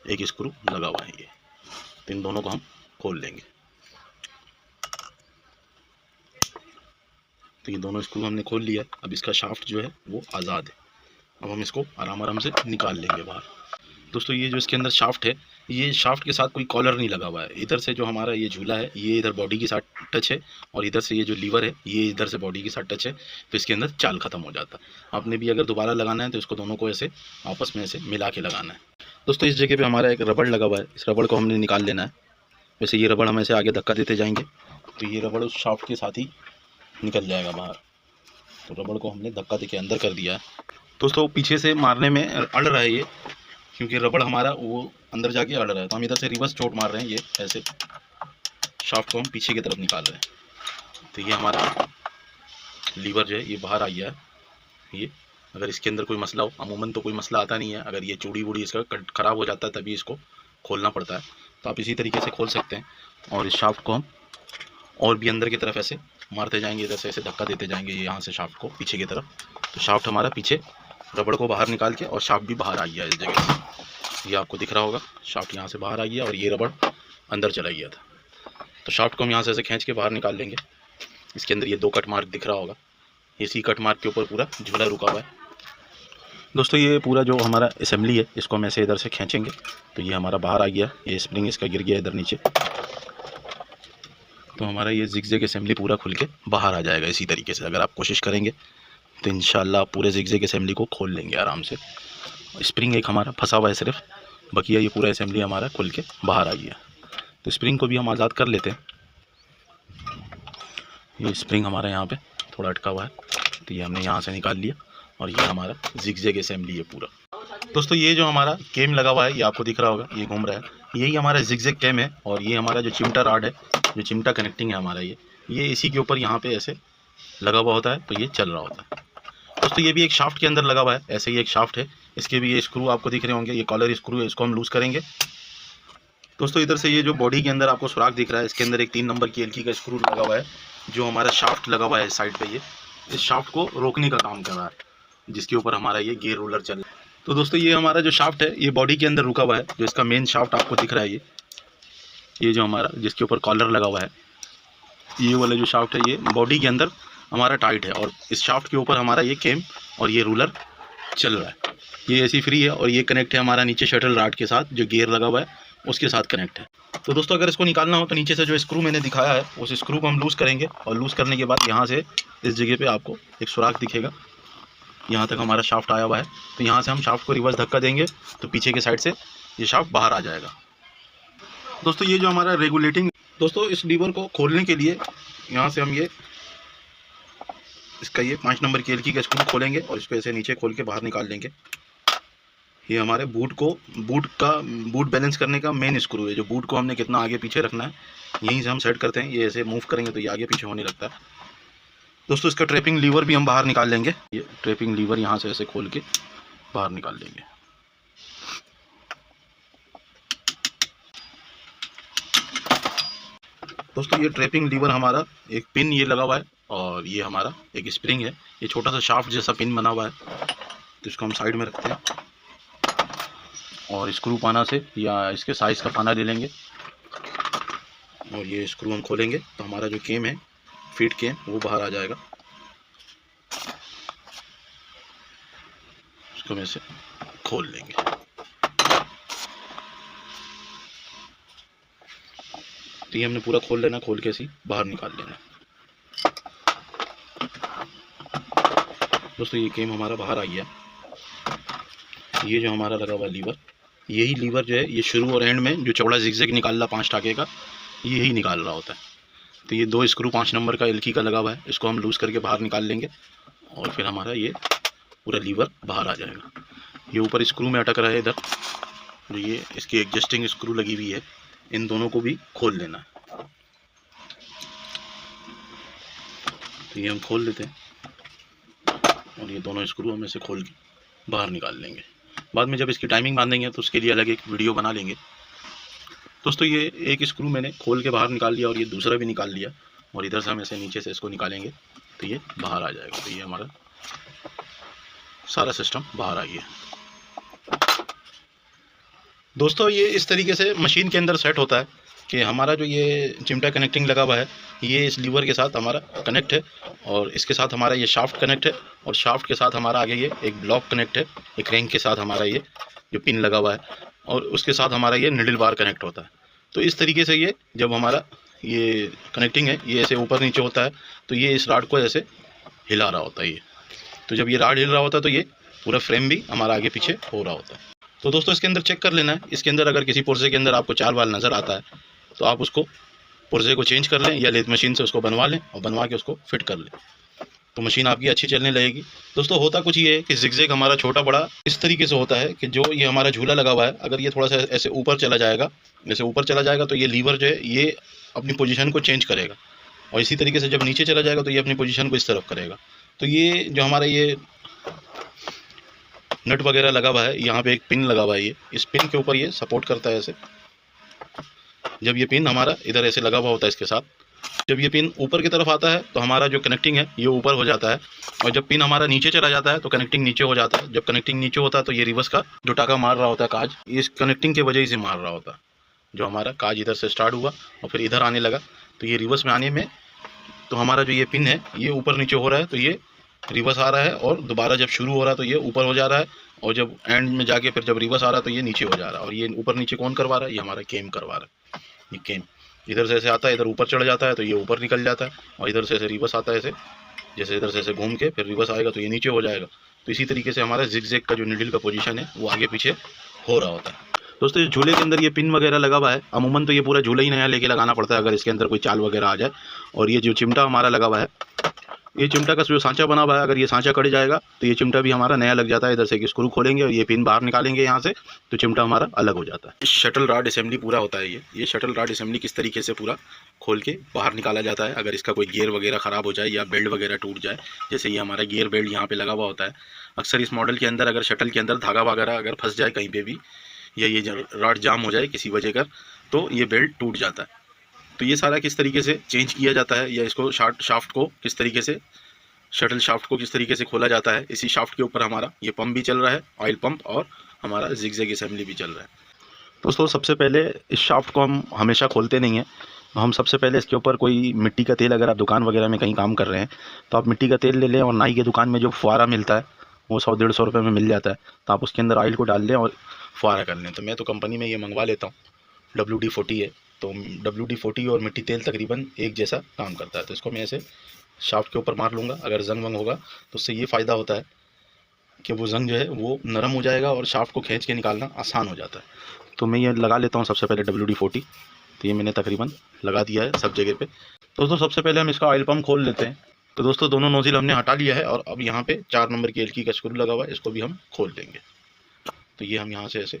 एक स्क्रू लगा हुआ है ये, तो इन दोनों को हम खोल लेंगे। तो ये दोनों स्क्रू हमने खोल लिया। अब इसका शाफ्ट जो है वो आज़ाद है, अब हम इसको आराम आराम से निकाल लेंगे बाहर। दोस्तों ये जो इसके अंदर शाफ्ट है, ये शाफ्ट के साथ कोई कॉलर नहीं लगा हुआ है। इधर से जो हमारा ये झूला है ये इधर बॉडी के साथ टच है, और इधर से ये जो लीवर है ये इधर से बॉडी के साथ टच है, तो इसके अंदर चाल ख़त्म हो जाता है। आपने भी अगर दोबारा लगाना है तो इसको दोनों को ऐसे आपस में ऐसे मिला के लगाना है। दोस्तों इस जगह पे हमारा एक रबड़ लगा हुआ है, इस रबड़ को हमने निकाल लेना है। वैसे ये रबड़ हम ऐसे आगे धक्का देते जाएंगे तो ये रबड़ उस शाफ्ट के साथ ही निकल जाएगा बाहर। तो रबड़ को हमने धक्का देके अंदर कर दिया है। दोस्तों पीछे से मारने में अड़ रहा है ये, क्योंकि रबड़ हमारा वो अंदर जाके अड़ रहा है, तो हम इधर से रिवर्स चोट मार रहे हैं, ये ऐसे शाफ्ट को हम पीछे की तरफ निकाल रहे हैं। तो ये हमारा लीवर जो है ये बाहर आ गया है। ये अगर इसके अंदर कोई मसला हो, अमूमन तो कोई मसला आता नहीं है, अगर ये चूड़ी वूड़ी इसका ख़राब हो जाता है तभी इसको खोलना पड़ता है, तो आप इसी तरीके से खोल सकते हैं। और इस शाफ्ट को हम और भी अंदर की तरफ ऐसे मारते जाएंगे, इधर से ऐसे धक्का देते जाएंगे यहाँ से शाफ्ट को पीछे की तरफ, तो शाफ्ट हमारा पीछे रबड़ को बाहर निकाल के, और शाफ्ट भी बाहर आ गया इस जगह से। ये आपको दिख रहा होगा, शाफ्ट यहाँ से बाहर आ गया और ये रबड़ अंदर चला गया था। तो शाफ्ट को हम यहाँ से ऐसे खींच के बाहर निकाल लेंगे। इसके अंदर ये 2 कट मार्क दिख रहा होगा, इसी कट मार्क के ऊपर पूरा झूला रुका हुआ है। दोस्तों ये पूरा जो हमारा असेंबली है, इसको हम ऐसे इधर से खींचेंगे तो ये हमारा बाहर आ गया, ये स्प्रिंग इसका गिर गया इधर नीचे, तो हमारा ये जिगजैग असेंबली पूरा खुल के बाहर आ जाएगा। इसी तरीके से अगर आप कोशिश करेंगे तो इंशाल्लाह आप पूरे जिगजैग असेंबली को खोल लेंगे आराम से। स्प्रिंग एक हमारा फंसा हुआ है सिर्फ, बाकी ये पूरा असेंबली हमारा खुल के बाहर आ गया। तो स्प्रिंग को भी हम आज़ाद कर लेते हैं। ये स्प्रिंग हमारा यहाँ पे थोड़ा अटका हुआ है, तो ये हमने यहाँ से निकाल लिया, और ये हमारा जिगजैग असेंबली है पूरा। दोस्तों ये जो हमारा केम लगा हुआ है, ये आपको दिख रहा होगा, ये घूम रहा है, यही हमारा जिगजैग केम है। और ये हमारा जो चिमटा रॉड है, जो चिमटा कनेक्टिंग है हमारा, ये इसी के ऊपर यहाँ पे ऐसे लगा हुआ होता है, तो ये चल रहा होता है। दोस्तों ये भी एक शाफ्ट के अंदर लगा हुआ है, ऐसे ही एक शाफ्ट है, इसके भी ये स्क्रू आपको दिख रहे होंगे, ये कॉलर स्क्रू है, इसको हम लूज़ करेंगे। दोस्तों इधर से ये जो बॉडी के अंदर आपको सुराख दिख रहा है, इसके अंदर एक 3 नंबर की एल्की का स्क्रू लगा हुआ है, जो हमारा शाफ्ट लगा हुआ है साइड पे, ये इस शाफ्ट को रोकने का काम कर रहा है, जिसके ऊपर हमारा ये गियर रोलर चल रहा है। तो दोस्तों ये हमारा जो शाफ्ट है, ये बॉडी के अंदर रुका हुआ है, जो इसका मेन शाफ्ट आपको दिख रहा है, ये जो हमारा जिसके ऊपर कॉलर लगा हुआ है, ये वाला जो शाफ्ट है, ये बॉडी के अंदर हमारा टाइट है, और इस शाफ्ट के ऊपर हमारा ये केम और ये रूलर चल रहा है। ये ऐसी फ्री है, और ये कनेक्ट है हमारा नीचे शटल रॉड के साथ, जो गियर लगा हुआ है उसके साथ कनेक्ट है। तो दोस्तों अगर इसको निकालना हो तो नीचे से जो स्क्रू मैंने दिखाया है, उस स्क्रू को हम लूज़ करेंगे, और लूज़ करने के बाद यहाँ से इस जगह पे आपको एक सुराख दिखेगा, यहाँ तक हमारा शाफ्ट आया हुआ है, तो यहाँ से हम शाफ्ट को रिवर्स धक्का देंगे तो पीछे के साइड से ये शाफ्ट बाहर आ जाएगा। दोस्तों ये जो हमारा रेगुलेटिंग, दोस्तों इस लीवर को खोलने के लिए यहाँ से हम इसका ये 5 नंबर की एल्की का स्क्रू खोलेंगे, और इसको ऐसे नीचे खोल के बाहर निकाल लेंगे। ये हमारे बूट बैलेंस करने का मेन स्क्रू है, जो बूट को हमने कितना आगे पीछे रखना है यहीं से हम सेट करते हैं। ये ऐसे मूव करेंगे तो ये आगे पीछे होने लगता है। दोस्तों इसका ट्रैपिंग लीवर भी हम बाहर निकाल लेंगे, ये ट्रैपिंग लीवर यहाँ से ऐसे खोल के बाहर निकाल लेंगे। दोस्तों ये ट्रैपिंग लीवर हमारा एक पिन ये लगा हुआ है, और ये हमारा एक स्प्रिंग है, ये छोटा सा शाफ्ट जैसा पिन बना हुआ है, तो इसको हम साइड में रखते हैं, और स्क्रू पाना से या इसके साइज़ का पाना ले लेंगे, और ये स्क्रू हम खोलेंगे तो हमारा जो केम है, फीड केम, वो बाहर आ जाएगा। इसको हम ऐसे खोल लेंगे। तो ये हमने पूरा खोल लेना, खोल के ऐसे बाहर निकाल लेना। दोस्तों ये केम हमारा बाहर आ गया। ये जो हमारा लगा हुआ लीवर, यही लीवर जो है, ये शुरू और एंड में जो चौड़ा जिगजैग निकाल रहा 5 टाके का, यही निकाल रहा होता है। तो ये 2 स्क्रू 5 नंबर का एल्की का लगा हुआ है, इसको हम लूज़ करके बाहर निकाल लेंगे, और फिर हमारा ये पूरा लीवर बाहर आ जाएगा। ये ऊपर स्क्रू में अटक रहा है इधर, जो ये इसकी एडजस्टिंग स्क्रू लगी हुई है, इन दोनों को भी खोल लेना है। तो ये हम खोल लेते हैं, और ये दोनों स्क्रू हम ऐसे खोल के बाहर निकाल लेंगे। बाद में जब इसकी टाइमिंग बांधेंगे तो उसके लिए अलग एक वीडियो बना लेंगे। दोस्तों ये एक स्क्रू मैंने खोल के बाहर निकाल लिया, और ये दूसरा भी निकाल लिया, और इधर से हम ऐसे नीचे से इसको निकालेंगे तो ये बाहर आ जाएगा। तो ये हमारा सारा सिस्टम बाहर आ गया। दोस्तों ये इस तरीके से मशीन के अंदर सेट होता है कि हमारा जो ये चिमटा कनेक्टिंग लगा हुआ है, ये इस लीवर के साथ हमारा कनेक्ट है, और इसके साथ हमारा ये शाफ्ट कनेक्ट है, और शाफ्ट के साथ हमारा आगे ये एक ब्लॉक कनेक्ट है, एक रैंक के साथ हमारा ये जो पिन लगा हुआ है, और उसके साथ हमारा ये निडल बार कनेक्ट होता है। तो इस तरीके से ये जब हमारा ये कनेक्टिंग है, ये ऐसे ऊपर नीचे होता है, तो ये इस राड को ऐसे हिला रहा होता है ये। तो जब ये राड हिल रहा होता है तो ये पूरा फ्रेम भी हमारा आगे पीछे हो रहा होता है। तो दोस्तों इसके अंदर चेक कर लेना है, इसके अंदर अगर किसी पुर्जे के अंदर आपको 4 बाल नज़र आता है तो आप उसको पुर्जे को चेंज कर लें, या लेथ मशीन से उसको बनवा लें, और बनवा के उसको फिट कर लें, तो मशीन आपकी अच्छी चलने लगेगी। दोस्तों होता कुछ ये है कि जिगजैग हमारा छोटा बड़ा इस तरीके से होता है कि जो ये हमारा झूला लगा हुआ है, अगर ये थोड़ा सा ऐसे ऊपर चला जाएगा, जैसे ऊपर चला जाएगा तो ये लीवर जो है ये अपनी पोजीशन को चेंज करेगा, और इसी तरीके से जब नीचे चला जाएगा तो ये अपनी पोजीशन को इस तरफ करेगा। तो ये जो हमारा ये नट वगैरह लगा हुआ है। यहाँ पे एक पिन लगा हुआ है, ये इस पिन के ऊपर ये सपोर्ट करता है ऐसे। जब ये पिन हमारा इधर ऐसे लगा हुआ होता है इसके साथ, जब ये पिन ऊपर की तरफ आता है तो हमारा जो कनेक्टिंग है ये ऊपर हो जाता है, और जब पिन हमारा नीचे चला जाता है तो कनेक्टिंग नीचे हो जाता है। जब कनेक्टिंग नीचे होता है तो ये रिवर्स का जो टाका मार रहा होता है काज, इस कनेक्टिंग की वजह से मार रहा होता है। जो हमारा काज इधर से स्टार्ट हुआ और फिर इधर आने लगा, तो ये रिवर्स में आने में तो हमारा जो ये पिन है ये ऊपर नीचे हो रहा है, तो ये रिवर्स आ रहा है, और दोबारा जब शुरू हो रहा है तो ये ऊपर हो जा रहा है, और जब एंड में जाके फिर जब रिवर्स आ रहा है तो ये नीचे हो जा रहा है। और ये ऊपर नीचे कौन करवा रहा है? ये हमारा केम करवा रहा है। ये केम इधर से ऐसे आता है, इधर ऊपर चढ़ जाता है तो ये ऊपर निकल जाता है, और इधर से ऐसे रिवर्स आता है ऐसे, जैसे इधर से ऐसे घूम के फिर रिवर्स आएगा तो ये नीचे हो जाएगा। तो इसी तरीके से हमारा जिग-जैग का जो नीडल का पोजीशन है वो आगे पीछे हो रहा होता है। दोस्तों ये झूले के अंदर ये पिन वगैरह लगा हुआ है, अमूमन तो ये पूरा झूला ही नया लेके लगाना पड़ता है अगर इसके अंदर कोई चाल वगैरह आ जाए। और ये जो चिमटा हमारा लगा हुआ है, ये चिमटा का जो सांचा बना हुआ है, अगर ये सांचा कट जाएगा तो ये चिमटा भी हमारा नया लग जाता है। इधर से स्क्रू खोलेंगे और ये पिन बाहर निकालेंगे यहाँ से, तो चिमटा हमारा अलग हो जाता है। शटल रॉड असेंबली पूरा होता है ये शटल रॉड असेंबली किस तरीके से पूरा खोल के बाहर निकाला जाता है अगर इसका कोई गियर वगैरह ख़राब हो जाए या बेल्ट वगैरह टूट जाए। जैसे ये हमारा गियर बेल्ट यहाँ पे लगा हुआ होता है, अक्सर इस मॉडल के अंदर अगर शटल के अंदर धागा वगैरह अगर फंस जाए कहीं पे भी, या ये रॉड जाम हो जाए किसी वजह कर, तो ये बेल्ट टूट जाता है। तो ये सारा किस तरीके से चेंज किया जाता है, या इसको शाफ्ट को किस तरीके से, शटल शाफ्ट को किस तरीके से खोला जाता है। इसी शाफ्ट के ऊपर हमारा ये पंप भी चल रहा है, ऑयल पंप, और हमारा जिग-जैग असेंबली भी चल रहा है। दोस्तों सबसे पहले इस शाफ्ट को हम हमेशा खोलते नहीं हैं, हम सबसे पहले इसके ऊपर कोई मिट्टी का तेल, अगर आप दुकान वगैरह में कहीं काम कर रहे हैं तो आप मिट्टी का तेल ले लें, और नाई की दुकान में जो फुआरा मिलता है वो 100-150 रुपये में मिल जाता है, तो आप उसके अंदर ऑयल को डाल लें और फुआरा कर लें। तो मैं तो कंपनी में ये मंगवा लेता हूँ, WD-40 है, तो WD-40 और मिट्टी तेल तकरीबन एक जैसा काम करता है। तो इसको मैं ऐसे शाफ्ट के ऊपर मार लूँगा। अगर जंग वंग होगा तो उससे ये फ़ायदा होता है कि वो जंग जो है वो नरम हो जाएगा और शाफ्ट को खींच के निकालना आसान हो जाता है। तो मैं ये लगा लेता हूँ सबसे पहले WD-40। तो ये मैंने तकरीबन लगा दिया है सब जगह पे। दोस्तों सबसे पहले हम इसका ऑयल पम्प खोल लेते हैं। तो दोस्तों दोनों नोज़िल हमने हटा लिया है, और अब यहाँ पे 4 नंबर की एलकी का स्क्रू लगा हुआ है, इसको भी हम खोल लेंगे। तो ये हम यहाँ से ऐसे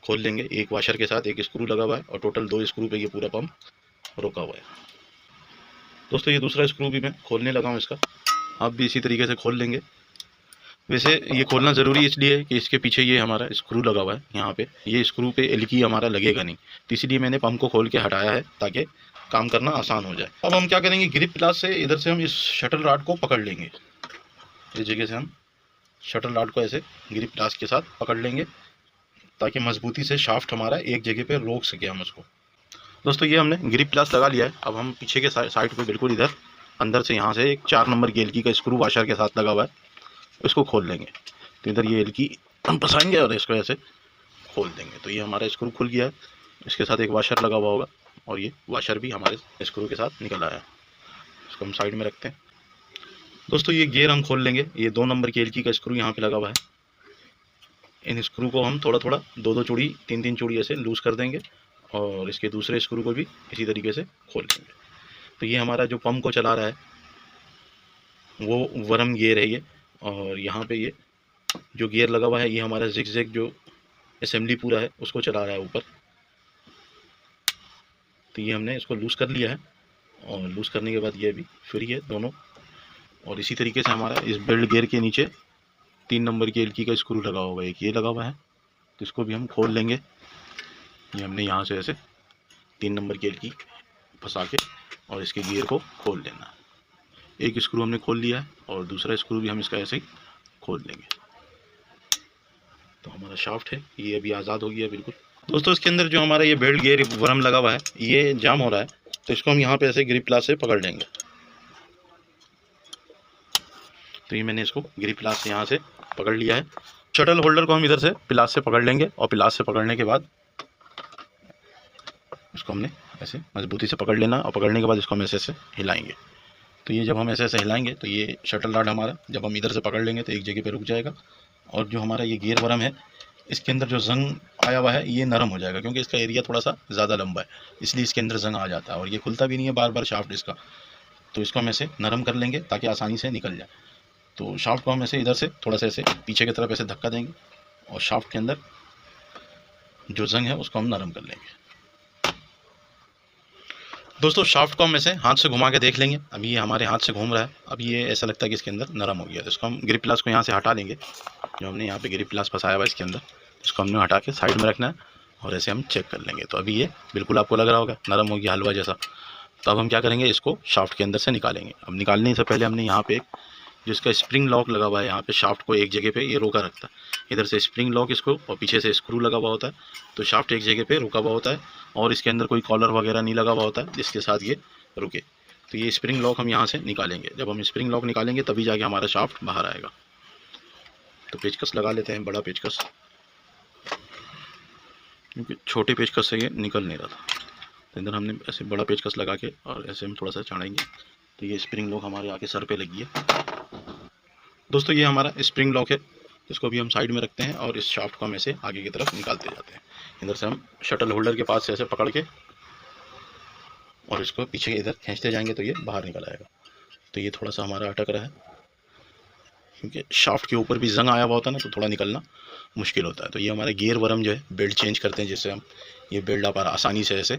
खोल लेंगे, एक वाशर के साथ एक स्क्रू लगा हुआ है, और टोटल 2 स्क्रू पे ये पूरा पंप रुका हुआ है। दोस्तों ये दूसरा स्क्रू भी मैं खोलने लगा हूँ इसका, आप भी इसी तरीके से खोल लेंगे। वैसे ये खोलना ज़रूरी इसलिए है कि इसके पीछे ये हमारा स्क्रू लगा हुआ है, यहाँ पे ये स्क्रू पे एलकी हमारा लगेगा नहीं, तो इसलिए मैंने पंप को खोल के हटाया है ताकि काम करना आसान हो जाए। अब हम क्या करेंगे, ग्रिप प्लास से इधर से हम इस शटल रॉड को पकड़ लेंगे। इस जगह से हम शटल रॉड को ऐसे ग्रिप प्लास के साथ पकड़ लेंगे ताकि मजबूती से शाफ्ट हमारा एक जगह पे रोक सके हम उसको। दोस्तों ये हमने ग्रिप प्लास लगा लिया है। अब हम पीछे के साइड पे बिल्कुल इधर अंदर से यहाँ से एक 4 नंबर की एलकी का स्क्रू वाशर के साथ लगा हुआ है, इसको खोल लेंगे। तो इधर ये एलकी हम फंसाएंगे और इसको ऐसे खोल देंगे, तो ये हमारा स्क्रू खुल गया है। इसके साथ एक वाशर लगा हुआ होगा, और ये वाशर भी हमारे स्क्रू के साथ निकल आया है। इसको हम साइड में रखते हैं। दोस्तों ये गियर हम खोल लेंगे। ये 2 नंबर की एलकी का स्क्रू यहाँ पे लगा हुआ है, इन स्क्रू को हम थोड़ा थोड़ा 2-2 चूड़ी 3-3 चूड़ी ऐसे लूज़ कर देंगे, और इसके दूसरे स्क्रू को भी इसी तरीके से खोल लेंगे। तो ये हमारा जो पंप को चला रहा है वो वर्म गियर है ये, और यहाँ पे ये जो गियर लगा हुआ है ये हमारा जिग-जैग जो असेंबली पूरा है उसको चला रहा है ऊपर। तो ये हमने इसको लूज़ कर लिया है, और लूज़ करने के बाद ये भी फ्री है दोनों। और इसी तरीके से हमारा इस बेल्ट गियर के नीचे 3 नंबर की एलकी का स्क्रू लगा होगा, एक ये लगा हुआ है, तो इसको भी हम खोल लेंगे। ये हमने यहाँ से ऐसे 3 नंबर की एलकी फंसा के और इसके गियर को खोल लेना। एक स्क्रू हमने खोल लिया है, और दूसरा स्क्रू भी हम इसका ऐसे ही खोल लेंगे। तो हमारा शाफ्ट है ये अभी आज़ाद हो गया बिल्कुल। दोस्तों इसके अंदर जो हमारा ये बेल्ट गियर वर्म लगा हुआ है ये जाम हो रहा है, तो इसको हम यहाँ पे ऐसे ग्रिप प्लास से पकड़ लेंगे। तो ये मैंने इसको ग्रिप प्लास से यहाँ से पकड़ लिया है। शटल होल्डर को हम इधर से प्लास से पकड़ लेंगे, और प्लास से पकड़ने के बाद इसको हमने ऐसे मजबूती से पकड़ लेना, और पकड़ने के बाद इसको हम ऐसे ऐसे हिलाएंगे। तो ये जब हम ऐसे ऐसे हिलाएंगे तो ये शटल रॉड हमारा जब हम इधर से पकड़ लेंगे तो एक जगह पे रुक जाएगा, और जो हमारा ये गियर वर्म है इसके अंदर जो जंग आया हुआ है ये नरम हो जाएगा, क्योंकि इसका एरिया थोड़ा सा ज़्यादा लंबा है इसलिए इसके अंदर जंग आ जाता है, और ये खुलता भी नहीं है बार बार शाफ्ट इसका। तो इसको हम ऐसे नरम कर लेंगे ताकि आसानी से निकल जाए। तो शाफ्ट को हम ऐसे इधर से थोड़ा सा ऐसे पीछे की तरफ ऐसे धक्का देंगे, और शाफ्ट के अंदर जो जंग है उसको हम नरम कर लेंगे। दोस्तों शाफ्ट को हम ऐसे हाथ से घुमा के देख लेंगे। अभी ये हमारे हाथ से घूम रहा है। अभी ये ऐसा लगता है कि इसके अंदर नरम हो गया, तो इसको हम ग्रिप प्लास को यहाँ से हटा लेंगे। जो हमने यहाँ पे ग्रिप प्लास फंसाया हुआ है इसके अंदर, इसको हमने हटा के साइड में रखना है और ऐसे हम चेक कर लेंगे। तो अभी ये बिल्कुल आपको लग रहा होगा नरम हो गया, हलवा जैसा। तो अब हम क्या करेंगे, इसको शाफ्ट के अंदर से निकालेंगे। अब निकालने से पहले हमने यहाँ पे एक जिसका स्प्रिंग लॉक लगा हुआ है, यहाँ पे शाफ्ट को एक जगह पे ये रोका रखता है। इधर से स्प्रिंग लॉक इसको और पीछे से स्क्रू लगा हुआ होता है, तो शाफ्ट एक जगह पे रुका हुआ होता है और इसके अंदर कोई कॉलर वगैरह नहीं लगा हुआ होता है जिसके साथ ये रुके। तो ये स्प्रिंग लॉक हम यहाँ से निकालेंगे। जब हम स्प्रिंग लॉक निकालेंगे तभी जाके हमारा शाफ्ट बाहर आएगा। तो पेचकस लगा लेते हैं, बड़ा पेचकस, क्योंकि छोटे पेचकस से ये निकल नहीं रहा था। तो इधर हमने ऐसे बड़ा पेचकस लगा के और ऐसे हम थोड़ा सा चाड़ेंगे तो ये स्प्रिंग लॉक हमारे आके सर पे लगी है। दोस्तों ये हमारा स्प्रिंग लॉक है, इसको भी हम साइड में रखते हैं और इस शाफ्ट को हम ऐसे आगे की तरफ निकालते जाते हैं। इधर से हम शटल होल्डर के पास से ऐसे पकड़ के और इसको पीछे इधर खींचते जाएंगे तो ये बाहर निकल आएगा। तो ये थोड़ा सा हमारा अटक रहा है, क्योंकि शाफ्ट के ऊपर भी जंग आया हुआ होता है ना, तो थोड़ा निकलना मुश्किल होता है। तो ये हमारे गियर वर्म जो है बेल्ट चेंज करते हैं, जिससे हम ये बेल्ट आप आसानी से ऐसे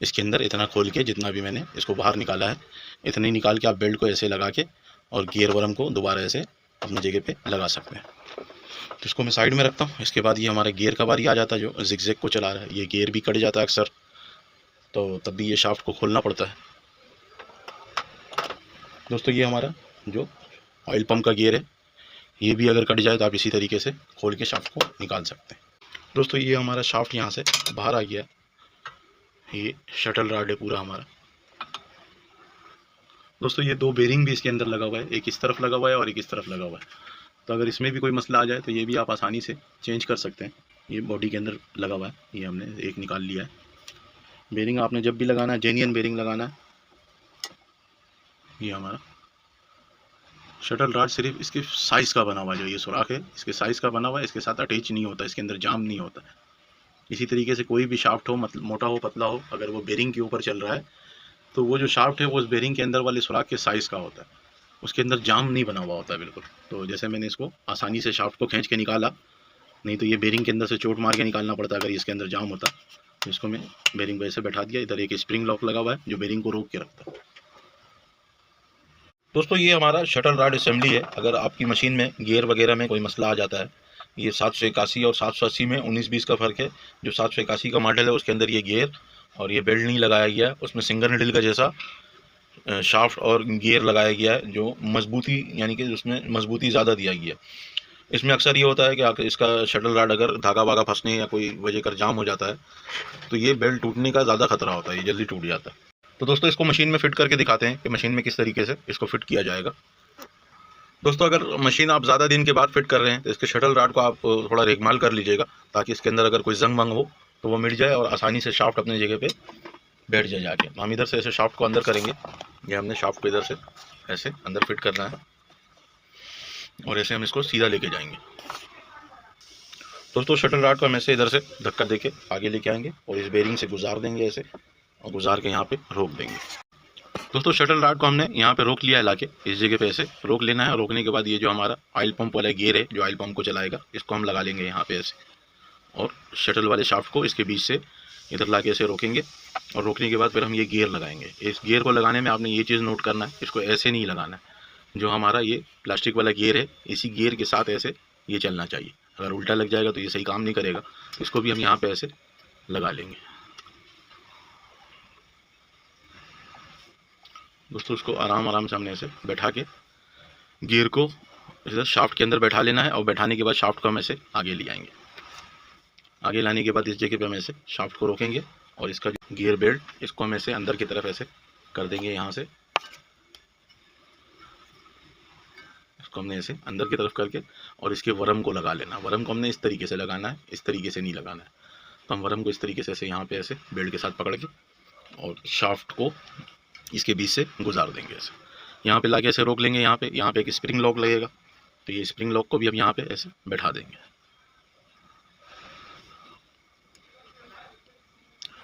इसके अंदर इतना खोल के, जितना भी मैंने इसको बाहर निकाला है इतना ही निकाल के आप बेल्ट को ऐसे लगा के और गियर वर्म को दोबारा ऐसे अपनी जगह पे लगा सकते हैं। तो इसको मैं साइड में रखता हूँ। इसके बाद ये हमारा गियर का बारी आ जाता है, जो जिगजैग को चला रहा है। ये गियर भी कट जाता है अक्सर, तो तब भी ये शाफ्ट को खोलना पड़ता है। दोस्तों ये हमारा जो ऑयल पंप का गियर है, ये भी अगर कट जाए तो आप इसी तरीके से खोल के शाफ्ट को निकाल सकते हैं। दोस्तों ये हमारा शाफ्ट यहाँ से बाहर आ गया। ये शटल रॉड है पूरा हमारा। दोस्तों ये दो बेरिंग भी इसके अंदर लगा हुआ है, एक इस तरफ लगा हुआ है और एक इस तरफ लगा हुआ है। तो अगर इसमें भी कोई मसला आ जाए तो ये भी आप आसानी से चेंज कर सकते हैं। ये बॉडी के अंदर लगा हुआ है, ये हमने एक निकाल लिया है। बेरिंग आपने जब भी लगाना है जेन्युइन बेरिंग लगाना है। ये हमारा शटल रॉड सिर्फ इसके साइज़ का बना हुआ है, जो ये सुराख है इसके साइज़ का बना हुआ है, इसके साथ अटैच नहीं होता, इसके अंदर जाम नहीं होता है। इसी तरीके से कोई भी शाफ्ट हो, मतलब मोटा हो पतला हो, अगर वो बेरिंग के ऊपर चल रहा है तो वो जो शाफ्ट है वो उस बेरिंग के अंदर वाले सुराख के साइज़ का होता है, उसके अंदर जाम नहीं बना हुआ होता है बिल्कुल। तो जैसे मैंने इसको आसानी से शाफ्ट को खींच के निकाला, नहीं तो ये बेरिंग के अंदर से चोट मार के निकालना पड़ता अगर इसके अंदर जाम होता। तो इसको मैं बेरिंग को ऐसे बैठा दिया। इधर एक स्प्रिंग लॉक लगा हुआ है जो बेरिंग को रोक के रखता है। दोस्तों ये हमारा शटल रॉड असेंबली है। अगर आपकी मशीन में गियर वगैरह में कोई मसला आ जाता है, ये 781 और 780 में 19-20 का फ़र्क है। जो 781 का मॉडल है उसके अंदर ये गियर और ये बेल्ट नहीं लगाया गया है, उसमें सिंगल निडल का जैसा शाफ्ट और गियर लगाया गया है, जो मजबूती यानी कि उसमें मजबूती ज़्यादा दिया गया है। इसमें अक्सर ये होता है कि इसका शटल रॉड अगर धागा वागा फंसने या कोई वजह कर जाम हो जाता है तो ये बेल्ट टूटने का ज़्यादा खतरा होता है, ये जल्दी टूट जाता है। तो दोस्तों इसको मशीन में फ़िट करके दिखाते हैं कि मशीन में किस तरीके से इसको फ़िट किया जाएगा। दोस्तों अगर मशीन आप ज़्यादा दिन के बाद फिट कर रहे हैं तो इसके शटल रॉड को आप थोड़ा रेगमाल कर लीजिएगा, ताकि इसके अंदर अगर कोई जंग वंग हो तो वो मिट जाए और आसानी से शाफ्ट अपनी जगह पे बैठ जाए जाके। तो हम इधर से ऐसे शाफ्ट को अंदर करेंगे। ये हमने शाफ्ट को इधर से ऐसे अंदर फिट करना है और ऐसे हम इसको सीधा लेके जाएंगे। दोस्तों शटल रॉड को हम ऐसे इधर से धक्का देके आगे लेके आएंगे और इस बेरिंग से गुजार देंगे ऐसे, और गुजार के यहाँ पे रोक देंगे। दोस्तों शटल रॉड को हमने यहाँ पे रोक लिया है, लाके इस जगह पे ऐसे रोक लेना है। रोकने के बाद ये जो हमारा ऑयल पंप वाला गियर है जो ऑयल पंप को चलाएगा, इसको हम लगा लेंगे यहाँ पे ऐसे, और शटल वाले शाफ्ट को इसके बीच से इधर ला के ऐसे रोकेंगे। और रोकने के बाद फिर हम ये गियर लगाएंगे। इस गियर को लगाने में आपने ये चीज़ नोट करना है, इसको ऐसे नहीं लगाना है। जो हमारा ये प्लास्टिक वाला गियर है, इसी गियर के साथ ऐसे ये चलना चाहिए। अगर उल्टा लग जाएगा तो ये सही काम नहीं करेगा। इसको भी हम यहाँ पे ऐसे लगा लेंगे। दोस्तों उसको आराम आराम से हमने ऐसे बैठा के गियर को इधर शाफ्ट के अंदर बैठा लेना है, और बैठाने के बाद शाफ्ट को हम ऐसे आगे ले आएंगे। आगे लाने के बाद इस जगह पे हम ऐसे शाफ्ट को रोकेंगे और इसका जो गियर बेल्ट इसको हम ऐसे अंदर की तरफ ऐसे कर देंगे। यहाँ से इसको हमने ऐसे अंदर की तरफ करके और इसके वर्म को लगा लेना। वर्म को हमने इस तरीके से लगाना है, इस तरीके से नहीं लगाना है। तो हम वर्म को इस तरीके से ऐसे यहाँ पे ऐसे बेल्ट के साथ पकड़ के और शाफ्ट को इसके बीच से गुजार देंगे ऐसे। यहाँ पे लाके ऐसे रोक लेंगे। यहाँ पे एक स्प्रिंग लॉक लगेगा, तो ये स्प्रिंग लॉक को भी हम यहाँ पे ऐसे बैठा देंगे।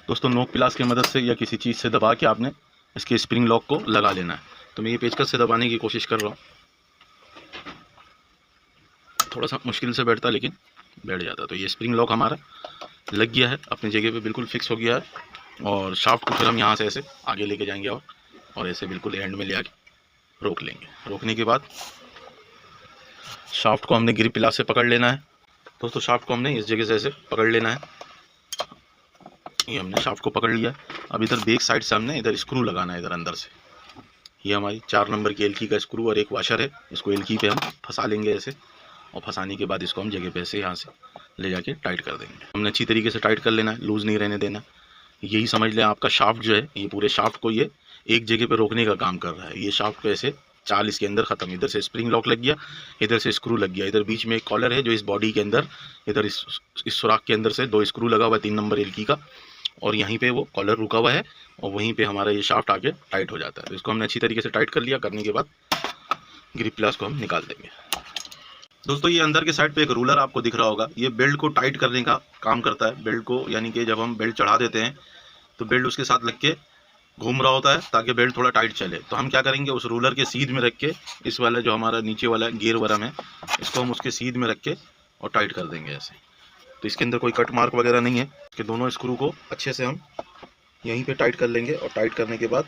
दोस्तों नोक प्लास की मदद से या किसी चीज़ से दबा के आपने इसके स्प्रिंग लॉक को लगा लेना है। तो मैं ये पेचकस से दबाने की कोशिश कर रहा हूँ, थोड़ा सा मुश्किल से बैठता लेकिन बैठ जाता। तो ये स्प्रिंग लॉक हमारा लग गया है, अपनी जगह पे बिल्कुल फिक्स हो गया है। और शाफ्ट को फिर हम यहाँ से ऐसे आगे लेके जाएंगे और ऐसे बिल्कुल एंड में ले आके रोक लेंगे। रोकने के बाद शाफ्ट को हमने ग्रिप पिलास से पकड़ लेना है। दोस्तों शाफ्ट को हमने इस जगह से ऐसे पकड़ लेना है। ये हमने शाफ्ट को पकड़ लिया। अब इधर बैक साइड से हमने इधर स्क्रू लगाना है इधर अंदर से। ये हमारी 4 नंबर की एलकी का स्क्रू और एक वाशर है। इसको एलकी पे हम फंसा लेंगे ऐसे, और फंसाने के बाद इसको हम जगह पे ऐसे यहाँ से ले जाके टाइट कर देंगे। हमने अच्छी तरीके से टाइट कर लेना है, लूज़ नहीं रहने देना। यही समझ लें आपका शाफ्ट जो है, ये पूरे शाफ्ट को ये एक जगह पे रोकने का काम कर रहा है। ये शाफ्ट को ऐसे चाल इसके अंदर ख़त्म। इधर से स्प्रिंग लॉक लग गया, इधर से स्क्रू लग गया, इधर बीच में एक कॉलर है जो इस बॉडी के अंदर, इधर इस सुराख के अंदर से 2 स्क्रू लगा हुआ है 3 नंबर एलकी का, और यहीं पे वो कॉलर रुका हुआ है और वहीं पे हमारा ये शाफ्ट आके टाइट हो जाता है। तो इसको हमने अच्छी तरीके से टाइट कर लिया। करने के बाद ग्रिप प्लास को हम निकाल देंगे। दोस्तों ये अंदर के साइड पे एक रूलर आपको दिख रहा होगा, ये बेल्ट को टाइट करने का काम करता है। बेल्ट को यानी कि जब हम बेल्ट चढ़ा देते हैं तो बेल्ट उसके साथ लग के घूम रहा होता है ताकि बेल्ट थोड़ा टाइट चले। तो हम क्या करेंगे, उस रूलर के सीध में रख के इस वाला जो हमारा नीचे वाला गियर वरम है, इसको हम उसके सीध में रख के और टाइट कर देंगे ऐसे। तो इसके अंदर कोई कट मार्क वगैरह नहीं है कि दोनों स्क्रू को अच्छे से हम यहीं पे टाइट कर लेंगे। और टाइट करने के बाद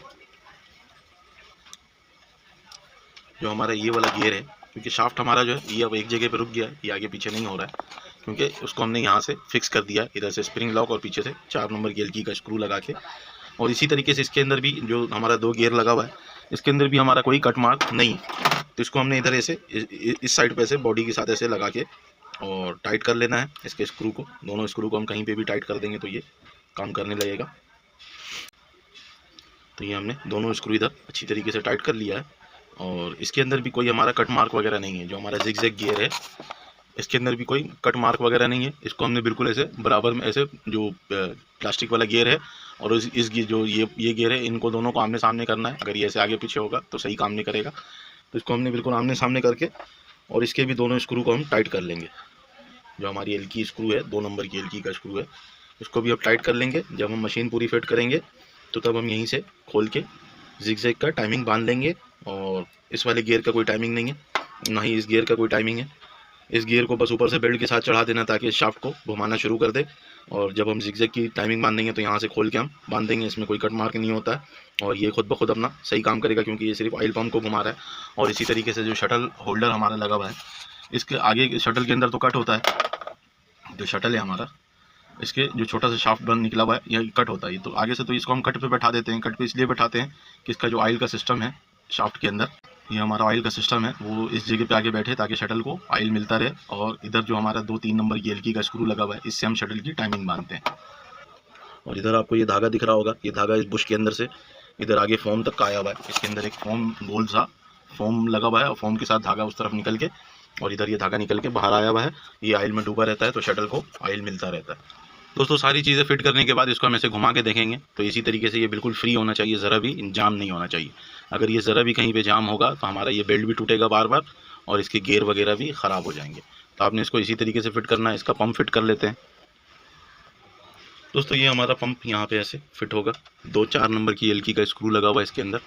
जो हमारा ये वाला गियर है, क्योंकि शाफ्ट हमारा जो है ये अब एक जगह पे रुक गया है, ये आगे पीछे नहीं हो रहा है, क्योंकि उसको हमने यहाँ से फिक्स कर दिया, इधर से स्प्रिंग लॉक और पीछे से 4 नंबर की एलकी का स्क्रू लगा के। और इसी तरीके से इसके अंदर भी जो हमारा 2 गियर लगा हुआ है, इसके अंदर भी हमारा कोई कट मार्क नहीं है। तो इसको हमने इधर ऐसे इस साइड पे ऐसे बॉडी के साथ ऐसे लगा के और टाइट कर लेना है इसके स्क्रू को। दोनों स्क्रू को हम कहीं पे भी टाइट कर देंगे तो ये काम करने लगेगा। तो ये हमने दोनों स्क्रू इधर अच्छी तरीके से टाइट कर लिया है। और इसके अंदर भी कोई हमारा कट मार्क वगैरह नहीं है। जो हमारा जिग-जैग गियर है, इसके अंदर भी कोई कट मार्क वगैरह नहीं है। इसको हमने बिल्कुल ऐसे बराबर में ऐसे जो प्लास्टिक वाला गियर है और इस जो ये गियर है, इनको दोनों को आमने सामने करना है। अगर ये ऐसे आगे पीछे होगा तो सही काम नहीं करेगा। तो इसको हमने बिल्कुल आमने सामने करके और इसके भी दोनों स्क्रू को हम टाइट कर लेंगे। जो हमारी एलकी स्क्रू है, 2 नंबर की एलकी का स्क्रू है, इसको भी अब टाइट कर लेंगे। जब हम मशीन पूरी फिट करेंगे तो तब हम यहीं से खोल के जिग-जैग का टाइमिंग बांध लेंगे। और इस वाले गियर का कोई टाइमिंग नहीं है, ना ही इस गियर का कोई टाइमिंग है। इस गियर को बस ऊपर से बेल्ट के साथ चढ़ा देना ताकि इस शाफ्ट को घुमाना शुरू कर दे। और जब हम जिग-जैग की टाइमिंग बांधेंगे तो यहाँ से खोल के हम बांध देंगे। इसमें कोई कट मार्क नहीं होता है और ये खुद ब खुद अपना सही काम करेगा, क्योंकि ये सिर्फ ऑयल पंप को घुमा रहा है। और इसी तरीके से जो शटल होल्डर हमारा लगा हुआ है, इसके आगे शटल के अंदर तो कट होता है। जो शटल है हमारा, इसके जो छोटा सा शाफ्ट बन निकला हुआ है, यह कट होता है। तो आगे से तो इसको हम कट पे बैठा देते हैं। कट पे इसलिए बैठाते हैं कि इसका जो ऑयल का सिस्टम है शाफ्ट के अंदर, ये हमारा ऑयल का सिस्टम है, वो इस जगह पे आगे बैठे ताकि शटल को ऑयल मिलता रहे। और इधर जो हमारा 2-3 नंबर की एलकी का स्क्रू लगा हुआ है, इससे हम शटल की टाइमिंग बांधते हैं। और इधर आपको ये धागा दिख रहा होगा, ये धागा इस बुश के अंदर से इधर आगे फोम तक का आया हुआ है। इसके अंदर एक फोम गोल सा फोम लगा हुआ है और फोम के साथ धागा उस तरफ निकल के, और इधर ये धागा निकल के बाहर आया हुआ है। ये ऑयल में डूबा रहता है तो शटल को ऑयल मिलता रहता है। दोस्तों सारी चीज़ें फिट करने के बाद इसको हम ऐसे घुमा के देखेंगे तो इसी तरीके से ये बिल्कुल फ्री होना चाहिए, ज़रा भी जाम नहीं होना चाहिए। अगर ये ज़रा भी कहीं पे जाम होगा तो हमारा ये बेल्ट भी टूटेगा बार बार और इसके गियर वगैरह भी ख़राब हो जाएंगे। तो आपने इसको इसी तरीके से फिट करना है। इसका पंप फिट कर लेते हैं। दोस्तों ये हमारा पंप यहाँ पे ऐसे फिट होगा। 2-4 नंबर की एलकी का स्क्रू लगा हुआ है इसके अंदर।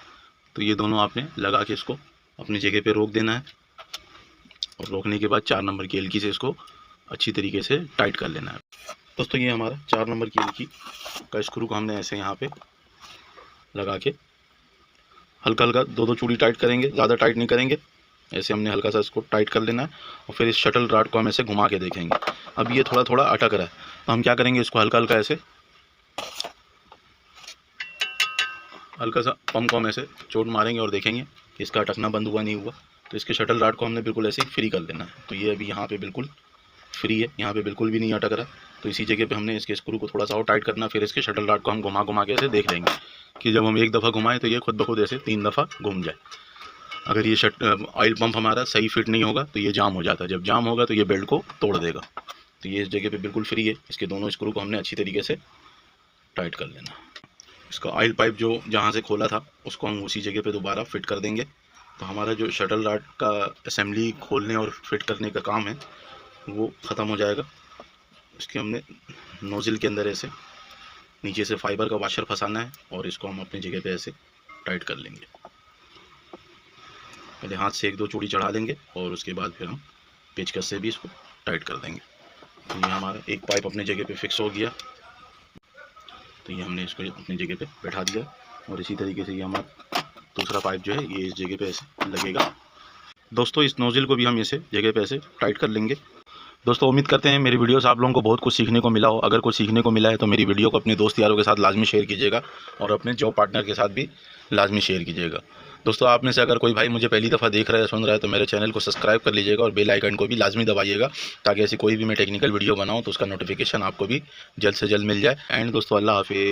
तो ये दोनों आपने लगा के इसको अपनी जगह पे रोक देना है और रोकने के बाद 4 नंबर की एलकी से इसको अच्छी तरीके से टाइट कर लेना है। दोस्तों ये हमारा 4 नंबर की एलकी का स्क्रू को हमने ऐसे यहाँ पे लगा के हल्का हल्का 2-2 चूड़ी टाइट करेंगे, ज़्यादा टाइट नहीं करेंगे। ऐसे हमने हल्का सा इसको टाइट कर लेना है और फिर इस शटल रॉड को हम ऐसे घुमा के देखेंगे। अब ये थोड़ा थोड़ा अटक रहा है तो हम क्या करेंगे, इसको हल्का हल्का ऐसे हल्का सा पंप को हम ऐसे चोट मारेंगे और देखेंगे कि इसका अटकना बंद हुआ नहीं हुआ। तो इसके शटल रॉड को हमने बिल्कुल ऐसे फ्री कर लेना है। तो ये अभी यहाँ पे बिल्कुल फ्री है, यहाँ पे बिल्कुल भी नहीं अटक रहा। तो इसी जगह पे हमने इसके स्क्रू को थोड़ा सा और टाइट करना, फिर इसके शटल रॉड को हम घुमा घुमा के ऐसे देख लेंगे कि जब हम एक दफ़ा घुमाएं तो ये खुद ब खुद ऐसे 3 दफ़ा घूम जाए। अगर ये ऑयल पंप हमारा सही फिट नहीं होगा तो ये जाम हो जाता है। जब जाम होगा तो ये बेल्ट को तोड़ देगा। तो ये इस जगह पे बिल्कुल फ्री है। इसके दोनों स्क्रू को हमने अच्छी तरीके से टाइट कर लेना। इसका ऑयल पाइप जो जहाँ से खोला था उसको हम उसी जगह पे दोबारा फिट कर देंगे। तो हमारा जो शटल रॉड का असेंबली खोलने और फिट करने का काम है वो ख़त्म हो जाएगा। इसके हमने नोज़ल के अंदर ऐसे नीचे से फाइबर का वाशर फंसाना है और इसको हम अपनी जगह पे ऐसे टाइट कर लेंगे। पहले हाथ से 1-2 चूड़ी चढ़ा देंगे और उसके बाद फिर हम पेचकस से भी इसको टाइट कर देंगे। तो ये हमारा एक पाइप अपनी जगह पे फिक्स हो गया। तो ये हमने इसको अपनी जगह पे बैठा दिया और इसी तरीके से ये हमारा दूसरा पाइप जो है ये इस जगह पे ऐसे लगेगा। दोस्तों इस नोज़ल को भी हम ऐसे जगह पे ऐसे टाइट कर लेंगे। दोस्तों उम्मीद करते हैं मेरी वीडियो से आप लोगों को बहुत कुछ सीखने को मिला हो। अगर कुछ सीखने को मिला है तो मेरी वीडियो को अपने दोस्त यारों के साथ लाजमी शेयर कीजिएगा और अपने जॉब पार्टनर के साथ भी लाजमी शेयर कीजिएगा। दोस्तों आप में से अगर कोई भाई मुझे पहली दफ़ा देख रहा है सुन रहा है तो मेरे चैनल को सब्सक्राइब कर लीजिएगा और बेल आइकन को भी लाजमी दबाइएगा, ताकि ऐसी कोई भी मैं टेक्निकल वीडियो बनाऊँ तो उसका नोटिफिकेशन आपको भी जल्द से जल्द मिल जाए। एंड दोस्तों अल्लाह हाफिज़।